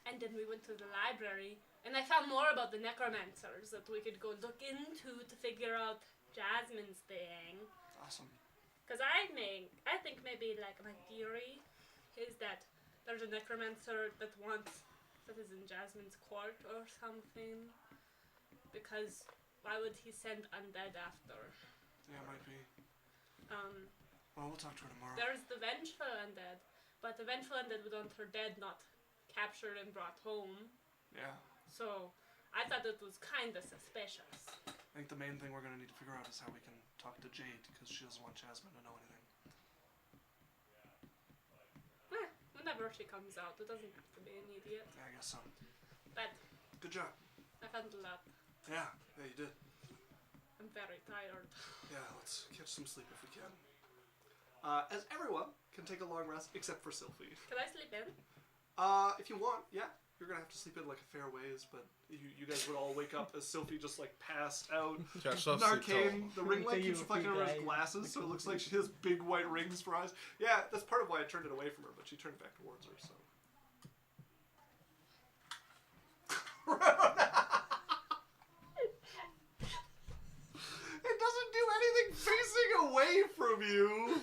And then we went to the library, and I found more about the necromancers that we could go look into to figure out Jasmine's thing. Awesome. Because I think maybe like my theory is that there's a necromancer that is in Jasmine's court or something. Because why would he send undead after? Yeah, might be. Well, we'll talk to her tomorrow. There's the vengeful undead, but the vengeful undead would want her dead, not captured and brought home. Yeah. So I thought it was kind of suspicious. I think the main thing we're going to need to figure out is how we can talk to Jade, because she doesn't want Jasmine to know anything. Whenever she comes out, it doesn't have to be immediate. Yeah, I guess so. But Good job. I found a lot. Yeah, you did. I'm very tired. Yeah, let's catch some sleep if we can. As everyone can take a long rest, except for Sylphie. Can I sleep in? If you want, yeah. You're going to have to sleep in like a fair ways, but you guys would all wake up as Sylphie just like passed out. Narcane, the ring light keeps reflecting on her glasses, so it looks like she has big white rings for eyes. Yeah, that's part of why I turned it away from her, but she turned it back towards her, so. It doesn't do anything facing away from you.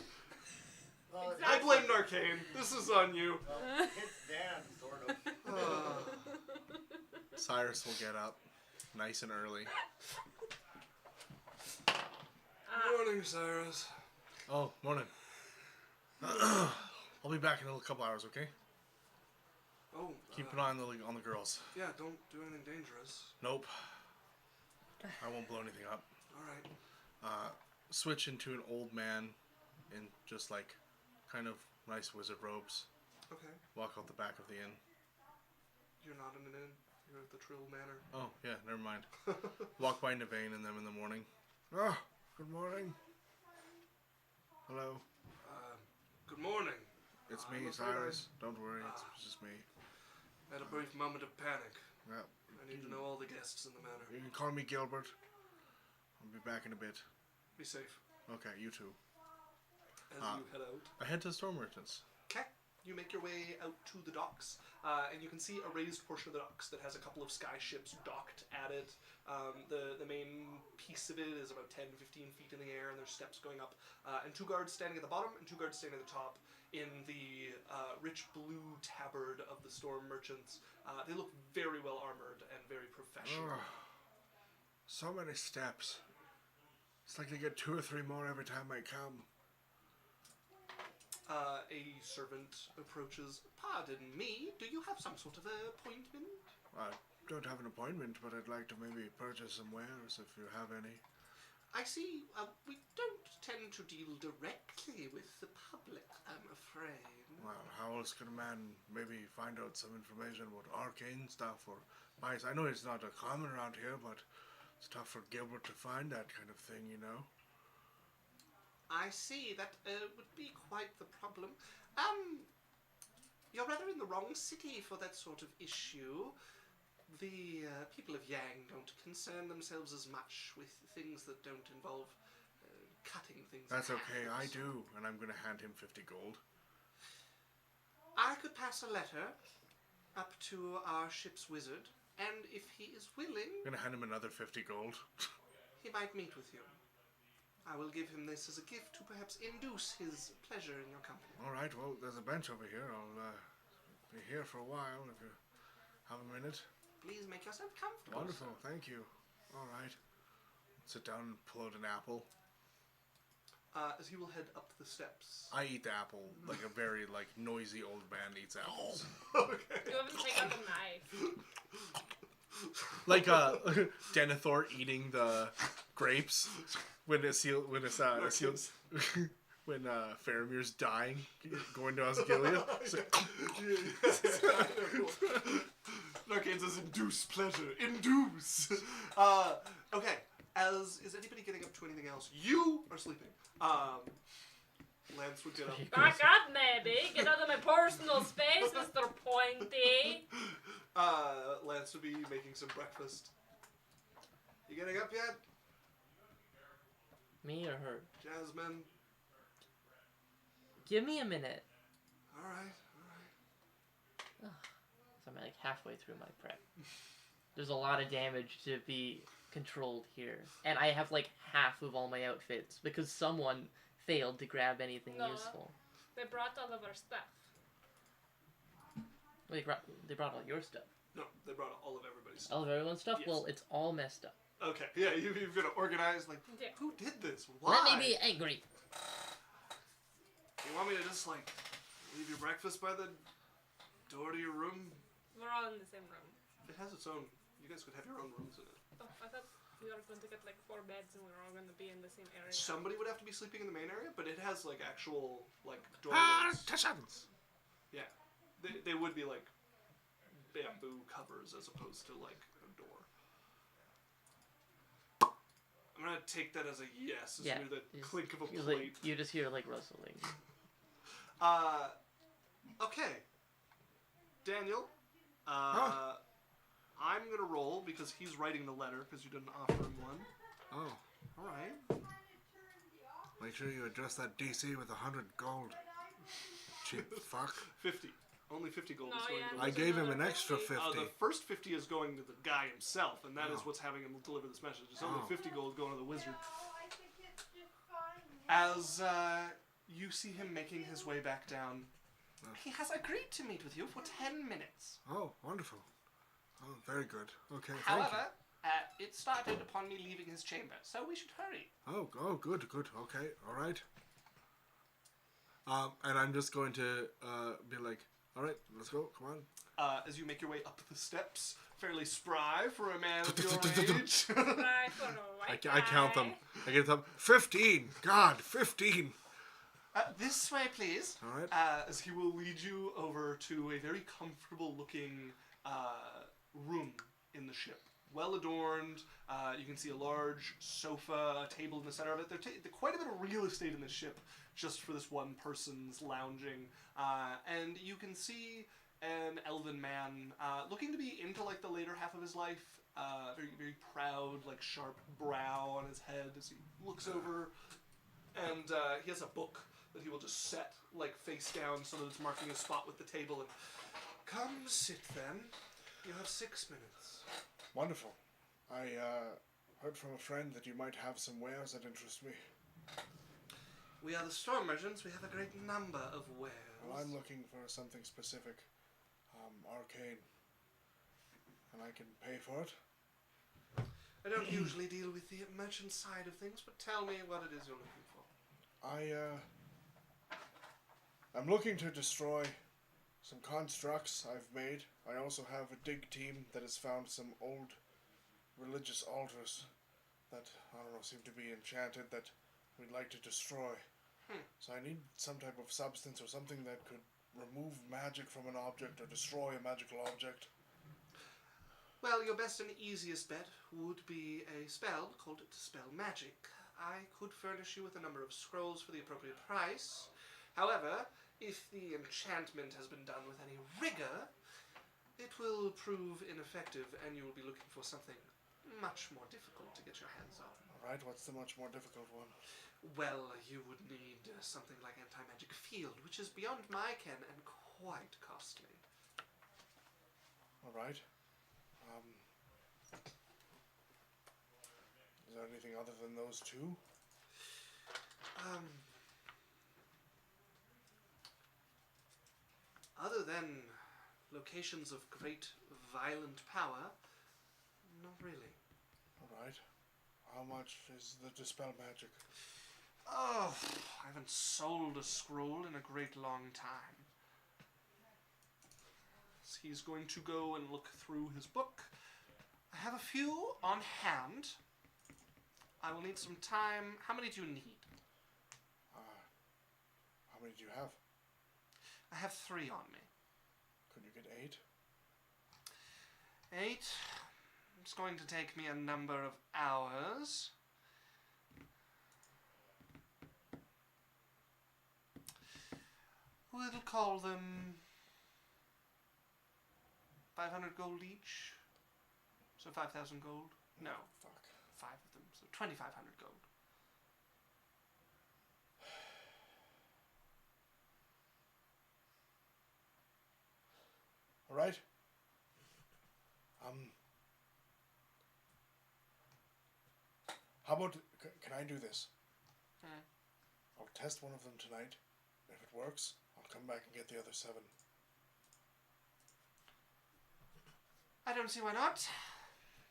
Well, I blame Narcane. This is on you. well, it's Dan, sort of. Cyrus will get up nice and early. Morning, Cyrus. Oh, morning. I'll be back in a couple hours, okay? Oh, Keep an eye on the girls. yeah, don't do anything dangerous. Nope. I won't blow anything up. Alright. Switch into an old man in just like kind of nice wizard robes. Okay. Walk out the back of the inn. You're not in an inn. You're at the Trill Manor. Oh, yeah, never mind. Walk by Navain and them in the morning. Oh, good morning. Hello. Good morning. It's I'm me, afraid Cyrus. Don't worry, it's just me. I had a brief moment of panic. Yeah. I need to know all the guests in the manor. You can call me Gilbert. I'll be back in a bit. Be safe. Okay, you too. As you head out. I head to the Storm Merchants. Okay. You make your way out to the docks, and you can see a raised portion of the docks that has a couple of sky ships docked at it. The main piece of it is about 10-15 feet in the air, and there's steps going up. And 2 guards standing at the bottom, and 2 guards standing at the top in the rich blue tabard of the Storm Merchants. They look very well armored and very professional. So many steps. It's like they get 2 or 3 more every time I come. A servant approaches. Pardon me, do you have some sort of appointment? I don't have an appointment, but I'd like to maybe purchase some wares if you have any. I see. We don't tend to deal directly with the public, I'm afraid. Well, how else can a man maybe find out some information about arcane stuff or mice? I know it's not a common around here, but it's tough for Gilbert to find that kind of thing, you know? I see. That would be quite the problem. You're rather in the wrong city for that sort of issue. The people of Yang don't concern themselves as much with things that don't involve cutting things. That's in okay, half. I do, and I'm going to hand him 50 gold. I could pass a letter up to our ship's wizard, and if he is willing, I'm going to hand him another 50 gold. he might meet with you. I will give him this as a gift to perhaps induce his pleasure in your company. All right, well, there's a bench over here. I'll be here for a while if you have a minute. Please make yourself comfortable. Wonderful, thank you. All right. Sit down and pull out an apple. As he will head up the steps. I eat the apple like a very noisy old man eats apples. Okay. You haven't taken a knife. Like Denethor eating the grapes when Faramir's dying, going to Osgiliath. It's like, Narcane says, induce pleasure. Induce! Okay. Is anybody getting up to anything else? You are sleeping. Lance would get up. Back up, maybe. Get out of my personal space, Mr. Pointy. Lance would be making some breakfast. You getting up yet? Me or her? Jasmine? Give me a minute. Alright. So I'm like halfway through my prep. There's a lot of damage to be controlled here. And I have like half of all my outfits because someone failed to grab anything No. useful. They brought all of our stuff. They brought all your stuff. No, they brought all of everybody's stuff. All of everyone's stuff? Yes. Well, it's all messed up. Okay, yeah, you've got to organize, like, Yeah. who did this? Why? Let me be angry. You want me to just, like, leave your breakfast by the door to your room? We're all in the same room. It has its own. You guys could have your own rooms in it. Oh, I thought we were going to get like 4 beds and we were all going to be in the same area. Somebody would have to be sleeping in the main area, but it has, like, actual, like, ah, doorways. Tashans! Yeah. They would be, like, bamboo covers as opposed to, like, a door. I'm gonna take that as a yes. As Yeah. you hear the clink of a You, plate. like, you just hear like rustling. Okay. Daniel, Huh? I'm gonna roll because he's writing the letter because you didn't offer him one. Oh, Alright. make sure you address that DC with 100 gold. Cheap fuck. 50. Only 50 gold No, is going yeah, to I There's gave him an another extra 50. 50. the first 50 is going to the guy himself, and that is Oh. what's having him deliver this message. It's only Oh. 50 gold going to the wizard. As you see him making his way back down, he has agreed to meet with you for 10 minutes. Oh, wonderful. Oh, very good. Okay, thank However, it started upon me leaving his chamber, so we should hurry. you. Oh, good. Okay, all right. And I'm just going to be like, all right, let's go. Come on. As you make your way up the steps, fairly spry for a man of your age. Right, for a white I count them. guy. I get them. 15. God, 15. This way, please. All right. As he will lead you over to a very comfortable-looking room in the ship. Well adorned. You can see a large sofa, a table in the center of it. There's quite a bit of real estate in this ship just for this one person's lounging. And you can see an elven man looking to be into like the later half of his life. Very, very proud, like sharp brow on his head as he looks over. And he has a book that he will just set like face down so that it's marking a spot with the table. And come sit then. You have 6 minutes. Wonderful. I heard from a friend that you might have some wares that interest me. We are the storm merchants. We have a great number of wares. Well, I'm looking for something specific. Arcane. And I can pay for it. I don't usually deal with the merchant side of things, but tell me what it is you're looking for. I'm looking to destroy some constructs I've made. I also have a dig team that has found some old religious altars that, I don't know, seem to be enchanted that we'd like to destroy. So I need some type of substance or something that could remove magic from an object or destroy a magical object. Well, your best and easiest bet would be a spell called Dispel Magic. I could furnish you with a number of scrolls for the appropriate price. However, if the enchantment has been done with any rigor, it will prove ineffective and you will be looking for something much more difficult to get your hands on. Alright, what's the much more difficult one? Well, you would need something like Anti-Magic Field, which is beyond my ken and quite costly. Alright. Is there anything other than those two? Other than locations of great violent power, not really. Alright. How much is the Dispel Magic? Oh, I haven't sold a scroll in a great long time. So he's going to go and look through his book. I have a few on hand. I will need some time. How many do you need? How many do you have? I have 3 on me. Could you get 8? 8. It's going to take me a number of hours. We'll call them 500 gold each. So 5,000 gold? No, Fuck. 5 of them. So 2,500 gold. Alright. How about, can I do this? I'll test one of them tonight. If it works, I'll come back and get the other 7. I don't see why not.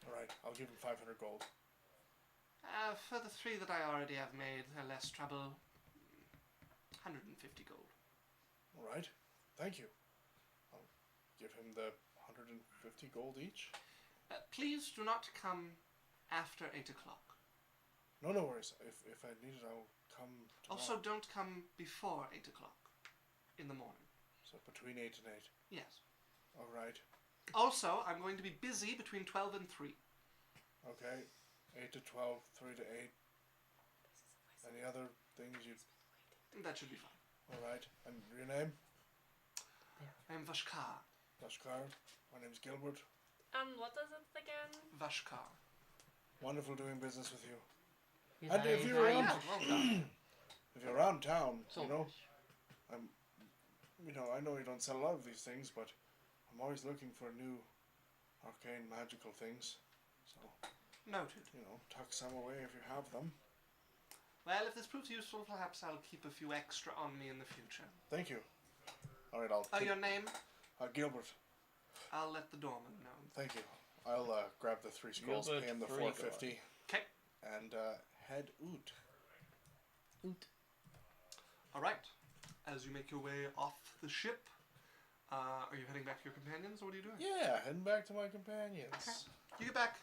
Alright, I'll give him 500 gold. For the 3 that I already have made, they're less trouble. 150 gold. Alright, thank you. I'll give him the 150 gold each. Please do not come after 8 o'clock. No worries. If I need it, I'll come tomorrow. Also, don't come before 8 o'clock in the morning. So between 8 and 8. Yes. Alright. Also, I'm going to be busy between 12 and 3. Okay. 8 to 12, 3 to 8. Any other things you... That should be fine. Alright. And your name? I'm Vashkar. Vashkar. My name's Gilbert. And what is it again? Vashkar. Wonderful doing business with you. He's And if you're around, Well done. if you're around town, So you know, much. I know you don't sell a lot of these things, but I'm always looking for new arcane magical things. So, Noted. tuck some away if you have them. Well, if this proves useful, perhaps I'll keep a few extra on me in the future. Thank you. Alright, I'll take... Your name? Gilbert. I'll let the doorman know. Thank you. I'll grab the 3 scrolls, Gilbert pay him the Freegon. 450, Okay. and head out. Oot. Alright. As you make your way off the ship, are you heading back to your companions, or what are you doing? Yeah, heading back to my companions. Okay. You get back.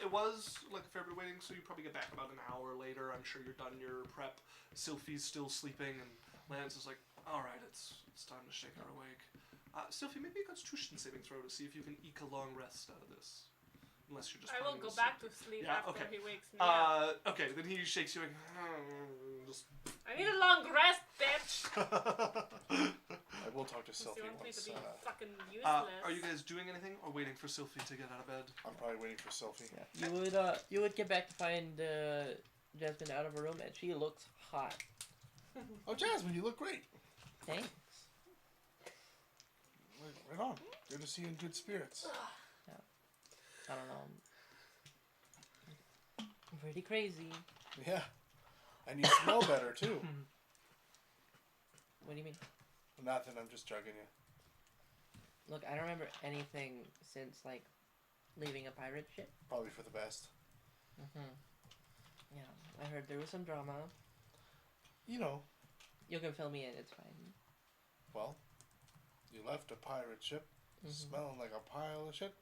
It was like a fair bit of waiting, so you probably get back about an hour later. I'm sure you're done your prep. Sylphie's still sleeping, and Lance is like, alright, it's time to shake her awake. Sylphie, maybe a constitution saving throw to see if you can eke a long rest out of this. Unless you're just I will planning go to back sleep. to sleep Yeah, after okay. he wakes me up. Okay, then he shakes you like, just... I need a long rest, bitch! I will talk to Unless Sylphie you want me to once. be fucking useless. are you guys doing anything, or waiting for Sylphie to get out of bed? I'm probably waiting for Sylphie. Yeah. You would get back to find Jasmine out of her room, and she looks hot. Oh, Jasmine, you look great. Thanks. Right on. Good to see you in good spirits. I don't know. I'm pretty crazy. Yeah. And you smell better, too. What do you mean? Nothing, I'm just jugging you. Look, I don't remember anything since, like, leaving a pirate ship. Probably for the best. Yeah, I heard there was some drama. You know, You can fill me in, it's fine. Well, you left a pirate ship smelling like a pile of shit.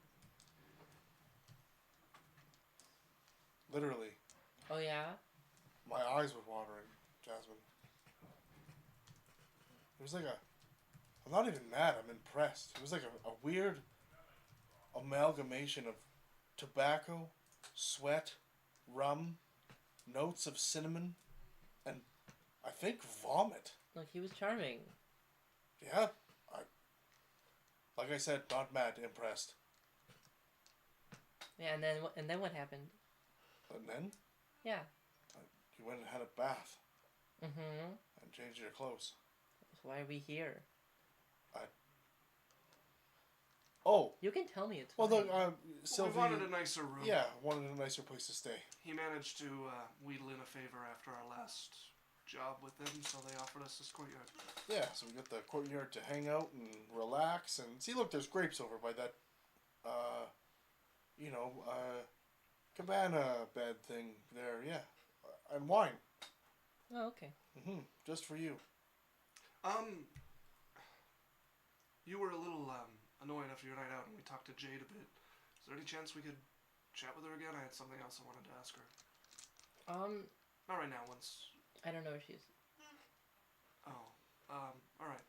Literally, Oh yeah. my eyes were watering, Jasmine. It was like a. I'm not even mad, I'm impressed. It was like a weird amalgamation of tobacco, sweat, rum, notes of cinnamon, and I think vomit. Look, he was charming. Yeah, like I said, not mad, impressed. Yeah, and then what happened? And then Yeah. you went and had a bath Mm-hmm. and changed your clothes. So why are we here? Oh, You can tell me it's well, fine. look, We Sylvie. wanted a nicer room. Yeah, wanted a nicer place to stay. He managed to wheedle in a favor after our last job with them, so they offered us this courtyard. Yeah, so we got the courtyard to hang out and relax and see. Look, there's grapes over by that, cabana bed thing there. Yeah, and wine. Oh, okay. Just for you. You were a little annoyed after your night out, and we talked to Jade a bit. Is there any chance we could chat with her again? I had something else I wanted to ask her. Not right now. Once. I don't know where she is. Oh. All right.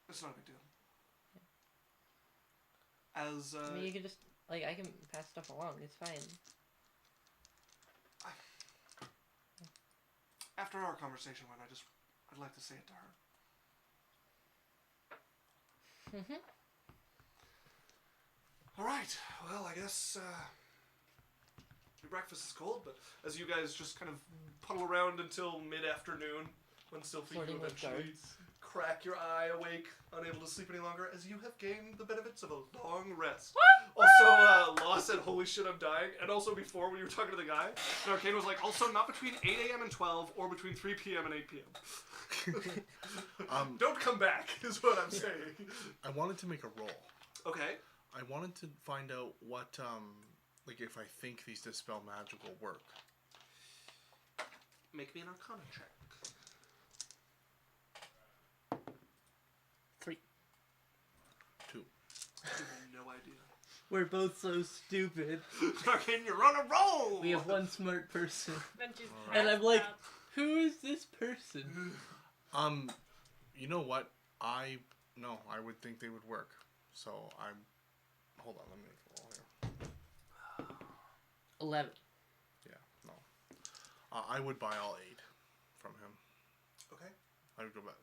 It's not a big deal. As I mean, you can just I can pass stuff along. It's fine. after our conversation went, I'd like to say it to her. All right. Well, I guess your breakfast is cold, but as you guys just kind of puddle around until mid-afternoon, when Sylphie you Flirting with eventually guards. crack your eye awake, unable to sleep any longer, as you have gained the benefits of a long rest. Also, Law said, "Holy shit, I'm dying." And also before, when you were talking to the guy, and Arcane was like, "Also, not between 8 a.m. and 12, or between 3 p.m. and 8 p.m. Don't come back, is what I'm saying. I wanted to make a roll. Okay. I wanted to find out what, like, if I think these Dispel Magic will work. Make me an Arcana check. 3. 2. I have no idea. We're both so stupid. Arcane, you're on a roll! We have one smart person. Then she's And I'm like, passed out. who is this person? You know what? I would think they would work. So hold on, let me make a roll here. 11. Yeah, no. I would buy all 8 from him. Okay. I would go back,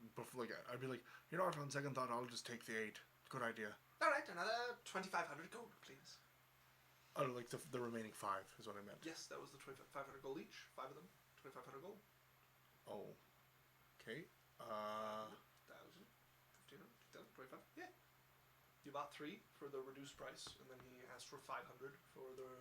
I'd be like, you know what, on second thought, I'll just take the 8. Good idea. Alright, another 2,500 gold, please. Oh, like the remaining 5 is what I meant. Yes, that was the 2,500 gold each. 5 of them. 2,500 gold. Oh. Okay. 1,000. 1,500. 2,000. 25. Yeah. You bought 3 for the reduced price, and then he asked for 500 for the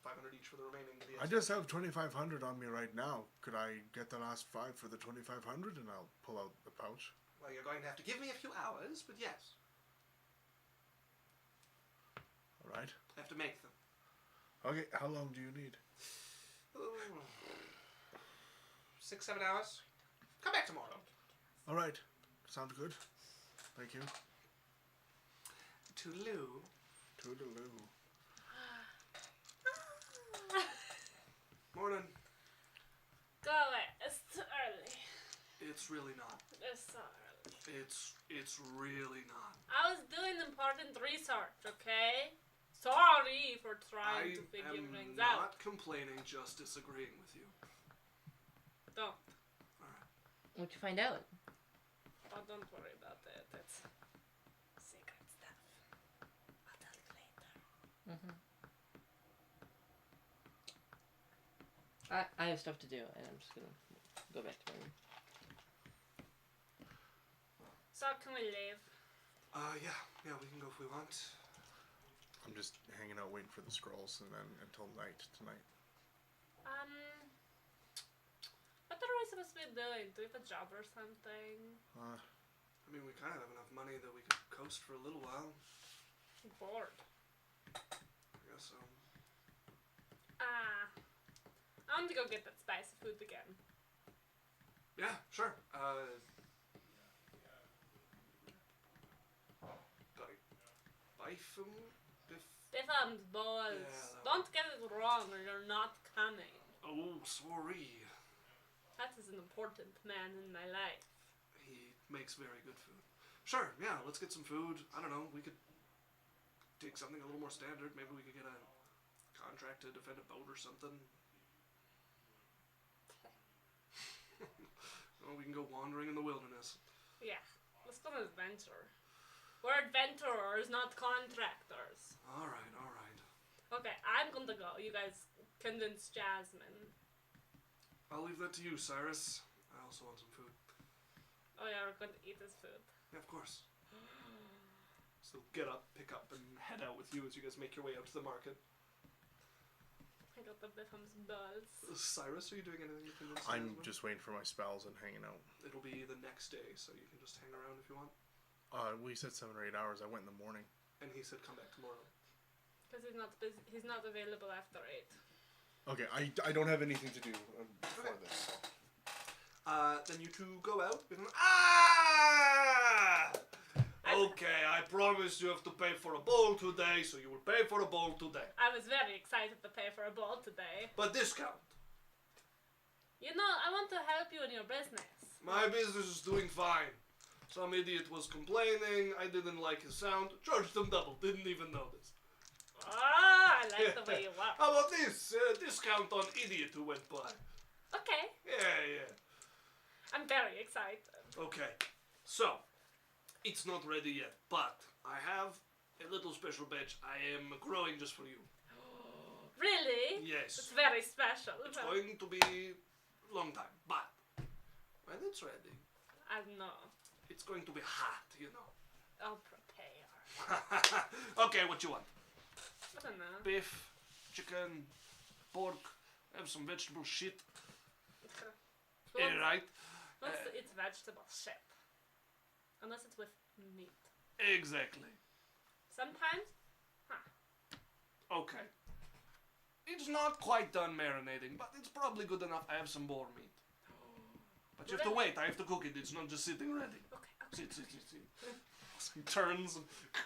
500 each for the remaining. I just have 2,500 on me right now. Could I get the last 5 for the 2,500 and I'll pull out the pouch? Well, you're going to have to give me a few hours, but yes. Alright. I have to make them. Okay, how long do you need? 6-7 hours. Come back tomorrow. Alright. Sounds good. Thank you. Toodaloo. Toodaloo. Morning. Go away. It's too early. It's really not. It's so early. It's really not. I was doing important research, okay? Sorry for trying to I figure am things not out. complaining, just disagreeing with you. Don't. What'd you find out? Oh, don't worry about it. It's secret stuff. I'll tell you later. I have stuff to do, and I'm just gonna go back to my room. So can we leave? Yeah, we can go if we want. I'm just hanging out waiting for the scrolls and then until night tonight. What are we supposed to be doing? Do we have a job or something? I mean, we kind of have enough money that we could coast for a little while. I'm bored. I guess so. I want to go get that spicy food again. Yeah, sure. Bifum? Bifham's balls. Yeah, Don't get it wrong or you're not coming. Oh, sorry. That is an important man in my life. He makes very good food. Sure, yeah, let's get some food. I don't know, we could take something a little more standard. Maybe we could get a contract to defend a boat or something. Or we can go wandering in the wilderness. Yeah, let's go on an adventure. We're adventurers, not contractors. Alright, alright. Okay, I'm going to go. You guys convince Jasmine. I'll leave that to you, Cyrus. I also want some food. Oh yeah, we're going to eat this food. Yeah, of course. So get up, pick up, and head out with you as you guys make your way out to the market. I got the Bifham's balls. Cyrus, are you doing anything you can do? I'm just waiting for my spells and hanging out. It'll be the next day, so you can just hang around if you want. We said 7 or 8 hours. I went in the morning. And he said come back tomorrow. Because he's not busy. He's not available after 8. Okay, I don't have anything to do before this. So. Then you two go out. Ah! Okay, I promise you have to pay for a bowl today, so you will pay for a bowl today. I was very excited to pay for a bowl today. But discount. You know, I want to help you in your business. My business is doing fine. Some idiot was complaining, I didn't like his sound, charged him double, didn't even notice. Ah, I like the way you work. How about this? Discount on idiot who went by. Okay, Yeah. I'm very excited. Okay, so, it's not ready yet, but I have a little special batch I am growing just for you. Really? Yes. It's very special. It's going to be a long time, but when it's ready, I know. it's going to be hot, you know. I'll prepare. Okay, what you want? I don't know. Beef, chicken, pork, have some vegetable shit. Who wants, Right? who wants to eat vegetable shit? Unless it's with meat. Exactly. Sometimes, Okay. It's not quite done marinating, but it's probably good enough. I have some boar meat. But you have to wait. I have to cook it. It's not just sitting ready. okay. Sit. So he turns and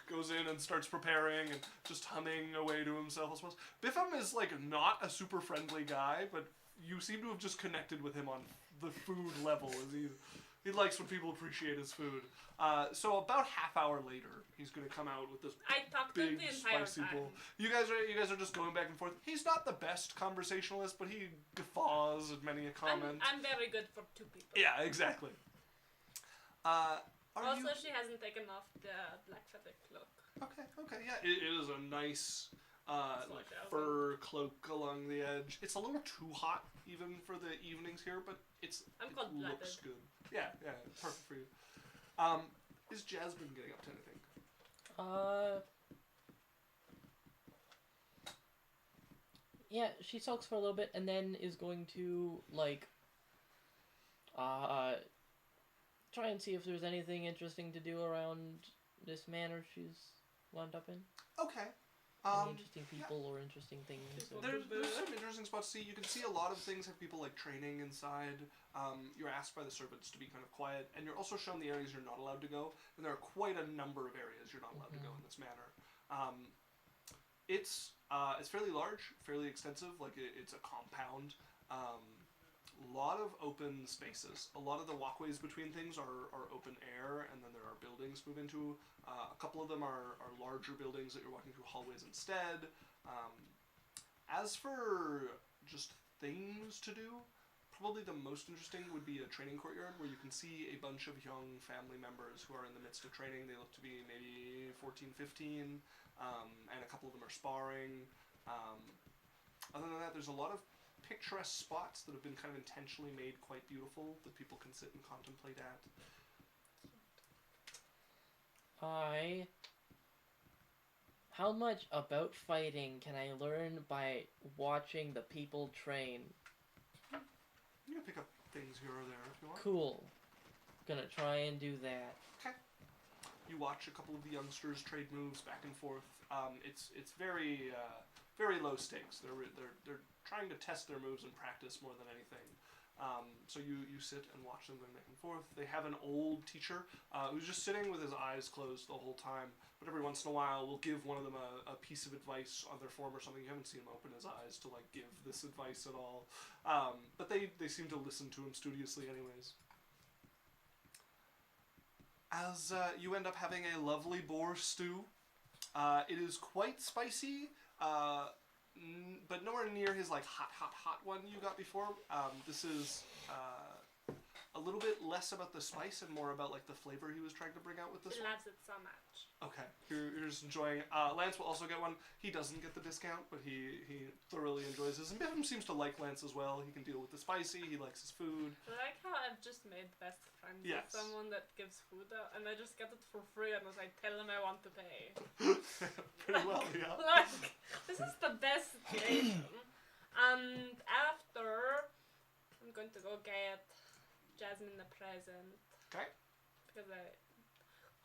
goes in and starts preparing and just humming away to himself, I suppose. Biffum is, like, not a super friendly guy, but you seem to have just connected with him on the food level. He likes when people appreciate his food. So about half hour later, he's going to come out with this I talked to him big the entire spicy time. bowl. You guys are just going back and forth. He's not the best conversationalist, but he guffaws at many a comment. I'm very good for 2 people. Yeah, exactly. Also, she hasn't taken off the black feather cloak. Okay, yeah. It is a nice like fur cloak along the edge. It's a little too hot even for the evenings here, but it cold-blooded. looks good. Yeah, perfect for you. Is Jasmine getting up to anything? Yeah, she sulks for a little bit and then is going to, like, try and see if there's anything interesting to do around this manor she's wound up in. Okay. Any interesting people or interesting things. There's some interesting spots to see. You can see a lot of things have people like training inside. You're asked by the servants to be kind of quiet, and you're also shown the areas you're not allowed to go. And there are quite a number of areas you're not allowed to go in this manor. It's fairly large, fairly extensive. Like it's a compound. A lot of open spaces. A lot of the walkways between things are open air, and then there are buildings to move into. A couple of them are larger buildings that you're walking through hallways instead. As for just things to do, probably the most interesting would be a training courtyard where you can see a bunch of young family members who are in the midst of training. They look to be maybe 14, 15, and a couple of them are sparring. Other than that, there's a lot of picturesque spots that have been kind of intentionally made quite beautiful that people can sit and contemplate at. How much about fighting can I learn by watching the people train? You can pick up things here or there if you want. Cool. Gonna try and do that. Okay. You watch a couple of the youngsters trade moves back and forth. It's very very low stakes. They're trying to test their moves in practice more than anything. So you sit and watch them going back and forth. They have an old teacher who's just sitting with his eyes closed the whole time, but every once in a while will give one of them a piece of advice on their form or something. You haven't seen him open his eyes to like give this advice at all, but they seem to listen to him studiously anyways. As you end up having a lovely boar stew. It is quite spicy, but nowhere near his like hot one you got before. This is a little bit less about the spice and more about like the flavor he was trying to bring out with this He one. loves it so much. Okay, you're just enjoying it. Lance will also get one. He doesn't get the discount, but he thoroughly enjoys this. And Biffum seems to like Lance as well. He can deal with the spicy. He likes his food. I like how I've just made best friends Yes. with someone that gives food out, and I just get it for free, and I tell them I want to pay. Pretty well, yeah. Like, this is the best situation. And after, I'm going to go get Jasmine a present. Okay. Because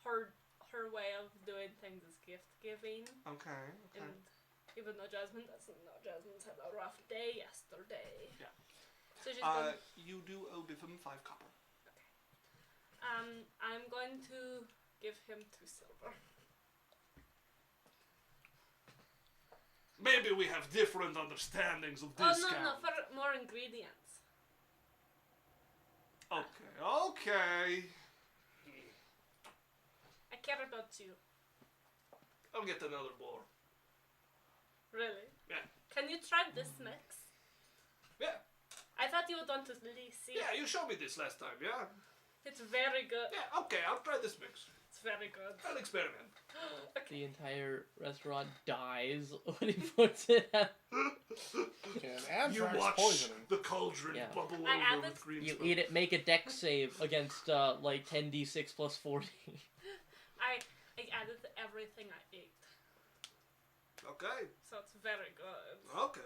her way of doing things is gift giving. Okay. And even though Jasmine doesn't know, Jasmine's had a rough day yesterday. Yeah. So she's going. You do owe Biffum 5 copper. I'm going to give him 2 silver. Maybe we have different understandings of discount. Oh no, for more ingredients. Okay. I care about you. I'll get another boar. Really? Yeah. Can you try this mix? Yeah. I thought you would want to see Yeah, it. you showed me this last time, yeah? It's very good. Yeah, okay, I'll try this mix. It's very good. I'll experiment. The entire restaurant dies when he puts it out. Can You anthrax watch poisoning. the cauldron Yeah. bubble I over added- with green You smoke. eat it, make a dex save against like 10d6 plus 40. I added everything I ate, Okay, so it's very good. okay.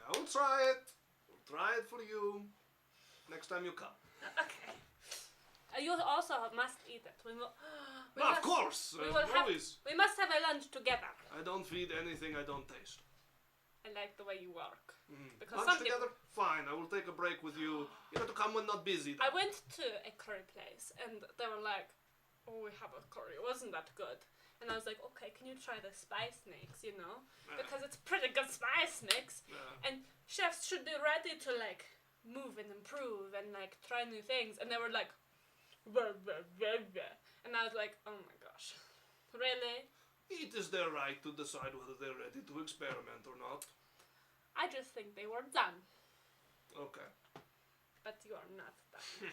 I will try it. I'll try it for you next time you come. Okay. You also must eat it. We Of course, we will have- always. We must have a lunch together. I don't feed anything I don't taste. I like the way you work. Because Lunch some people- together? Fine, I will take a break with you. You have to come when not busy. I went to a curry place and they were like, "Oh, we have a curry. It wasn't that good." And I was like, "Okay, can you try the spice mix? You know, because it's pretty good spice mix." And chefs should be ready to like move and improve and like try new things. And they were like, "Blah, blah, blah, blah." And I was like, "Oh my gosh, really?" It is their right to decide whether they're ready to experiment or not. I just think they were done, Okay. but you are not done.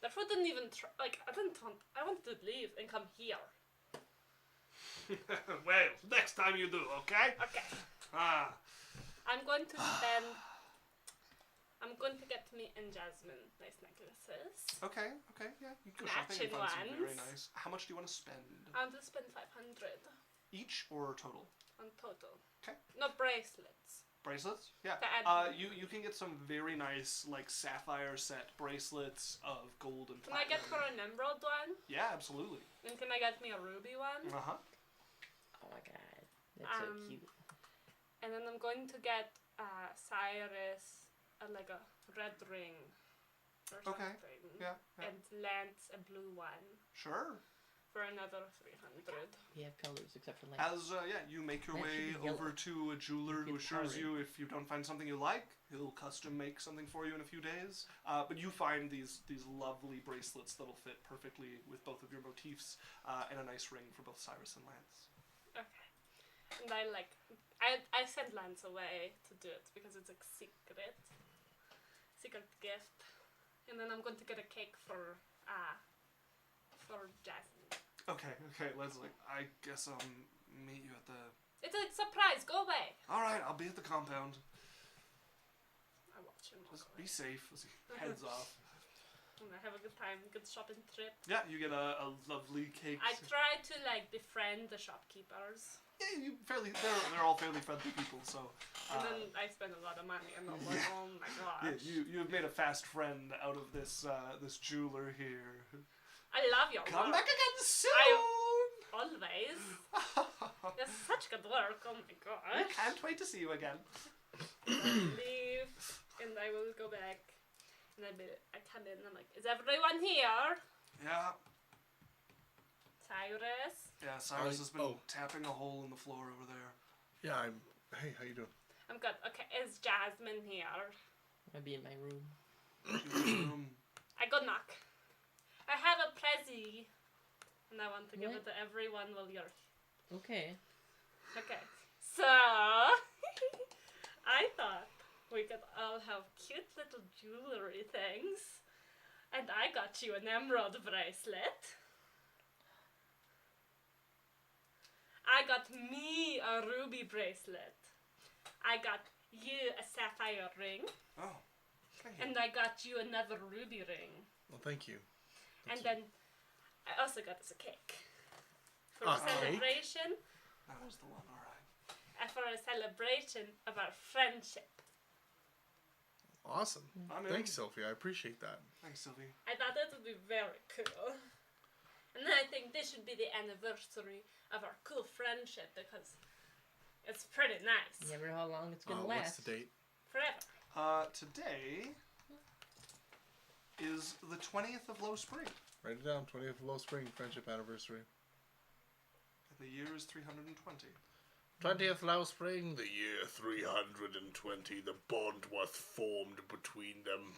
That food didn't even try. Like I wanted to leave and come here. Well, next time you do, okay? Okay. I'm going to get me and Jasmine nice necklaces. Okay, yeah. You go Matching shopping and find some very ones. nice. How much do you want to spend? I want to spend 500 Each or total? on total. Okay. No bracelets. Bracelets? Yeah. To add- You can get some very nice like sapphire set bracelets of gold and Can I get platinum. her an emerald one? Yeah, absolutely. And can I get me a ruby one? Uh-huh. Oh my god, that's so cute. And then I'm going to get Cyrus like a red ring or Okay. something. Yeah. And Lance a blue one Sure. for another 300. We have colors except for light. As you make your That way should be over to a jeweler who It's assures colored. you if you don't find something you like, he'll custom make something for you in a few days. But you find these lovely bracelets that'll fit perfectly with both of your motifs, and a nice ring for both Cyrus and Lance. Okay. And I sent Lance away to do it because it's a secret gift. And then I'm going to get a cake for Jasmine. Okay, Leslie. I guess I'll meet you at the... It's a surprise. Go away. Alright, I'll be at the compound. I watch him walk Just away. be safe as he heads off. And I have a good time, good shopping trip. Yeah, you get a lovely cake. I try to befriend the shopkeepers, Yeah, they're all fairly friendly people, so... and then I spend a lot of money, and I'm like, oh my Yeah, gosh. you've made a fast friend out of this this jeweler here. I love your Come work. back again soon! Always. It's such good work. Oh my I gosh. can't wait to see you again. Leave. and I will go back. And I come in and I'm like, is everyone here? Yeah. Cyrus? Yeah, Cyrus has been Oh. tapping a hole in the floor over there. Yeah, I'm. Hey, how you doing? I'm good. Okay, is Jasmine here? I'll be in my room. I go knock. I have a prezi. And I want to give it What? to everyone while you're Okay. Okay. So I thought we could all have cute little jewelry things. And I got you an emerald bracelet. I got me a ruby bracelet. I got you a sapphire ring. Oh. Thank you. And I got you another ruby ring. Well, thank you. And then I also got us a cake. For A a cake? celebration. That was the one, alright. For a celebration of our friendship. Awesome. I'm in. Thanks, Sophie. I appreciate that. Thanks, Sylvie. I thought that would be very cool. And I think this should be the anniversary of our cool friendship because it's pretty nice. You never know how long it's gonna What's last. the date? Forever. Today is the 20th of Low Spring. Write it down. 20th of Low Spring friendship anniversary. And the year is 320. 20th Low Spring, the year 320. The bond was formed between them.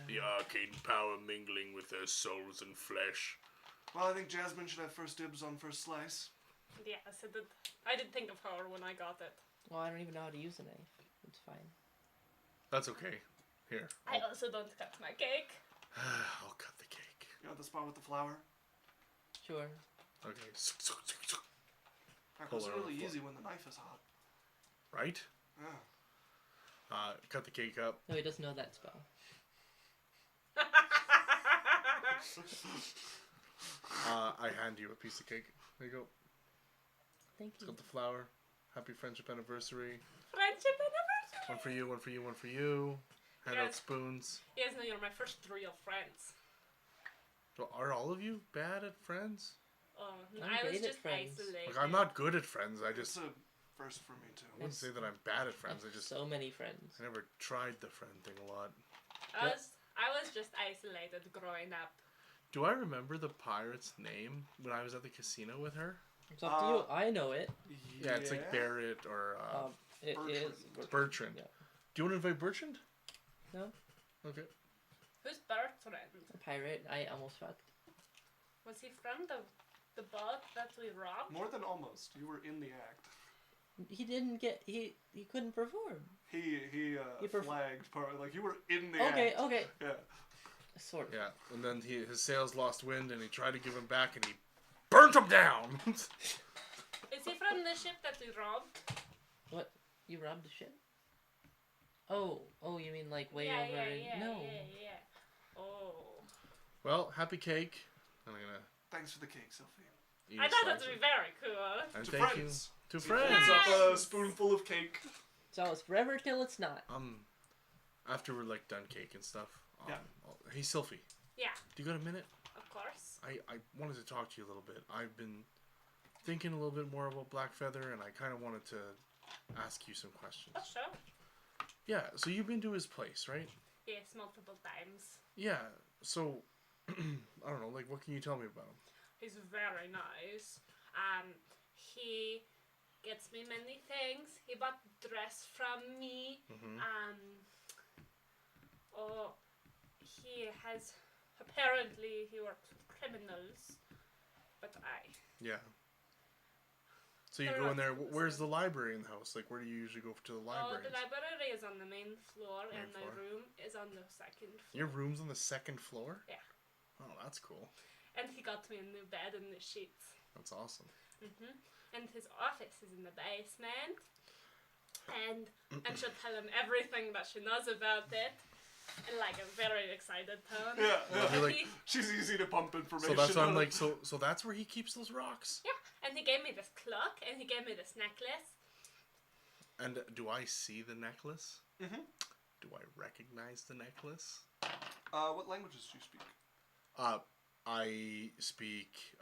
The arcane power mingling with their souls and flesh. Well, I think Jasmine should have first dibs on first slice. Yeah, so I did think of her when I got it. Well, I don't even know how to use a knife. It's fine. That's okay. Here. I also don't cut my cake. I'll cut the cake. You know the spot with the flour? Sure. Okay. That Pull goes it over really the floor. easy when the knife is hot. Right? Yeah. Cut the cake up. No, he doesn't know that spell. I hand you a piece of cake. There you go. Thank It's you. got the flower. Happy friendship anniversary. Friendship anniversary. One for you, one for you, one for you. Hand out Yes. spoons. You guys know you're my first real friends. So are all of you bad at friends? Oh, I'm I was great at just friends. isolated. Like, I'm not good at friends. I It's just a first for me, too. I wouldn't say that I'm bad at friends. I just So many friends. I never tried the friend thing a lot. I was just isolated growing up. Do I remember the pirate's name when I was at the casino with her? It's up to you. I know it. Yeah, it's like Barrett or It is. Bertrand. Bertrand. Yeah. Do you want to invite Bertrand? No. Okay. Who's Bertrand? A pirate. I almost fucked. Was he from the boat that we robbed? More than almost. You were in the act. He didn't get. He couldn't perform. He flagged part. Like, you were in the Okay. act. Okay. Yeah. Sort of. Yeah, and then his sails lost wind, and he tried to give him back, and he burnt him down. Is he from the ship that we robbed? What? You robbed the ship? Oh. You mean like way yeah, over? yeah, No. yeah. Oh. Well, happy cake. I'm gonna Thanks for the cake, Sophie. eat I a thought that slice would of- be very cool. And To thank friends. you to He friends. holds up a Yes. spoonful of cake. So it's forever till it's not. After we're like done cake and stuff. Yeah. Hey, Sylphie. Yeah, Do you got a minute? of course. I wanted to talk to you a little bit. I've been thinking a little bit more about Blackfeather, and I kind of wanted to ask you some questions. Oh, sure. Yeah. So you've been to his place, right? Yes, multiple times. Yeah. So I don't know. Like, what can you tell me about him? He's very nice. He gets me many things. He bought dress from me. He has apparently he works with criminals, but Yeah. So you There go are in there. lots of Where's the library in the house? Like, where do you usually go to the library? the library is on the main floor Main and my floor. room is on the second floor. Your room's on the second floor? Yeah. Oh, that's cool. And he got me a new bed and new sheets. That's awesome. And his office is in the basement. And I should tell him everything that she knows about it. In like a very excited tone. Yeah. Well, you're like- She's easy to pump information. So that's why I'm out like, of. so that's where he keeps those rocks. Yeah, and he gave me this clock, and he gave me this necklace. And do I see the necklace? Mhm. Do I recognize the necklace? What languages do you speak? I speak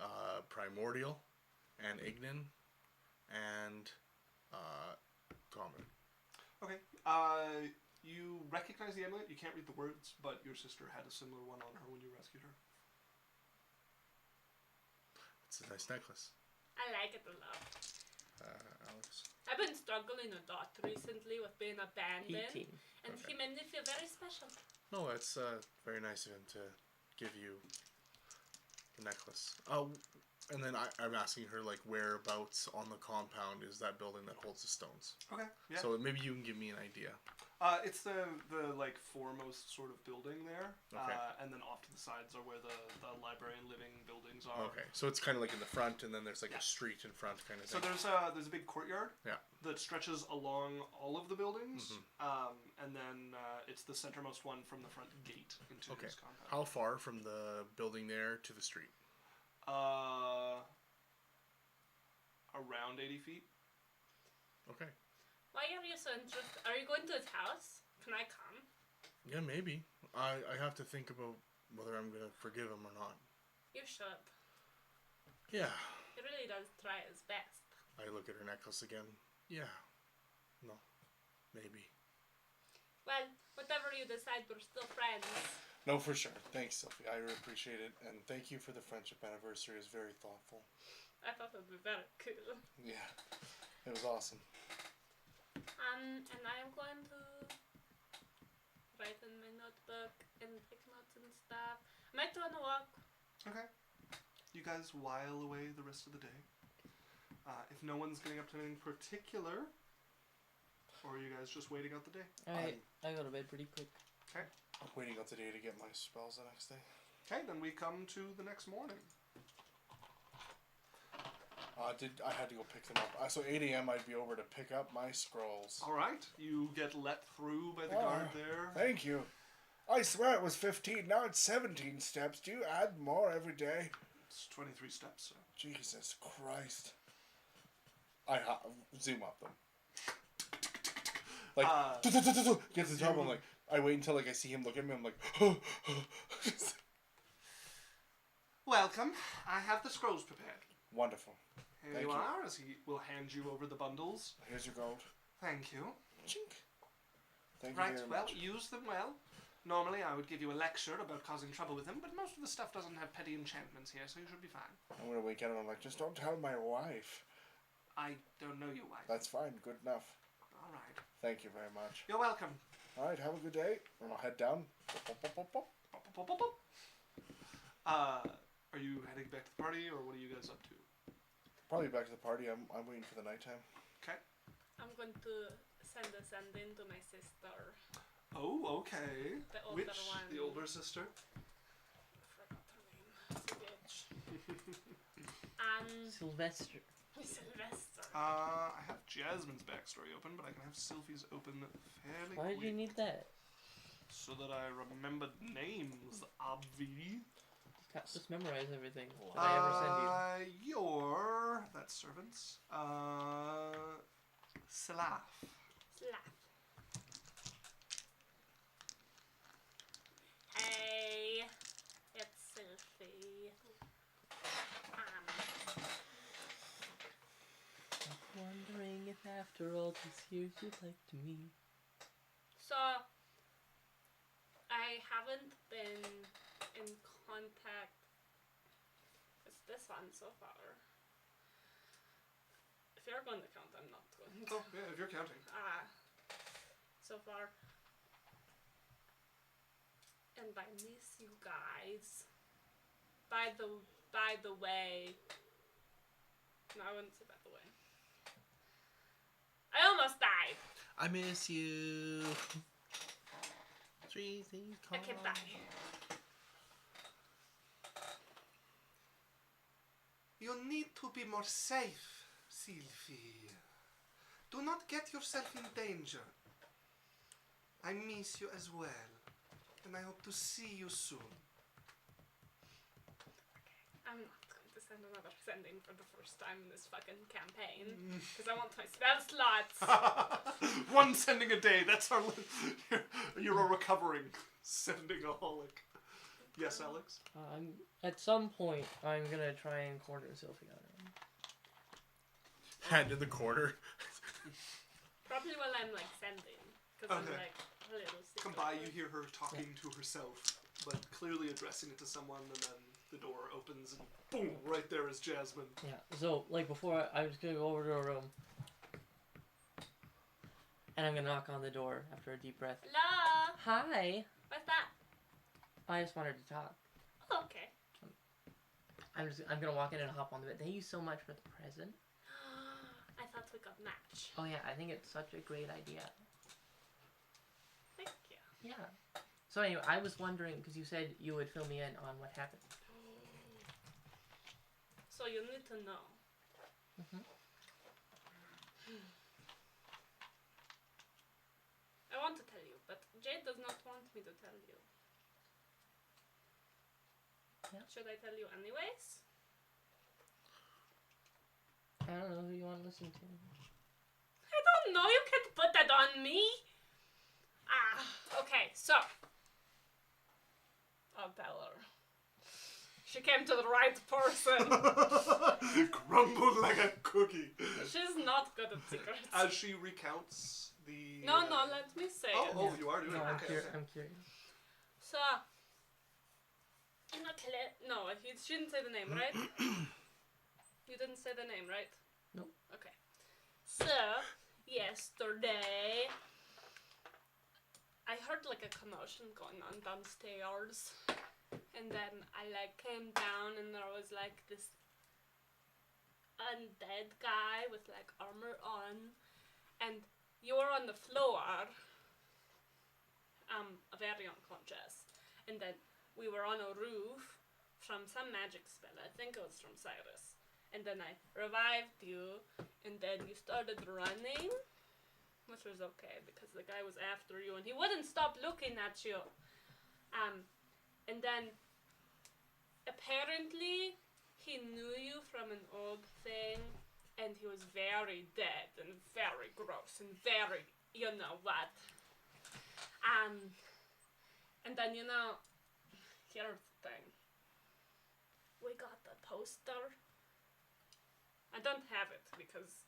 Primordial and Ignan and Common. Okay. You recognize the amulet. You can't read the words, but your sister had a similar one on her when you rescued her. It's a nice necklace. I like it a lot. Alex. I've been struggling a lot recently with being abandoned, 18. and Okay. he made me feel very special. No, it's very nice of him to give you the necklace. Oh, and then I'm asking her, like, whereabouts on the compound is that building that holds the stones? Okay. Yeah. So maybe you can give me an idea. It's the like foremost sort of building there, Okay. and then off to the sides are where the library and living buildings are. Okay, so it's kind of like in the front, and then there's like Yeah. a street in front, kind of So thing. there's a big courtyard. Yeah. That stretches along all of the buildings, Mhm. and then it's the centermost one from the front gate into Okay. this compound. How far from the building there to the street? Around 80 feet. Okay. Why are you so interested? Are you going to his house? Can I come? Yeah, maybe. I have to think about whether I'm gonna forgive him or not. You should. Yeah. He really does try his best. I look at her necklace again. Yeah. No. Maybe. Well, whatever you decide, we're still friends. No, for sure. Thanks, Sophie. I really appreciate it, and thank you for the friendship anniversary. It's very thoughtful. I thought it would be very cool. Yeah. It was awesome. And I am going to write in my notebook and take notes and stuff. I might go on a walk. Okay. You guys while away the rest of the day. If no one's getting up to anything particular, or are you guys just waiting out the day? I go to bed pretty quick. I'm waiting out today to get my spells the next day. Okay, then we come to the next morning. I had to go pick them up. So 8 a.m. I'd be over to pick up my scrolls. All right, you get let through by the guard there. Thank you. I swear it was 15. Now it's 17 steps. Do you add more every day? It's 23 steps. So. Jesus Christ. I zoom up them. Like, get to the top. I'm like, I wait until like I see him look at me. I'm like, Welcome. I have the scrolls prepared. wonderful. Here Thank you you. are, as he will hand you over the bundles. Here's your gold. Thank you. Chink. Thank you Right, very well, much. use them well. Normally I would give you a lecture about causing trouble with them, but most of the stuff doesn't have petty enchantments here, so you should be fine. I'm gonna wake up and I'm like, just don't tell my wife. I don't know you, wife. That's fine. Good enough. All right. Thank you very much. You're welcome. All right. Have a good day. And I'll head down. Pop, pop, pop, pop. Are you heading back to the party, or what are you guys up to? Probably back to the party. I'm waiting for the nighttime. Okay. I'm going to send a send-in to my sister. Oh, okay. The older Which? one. The older sister? I forgot her name. It's a bitch. And Sylvester. Sylvester. I have Jasmine's backstory open, but I can have Sylphie's open fairly Why quick. did you need that? So that I remembered names, obvi. Can't just memorize everything. Did I ever send you? Your... That's servants. Slaf. Slap. Hey, it's Sophie. Wondering if after all these years you'd like to meet. So, I haven't been in contact with this one so far. If you're going to count, I'm not going to. Oh, yeah, if you're counting. So far. And I miss you guys. By the way. No, I wouldn't say by the way. I almost died. I miss you. Okay, bye. You need to be more safe, Sylvie. Do not get yourself in danger. I miss you as well, and I hope to see you soon. I'm not going to send another sending for the first time in this fucking campaign. Because I want my spell slots. One sending a day. That's our. You're a recovering sending-aholic. Yes, Alex. At some point, I'm gonna try and corner Sylphie on her. Hand in the corner. Probably while I'm like sending. Because Okay. I'm like our little secret. Come by, you hear her talking to herself, but clearly addressing it to someone, and then the door opens, and boom, right there is Jasmine. Yeah. So, like, before I was gonna go over to her room, and I'm gonna knock on the door after a deep breath. Hello? Hi. What's that? I just wanted to talk. Oh, okay. I'm gonna walk in and hop on the bed. Thank you so much for the present. I thought we got match. Oh yeah, I think it's such a great idea. Thank you. Yeah. So anyway, I was wondering, because you said you would fill me in on what happened. So you need to know. Mhm. I want to tell you, but Jade does not want me to tell you. Yeah. Should I tell you anyways? I don't know who you want to listen to. I don't know, you can't put that on me! Okay, so. I'll tell her. She came to the right person. Crumbled like a cookie. She's not good at secrets. As she recounts the... No, let me say it. Oh, you are doing No, it. I'm, Okay. I'm curious. So. No, she didn't say the name, right? You didn't say the name, right? Nope. Okay. So, yesterday, I heard like a commotion going on downstairs. And then I like came down and there was like this undead guy with like armor on. And you were on the floor. Very unconscious. And then we were on a roof from some magic spell. I think it was from Cyrus. And then I revived you, and then you started running, which was okay because the guy was after you, and he wouldn't stop looking at you. And then apparently he knew you from an old thing, and he was very dead and very gross and very, you know what. And then here's the thing. We got the poster. I don't have it because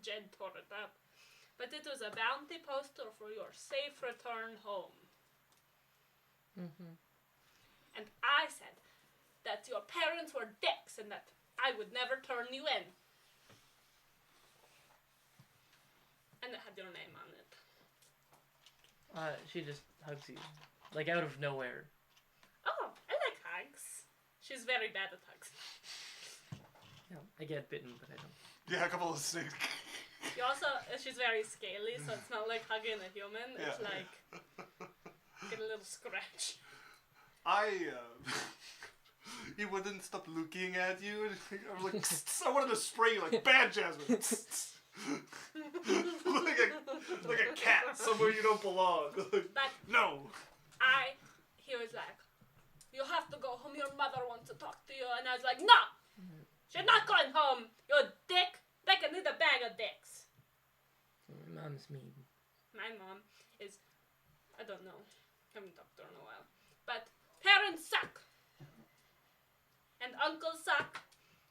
Jed tore it up. But it was a bounty poster for your safe return home. Mm-hmm. And I said that your parents were dicks and that I would never turn you in. And it had your name on it. She just hugs you. Like out of nowhere. Oh, I like hugs. She's very bad at hugs. Yeah, I get bitten, but I don't. Yeah, a couple of snakes. You also, she's very scaly, so it's not like hugging a human. It's Yeah. like, get a little scratch. He wouldn't stop looking at you. I was like, I wanted to spray you like bad Jasmine. like a cat somewhere you don't belong. But No. he was like, you have to go home, your mother wants to talk to you. And I was like, no! She's not going home, you dick! They can eat a bag of dicks. My mom's mean. My mom is, I don't know, haven't talked to her in a while. But parents suck. And uncles suck.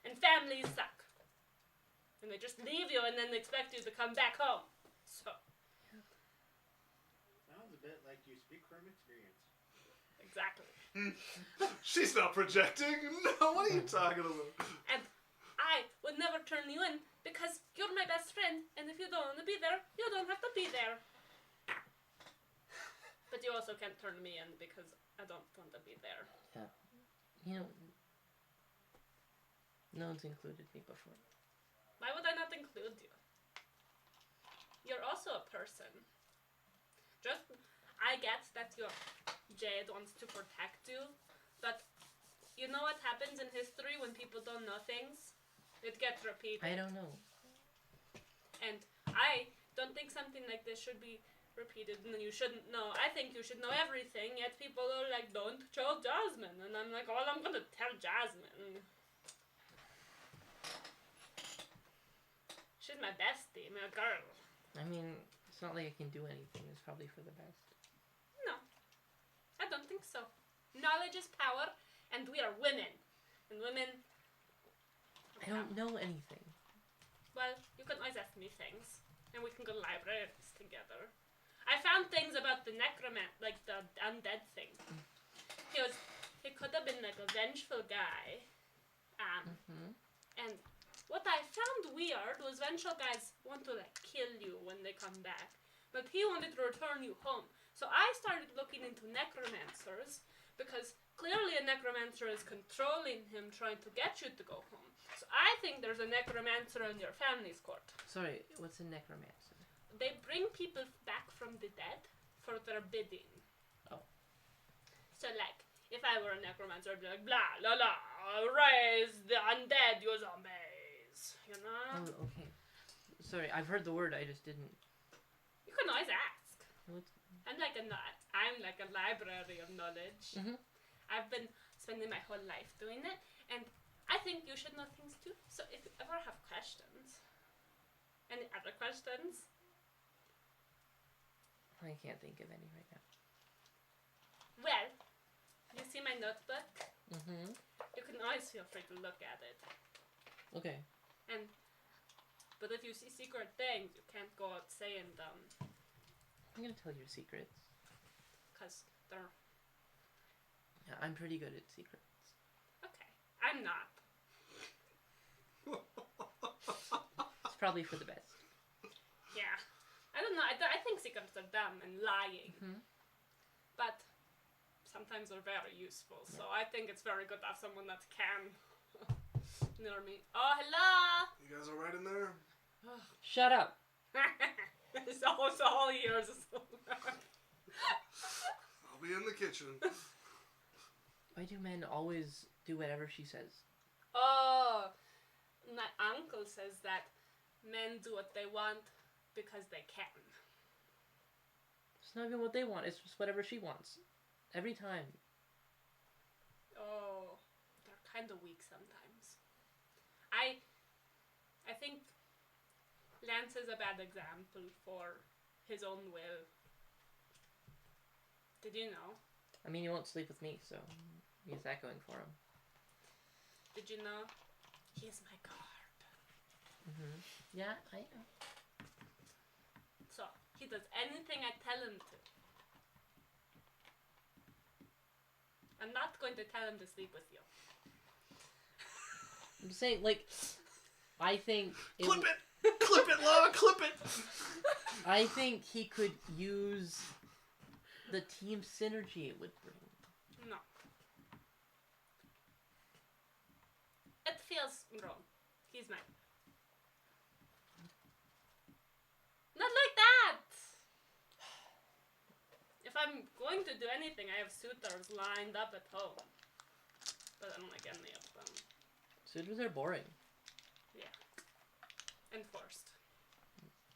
And families suck. And they just leave you and then expect you to come back home. So, Sounds a bit like you speak from experience. exactly. She's not projecting. No, what are you talking about? And I would never turn you in because you're my best friend, and if you don't want to be there, you don't have to be there. But you also can't turn me in because I don't want to be there. Yeah. You know, no one's included me before. Why would I not include you? You're also a person. I get that your Jade wants to protect you, but you know what happens in history when people don't know things? It gets repeated. I don't know. And I don't think something like this should be repeated and you shouldn't know. I think you should know everything, yet people are like, don't tell Jasmine. And I'm like, well, I'm gonna tell Jasmine. She's my bestie, my girl. I mean, it's not like I can do anything. It's probably for the best. No, I don't think so. Knowledge is power, and we are women. And women... I don't know anything. Well, you can always ask me things, and we can go to libraries together. I found things about the necromant, like the undead thing. He could have been like a vengeful guy. And what I found weird was vengeful guys want to like kill you when they come back, but he wanted to return you home. So I started looking into necromancers because clearly a necromancer is controlling him, trying to get you to go home. So I think there's a necromancer in your family's court. Sorry, what's a necromancer? They bring people back from the dead for their bidding. Oh. So like, if I were a necromancer, I'd be like, blah, la, la, raise the undead, you zombies. You know? Oh, okay. Sorry, I've heard the word, I just didn't... You can always ask. What's... I'm like a library of knowledge. Mhm. I've been spending my whole life doing it, and I think you should know things too. So if you ever have questions, any other questions? I can't think of any right now. Well, you see my notebook? Mm-hmm. You can always feel free to look at it. Okay. But if you see secret things, you can't go out saying them, I'm gonna tell your secrets. because they're... Yeah, I'm pretty good at secrets. Okay. I'm not. It's probably for the best. Yeah. I don't know. I think secrets are dumb and lying. Mhm. But sometimes they're very useful. So I think it's very good to have someone that can near me. Oh, hello! You guys all right in there? Shut up! It's all yours. I'll be in the kitchen. Why do men always do whatever she says? Oh, my uncle says that men do what they want because they can. It's not even what they want, it's just whatever she wants. Every time. Oh, they're kind of weak sometimes. I think Lance is a bad example for his own will. Did you know? I mean, he won't sleep with me, so he has that going for him. Did you know? He is my guard. Mm-hmm. Yeah, I know. So, he does anything I tell him to. I'm not going to tell him to sleep with you. I'm just saying, like, I think... Clip it! Clip it, Law! Clip it! I think he could use the team synergy it would bring. No. It feels wrong. He's mine. Not like that! If I'm going to do anything, I have suitors lined up at home. But I don't like any of them. Suitors are boring. Enforced.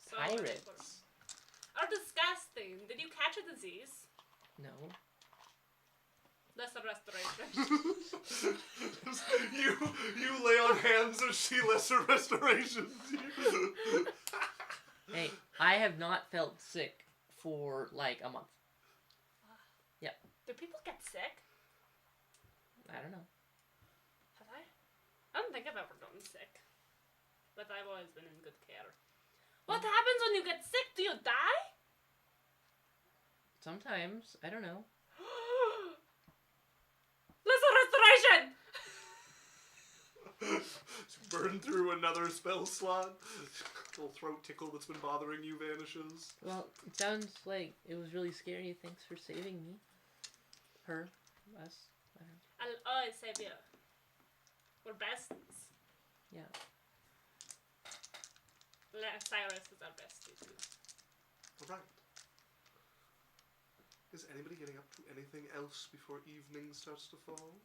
So Pirates. enforced. Are disgusting. Did you catch a disease? No. Lesser restoration. you lay on hands and see lesser restorations. Hey, I have not felt sick for like a month. Do people get sick? I don't know. Have I? I don't think I've ever gotten sick. But I've always been in good care. What happens when you get sick? Do you die? Sometimes. I don't know. Lesser restoration! Burn through another spell slot. Little throat tickle that's been bothering you vanishes. Well, it sounds like it was really scary. Thanks for saving me. Her. Us. I don't know. I'll always save you. We're besties. Yeah. Cyrus is our bestie too. Alright. Is anybody getting up to anything else before evening starts to fall?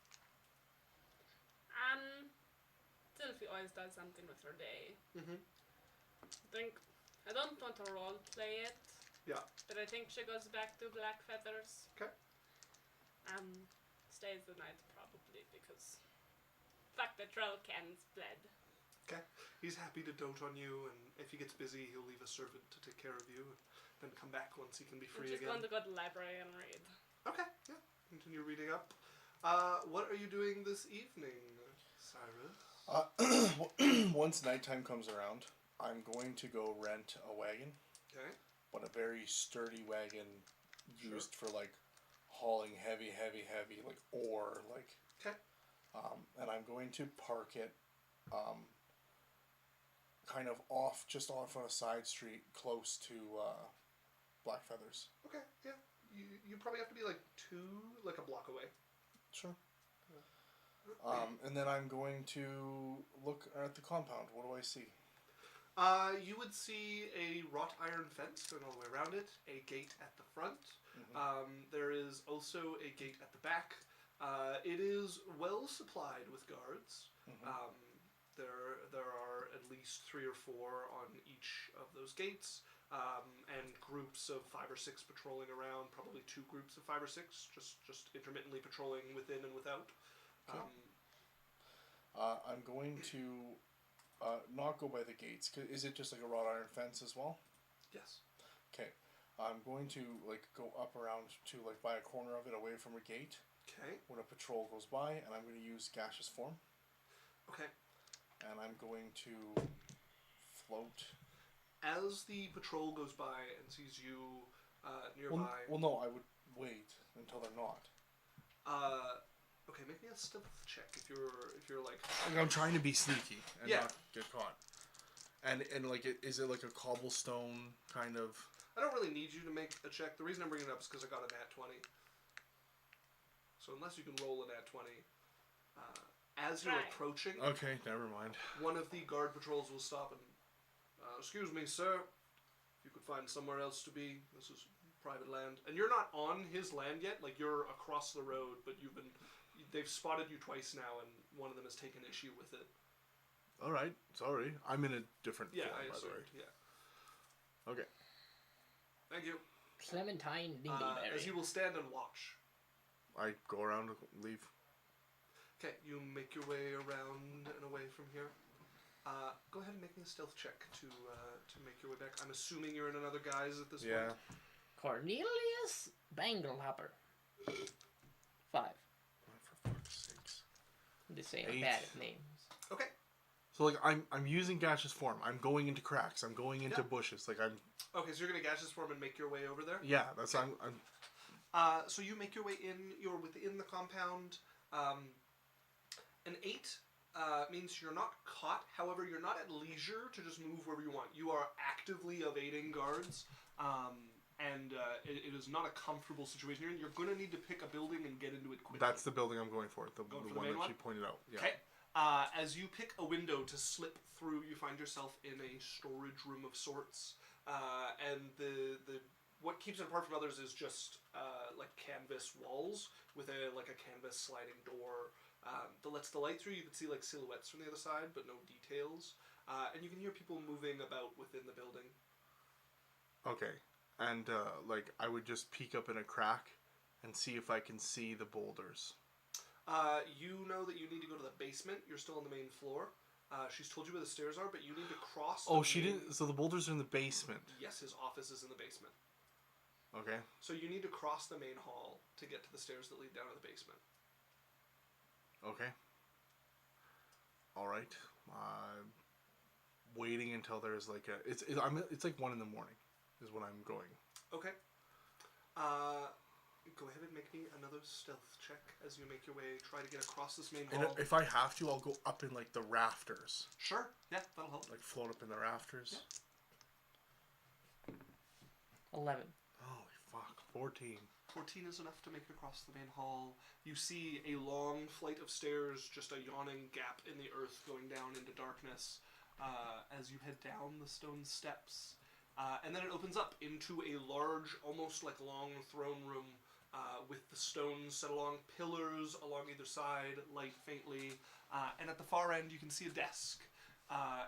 Sylvie always does something with her day. Mm-hmm. I don't want to role play it. Yeah. But I think she goes back to Black Feathers. Okay. Stays the night probably because fuck the troll cans bled. Okay. He's happy to dote on you, and if he gets busy, he'll leave a servant to take care of you, and then come back once he can be free I'm just again. going to go to the library and read. Okay, yeah. Continue reading up. What are you doing this evening, Cyrus? Once nighttime comes around, I'm going to go rent a wagon. Okay. but a very sturdy wagon used for like hauling heavy like ore, like. Okay. And I'm going to park it, kind of just off on a side street, close to Black Feathers. Okay, yeah. You probably have to be like a block away. Sure. And then I'm going to look at the compound. What do I see? You would see a wrought iron fence going all the way around it, a gate at the front. There is also a gate at the back. It is well supplied with guards. There are at least 3 or 4 on each of those gates, and groups of 5 or 6 patrolling around. Probably 2 groups of 5 or 6, just intermittently patrolling within and without. Okay. I'm going to not go by the gates. Is it just like a wrought iron fence as well? Yes. Okay. I'm going to like go up around to like by a corner of it, away from a gate. Okay. When a patrol goes by, and I'm going to use gaseous form. Okay. And I'm going to float. As the patrol goes by and sees you nearby. Well, no, I would wait until they're not. Okay, make me a stealth check if you're like. I'm trying to be sneaky and Yeah. not get caught. And like, is it like a cobblestone kind of? I don't really need you to make a check. The reason I'm bringing it up is because I got a nat 20. So unless you can roll a nat 20, as you're Right. approaching, Okay, never mind. one of the guard patrols will stop and, excuse me, sir, if you could find somewhere else to be. This is private land, and you're not on his land yet. Like you're across the road, but they've spotted you twice now, and one of them has taken issue with it. All right, sorry. I'm in a different Yeah, form, I by the assumed. way. Yeah. Okay. Thank you. Clementine Dingleberry. As you will stand and watch. I go around and leave. Okay, you make your way around and away from here. Go ahead and make me a stealth check to make your way back. I'm assuming you're in another guise at this Yeah. point. Cornelius Banglehopper. 5. For fuck's sakes. I'm just saying 8. bad at names. Okay. So like I'm using gaseous form. I'm going into cracks. I'm going into Yeah. bushes. Like I'm. Okay, so you're gonna gaseous form and make your way over there. Yeah, that's Okay. I'm. So you make your way in. You're within the compound. An 8 means you're not caught. However, you're not at leisure to just move wherever you want. You are actively evading guards, and it is not a comfortable situation. You're going to need to pick a building and get into it quickly. That's the building I'm going for. The Going for the one main that one? she pointed out. Yeah. Okay. As you pick a window to slip through, you find yourself in a storage room of sorts, and the what keeps it apart from others is just like canvas walls with a canvas sliding door that lets the light through. You can see like silhouettes from the other side, but no details, and you can hear people moving about within the building. Okay. And like I would just peek up in a crack and see if I can see the boulders. You know that you need to go to the basement. You're still on the main floor. She's told you where the stairs are, but you need to cross. Oh, she didn't. So the boulders are in the basement. Yes, his office is in the basement. Okay. So you need to cross the main hall to get to the stairs that lead down to the basement. Okay. All right. Waiting until there's like a. It's like 1 a.m. is when I'm going. Okay. Go ahead and make me another stealth check as you make your way. Try to get across this main And hall. if I have to, I'll go up in like the rafters. Sure. Yeah, that'll help. Like float up in the rafters. Yeah. 11. Holy fuck. 14. 14 is enough to make it across the main hall. You see a long flight of stairs, just a yawning gap in the earth going down into darkness as you head down the stone steps. And then it opens up into a large, almost like long throne room with the stones set along pillars along either side, light faintly. And at the far end, you can see a desk.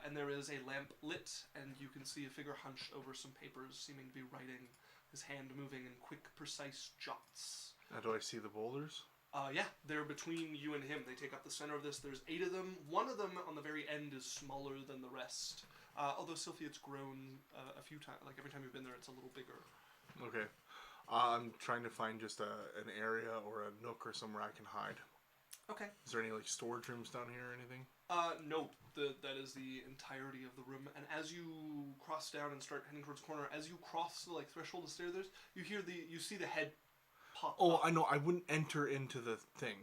And there is a lamp lit, and you can see a figure hunched over some papers, seeming to be writing, his hand moving in quick, precise jots. Now, do I see the boulders? Yeah, they're between you and him. They take up the center of this. There's 8 of them. One of them on the very end is smaller than the rest. Although, Sylphia, it's grown a few times. Like, every time you've been there, it's a little bigger. Okay. I'm trying to find just an area or a nook or somewhere I can hide. Okay. Is there any like storage rooms down here or anything? No. That is the entirety of the room. And as you cross down and start heading towards the corner, as you cross the threshold of the stairs, you see the head pop Oh, up. I know. I wouldn't enter into the thing.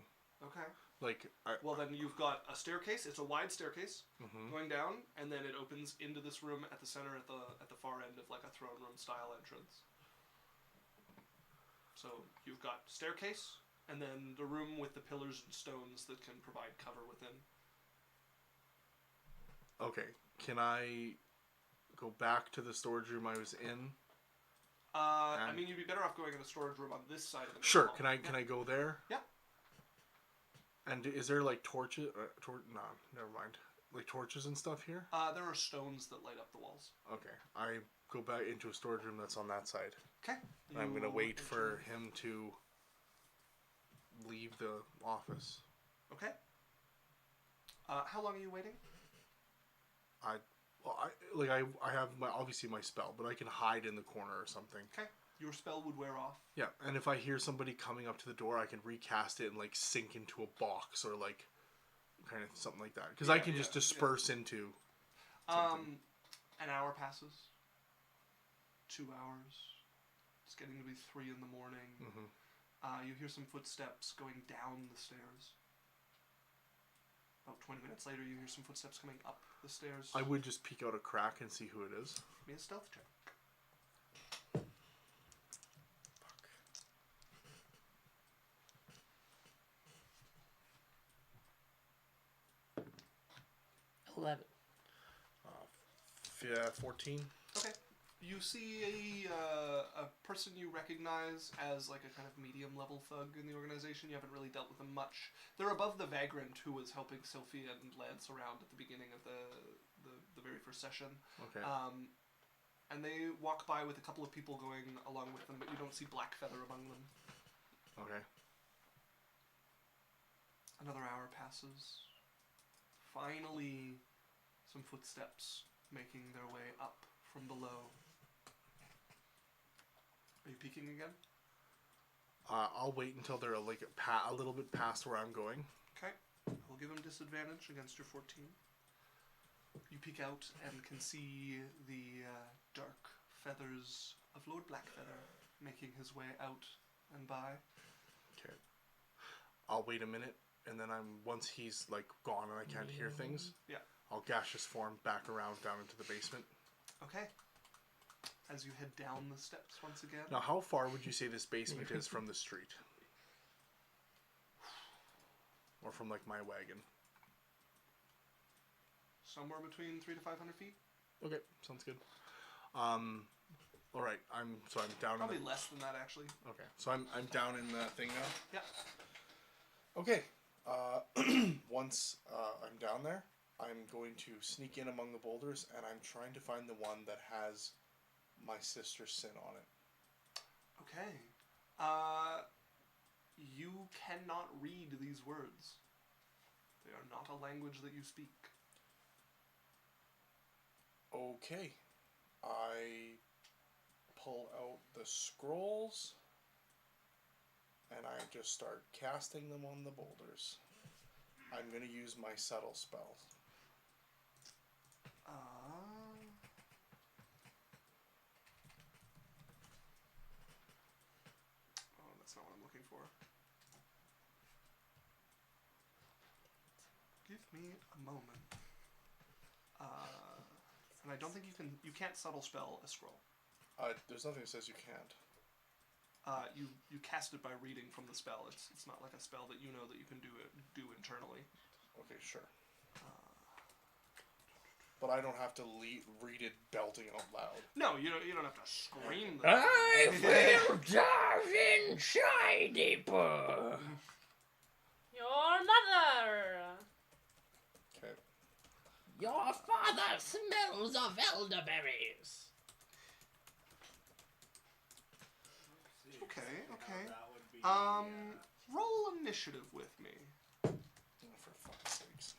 Okay. Like, Well, then you've got a staircase. It's a wide staircase Mhm. going down, and then it opens into this room at the center, at the far end of like a throne room style entrance. So you've got staircase, and then the room with the pillars and stones that can provide cover within. okay. Can I go back to the storage room I was in? I mean, you'd be better off going in the storage room on this side of the Sure. hall. Can I go there? Yeah. And is there like torches? No, never mind. Like torches and stuff here. There are stones that light up the walls. Okay. I go back into a storage room that's on that side. Okay. And I'm gonna You wait for enter- him to leave the office. Okay. How long are you waiting? I have obviously my spell, but I can hide in the corner or something. Okay. Your spell would wear off. Yeah, and if I hear somebody coming up to the door, I can recast it and like sink into a box or like kind of something like that. Because I can just disperse into. Something. An hour passes. 2 hours. It's getting to be 3 in the morning. Mm-hmm. You hear some footsteps going down the stairs. About 20 minutes later, you hear some footsteps coming up the stairs. I would just peek out a crack and see who it is. Give me a stealth check. Fuck. 11. 14. Okay. You see a person you recognize as like a kind of medium level thug in the organization. You haven't really dealt with them much. They're above the vagrant who was helping Sophie and Lance around at the beginning of the very first session. Okay. And they walk by with a couple of people going along with them, but you don't see Blackfeather among them. Okay. Another hour passes. Finally, some footsteps making their way up from below. Are you peeking again? I'll wait until they're like a little bit past where I'm going. Okay. I'll give him disadvantage against your 14. You peek out and can see the dark feathers of Lord Blackfeather making his way out and by. Okay. I'll wait a minute, and then once he's like gone and I can't hear things. Yeah. I'll gaseous form back around down into the basement. Okay. As you head down the steps once again. Now, how far would you say this basement is from the street? Or from like my wagon? Somewhere between 300 to 500 feet. Okay, sounds good. All right, I'm down. Probably less than that, actually. Okay, so I'm down in the thing now. Yeah. Okay. Once I'm down there, I'm going to sneak in among the boulders, and I'm trying to find the one that has my sister's sin on it. Okay. You cannot read these words. They are not a language that you speak. Okay. I pull out the scrolls, and I just start casting them on the boulders. I'm going to use my subtle spell. Oh, that's not what I'm looking for. Give me a moment. And I don't think you can't subtle spell a scroll. There's nothing that says you can't. You cast it by reading from the spell. It's not like a spell that you know that you can do internally. Okay, sure. But I don't have to read it belting out loud. No, you don't have to scream. I will dive inside deeper. Your mother! Okay. Your father smells of elderberries. Okay. That would be, Roll initiative with me. Oh, for fuck's sakes.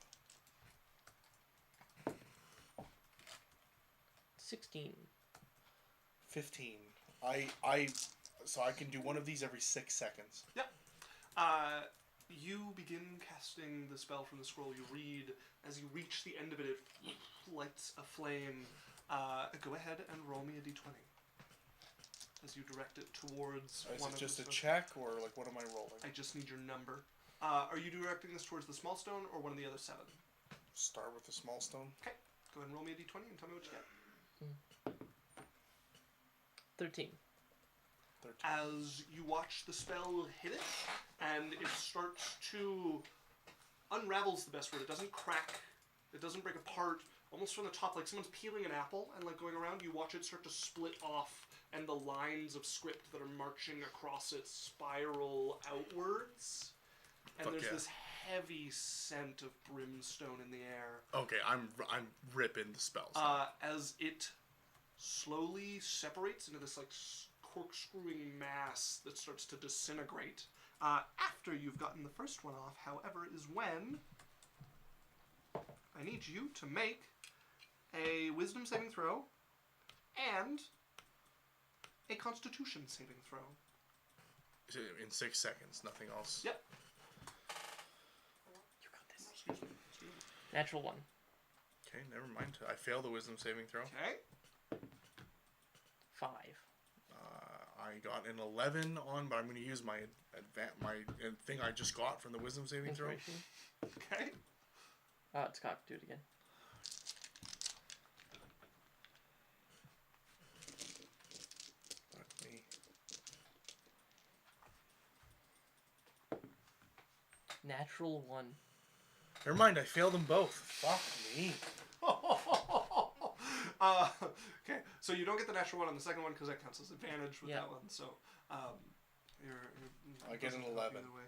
16. 15. So I can do one of these every 6 seconds. Yep. You begin casting the spell from the scroll. You read. As you reach the end of it, it lights a flame. Go ahead and roll me a d20. As you direct it towards Is one it of just the a stones. check, or like what am I rolling? I just need your number. Are you directing this towards the small stone or one of the other 7? Start with the small stone. Okay. Go ahead and roll me a d20 and tell me what you get. 13. 13. As you watch the spell hit it, and it starts to unravels the best word. It doesn't crack. It doesn't break apart. Almost from the top, like someone's peeling an apple and like going around. You watch it start to split off, and the lines of script that are marching across it spiral outwards. And Fuck there's yeah. this heavy scent of brimstone in the air. Okay, I'm ripping the spells. As it slowly separates into this like corkscrewing mass that starts to disintegrate. After you've gotten the first one off, however, is when I need you to make a wisdom saving throw and a constitution saving throw. In 6 seconds, nothing else. Yep. You got this. Excuse me. Natural 1. Okay, never mind. I failed the wisdom saving throw. Okay. 5. I got an 11 on, but I'm going to use my thing I just got from the wisdom saving throw. Inspiration. Okay. It's Scott. Do it again. Fuck me. Natural 1. Never mind, I failed them both. Fuck me. Okay, so you don't get the natural one on the second one because that counts as advantage with Yeah. that one. So, you're I get an doesn't help 11. either way.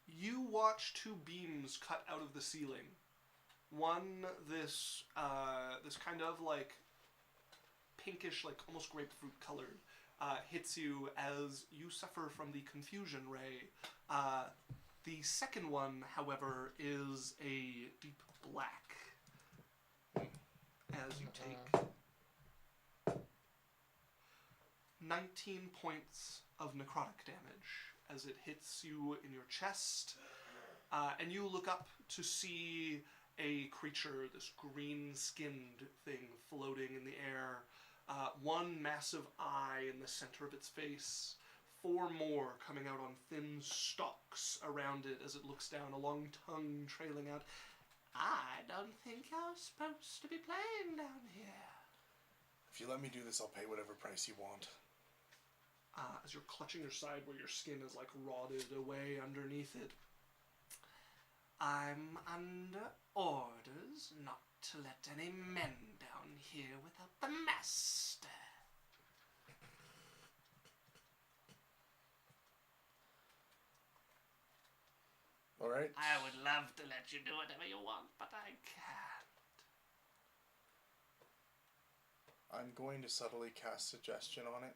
You watch 2 beams cut out of the ceiling. One, this kind of like pinkish, like almost grapefruit colored, hits you as you suffer from the confusion ray. The second one, however, is a deep black. As you take 19 points of necrotic damage as it hits you in your chest, and you look up to see a creature, this green-skinned thing floating in the air, one massive eye in the center of its face, 4 more coming out on thin stalks around it as it looks down, a long tongue trailing out. I don't think you're supposed to be playing down here. If you let me do this, I'll pay whatever price you want. As you're clutching your side where your skin is like rotted away underneath it. I'm under orders not to let any men down here without the master. Alright? I would love to let you do whatever you want, but I can't. I'm going to subtly cast suggestion on it.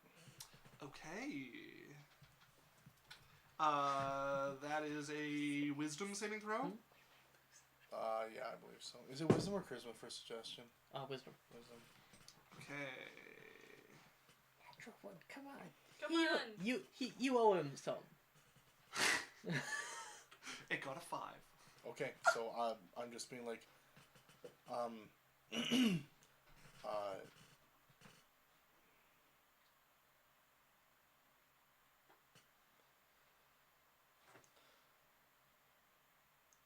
Okay. That is a wisdom saving throw? Yeah, I believe so. Is it wisdom or charisma for suggestion? Wisdom. Wisdom. Okay. Natural 1. Come on. Come on. You owe him some. It got a 5. Okay, so I'm just being like,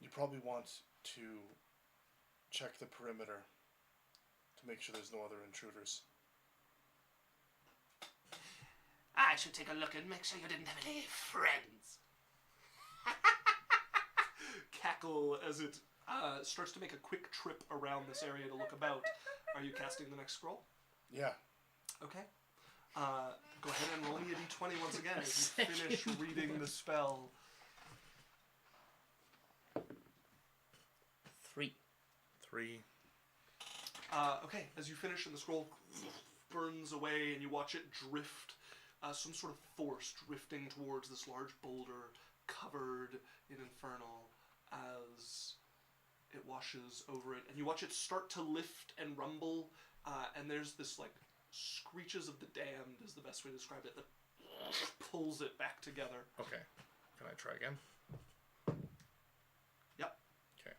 you probably want to check the perimeter to make sure there's no other intruders. I should take a look and make sure you didn't have any friends. Cackle as it starts to make a quick trip around this area to look about. Are you casting the next scroll? Yeah. Okay. Go ahead and roll me a d20 once again as you finish reading the spell. 3. 3. Okay, as you finish and the scroll burns away and you watch it drift, some sort of force drifting towards this large boulder covered in infernal as it washes over it. And you watch it start to lift and rumble, and there's this like screeches of the damned is the best way to describe it, that pulls it back together. Okay. Can I try again? Yep. Okay.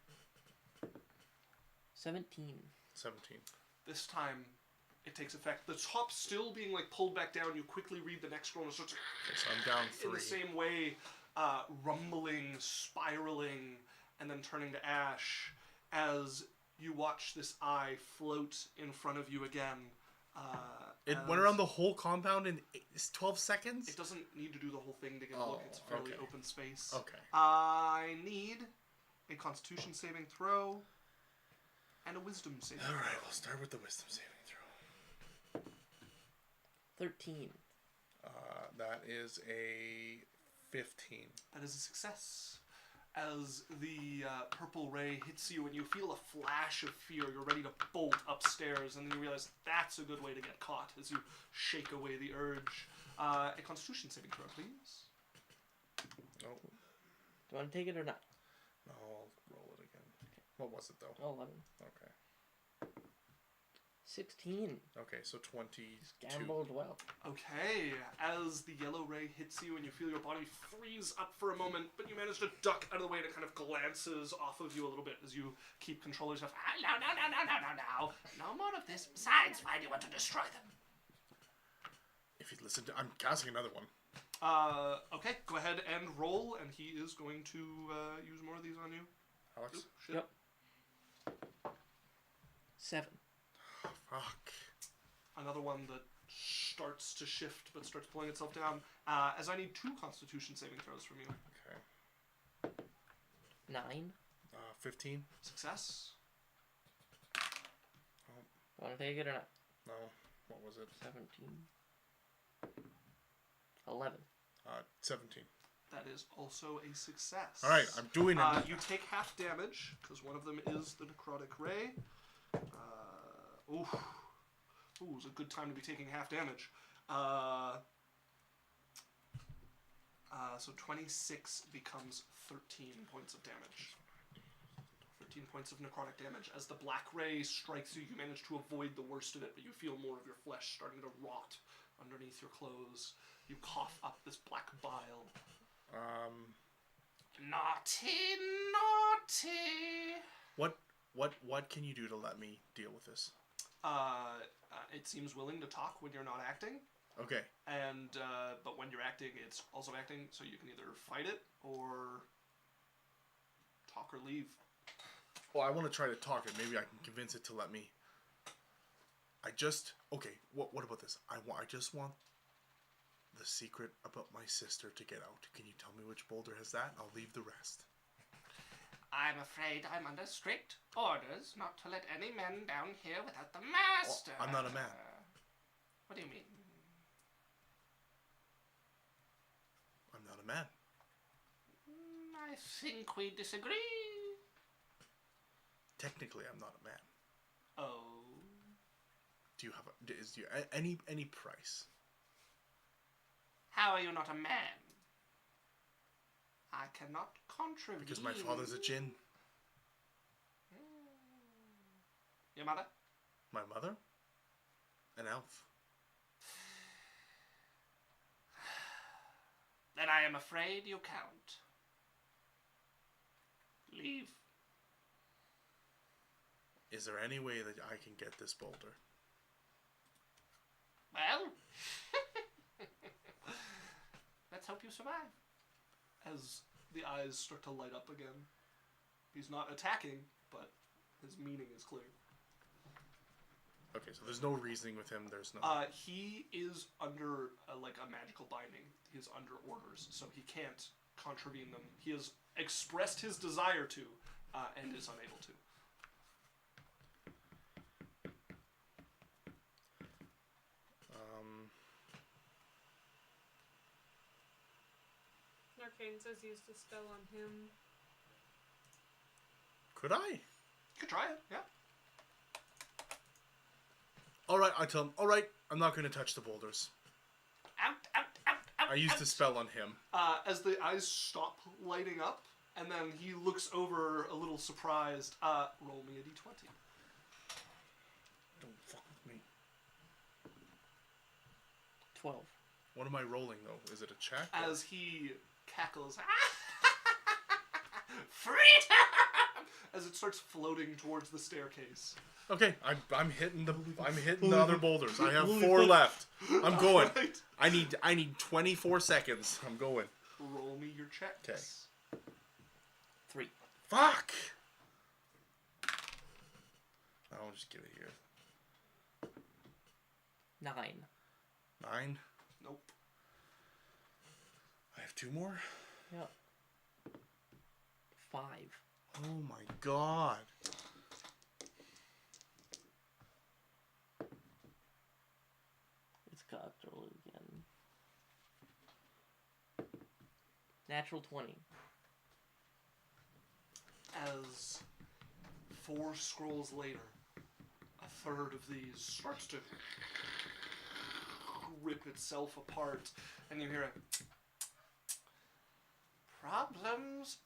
17. 17. This time, it takes effect. The top's still being like pulled back down. You quickly read the next roll and it starts Okay, so I'm down 3. in the same way, rumbling, spiraling, and then turning to ash as you watch this eye float in front of you again. It went around the whole compound in 12 seconds? It doesn't need to do the whole thing to get a look. It's a fairly okay. open space. Okay. I need a Constitution saving throw and a Wisdom saving throw. Alright, we'll start with the wisdom saving throw. 13. That is a 15. That is a success. As the purple ray hits you and you feel a flash of fear, you're ready to bolt upstairs, and then you realize that's a good way to get caught as you shake away the urge. A Constitution saving throw, please. No. Do you want to take it or not? No, I'll roll it again. What was it, though? 11. Okay. 16. Okay, so 22. Gambled well. Okay, as the yellow ray hits you and you feel your body freeze up for a moment, but you manage to duck out of the way and it kind of glances off of you a little bit as you keep control of yourself. No. No more of this. Besides, why do you want to destroy them? If you'd listen to... I'm casting another one. Okay, go ahead and roll, and he is going to use more of these on you. Alex? Oop, shit. Yep. 7. Fuck. Another one that starts to shift but starts pulling itself down. As I need 2 Constitution saving throws from you. Okay. 9. 15? Success. Want to take it or not? No. What was it? 17. 11. 17. That is also a success. Alright, I'm doing it. You take half damage, because one of them is the necrotic ray. Ooh, it's a good time to be taking half damage. So 26 becomes 13 points of damage. 13 points of necrotic damage. As the black ray strikes you, you manage to avoid the worst of it, but you feel more of your flesh starting to rot underneath your clothes. You cough up this black bile. Naughty. What can you do to let me deal with this? It seems willing to talk when you're not acting. Okay. And but when you're acting, it's also acting, so you can either fight it or talk or leave. Well, I want to try to talk it. Maybe I can convince it to let me. Okay. What about this? I just want the secret about my sister to get out. Can you tell me which boulder has that? I'll leave the rest. I'm afraid I'm under strict orders not to let any men down here without the master. I'm not a man. What do you mean? I'm not a man. I think we disagree. Technically, I'm not a man. Oh. Do you have any price? How are you not a man? I cannot contravene. Because my father's a djinn. Your mother? My mother? An elf. Then I am afraid you can't. Leave. Is there any way that I can get this boulder? Well, let's hope you survive. As the eyes start to light up again. He's not attacking, but his meaning is clear. Okay, so there's no reasoning with him. There's no. He is under a magical binding. He is under orders, so he can't contravene them. He has expressed his desire to, and is unable to. Arcane says used a spell on him. Could I? You could try it, yeah. Alright, I tell him, alright, I'm not going to touch the boulders. Out. I used a spell on him. As the eyes stop lighting up, and then he looks over a little surprised. Roll me a d20. Don't fuck with me. 12. What am I rolling, though? Is it a check? As he cackles. Freedom! As it starts floating towards the staircase. Okay, I'm hitting the other boulders. I have 4 left. I'm going. Alright. I need 24 seconds. I'm going. Roll me your checks. 3. Fuck. I'll just give it here. 9. 9. Nope. I have 2 more. Yep. 5. Oh my god. It's cocked roll again. Natural 20. As 4 scrolls later, a third of these starts to rip itself apart, and you hear a problems.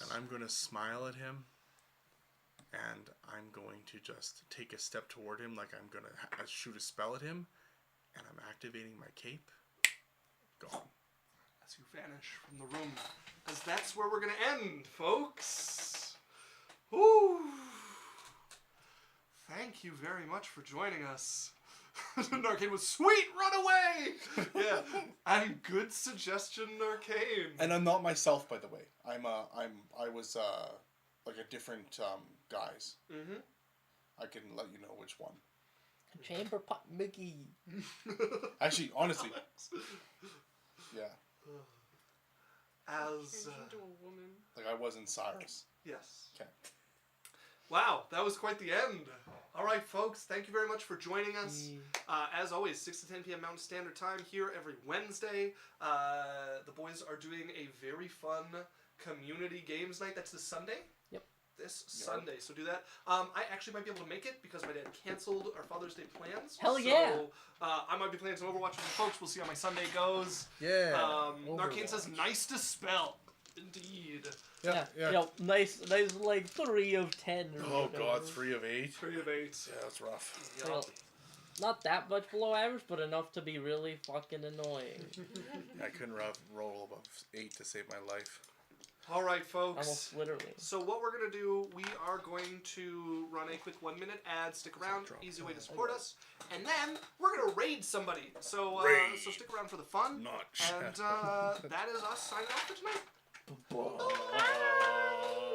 And I'm going to smile at him, and I'm going to just take a step toward him like I'm going to shoot a spell at him, and I'm activating my cape. Gone. As you vanish from the room, as that's where we're gonna end, folks. Woo! Thank you very much for joining us. Narcane was sweet. Run away. Yeah, and good suggestion, Narcane. And I'm not myself, by the way. I was like a different guise. Mm-hmm. I can let you know which one. Chamber pot Mickey. Actually, honestly, yeah. As Changed into a woman. Like I was in Cyrus. yes. Okay. Wow, that was quite the end. All right, folks, thank you very much for joining us. As always, 6 to 10 p.m. Mountain Standard Time here every Wednesday. The boys are doing a very fun community games night. That's this Sunday? Yep. This Sunday, so do that. I actually might be able to make it because my dad canceled our Father's Day plans. Hell yeah. So, I might be playing some Overwatch with you folks. We'll see how my Sunday goes. Yeah. Narcane says, nice to spell. Indeed. Yeah. You know, nice like 3 of 10. Or Oh whatever. god, 3 of 8. 3 of 8. Yeah, that's rough. Yup. Well, not that much below average, but enough to be really fucking annoying. I couldn't roll above 8 to save my life. All right, folks. Almost literally. So what we're going to do, we are going to run a quick 1-minute ad. Stick around, easy way to support us. And then we're going to raid somebody. So so stick around for the fun. Not And that is us signing off for tonight. Bye.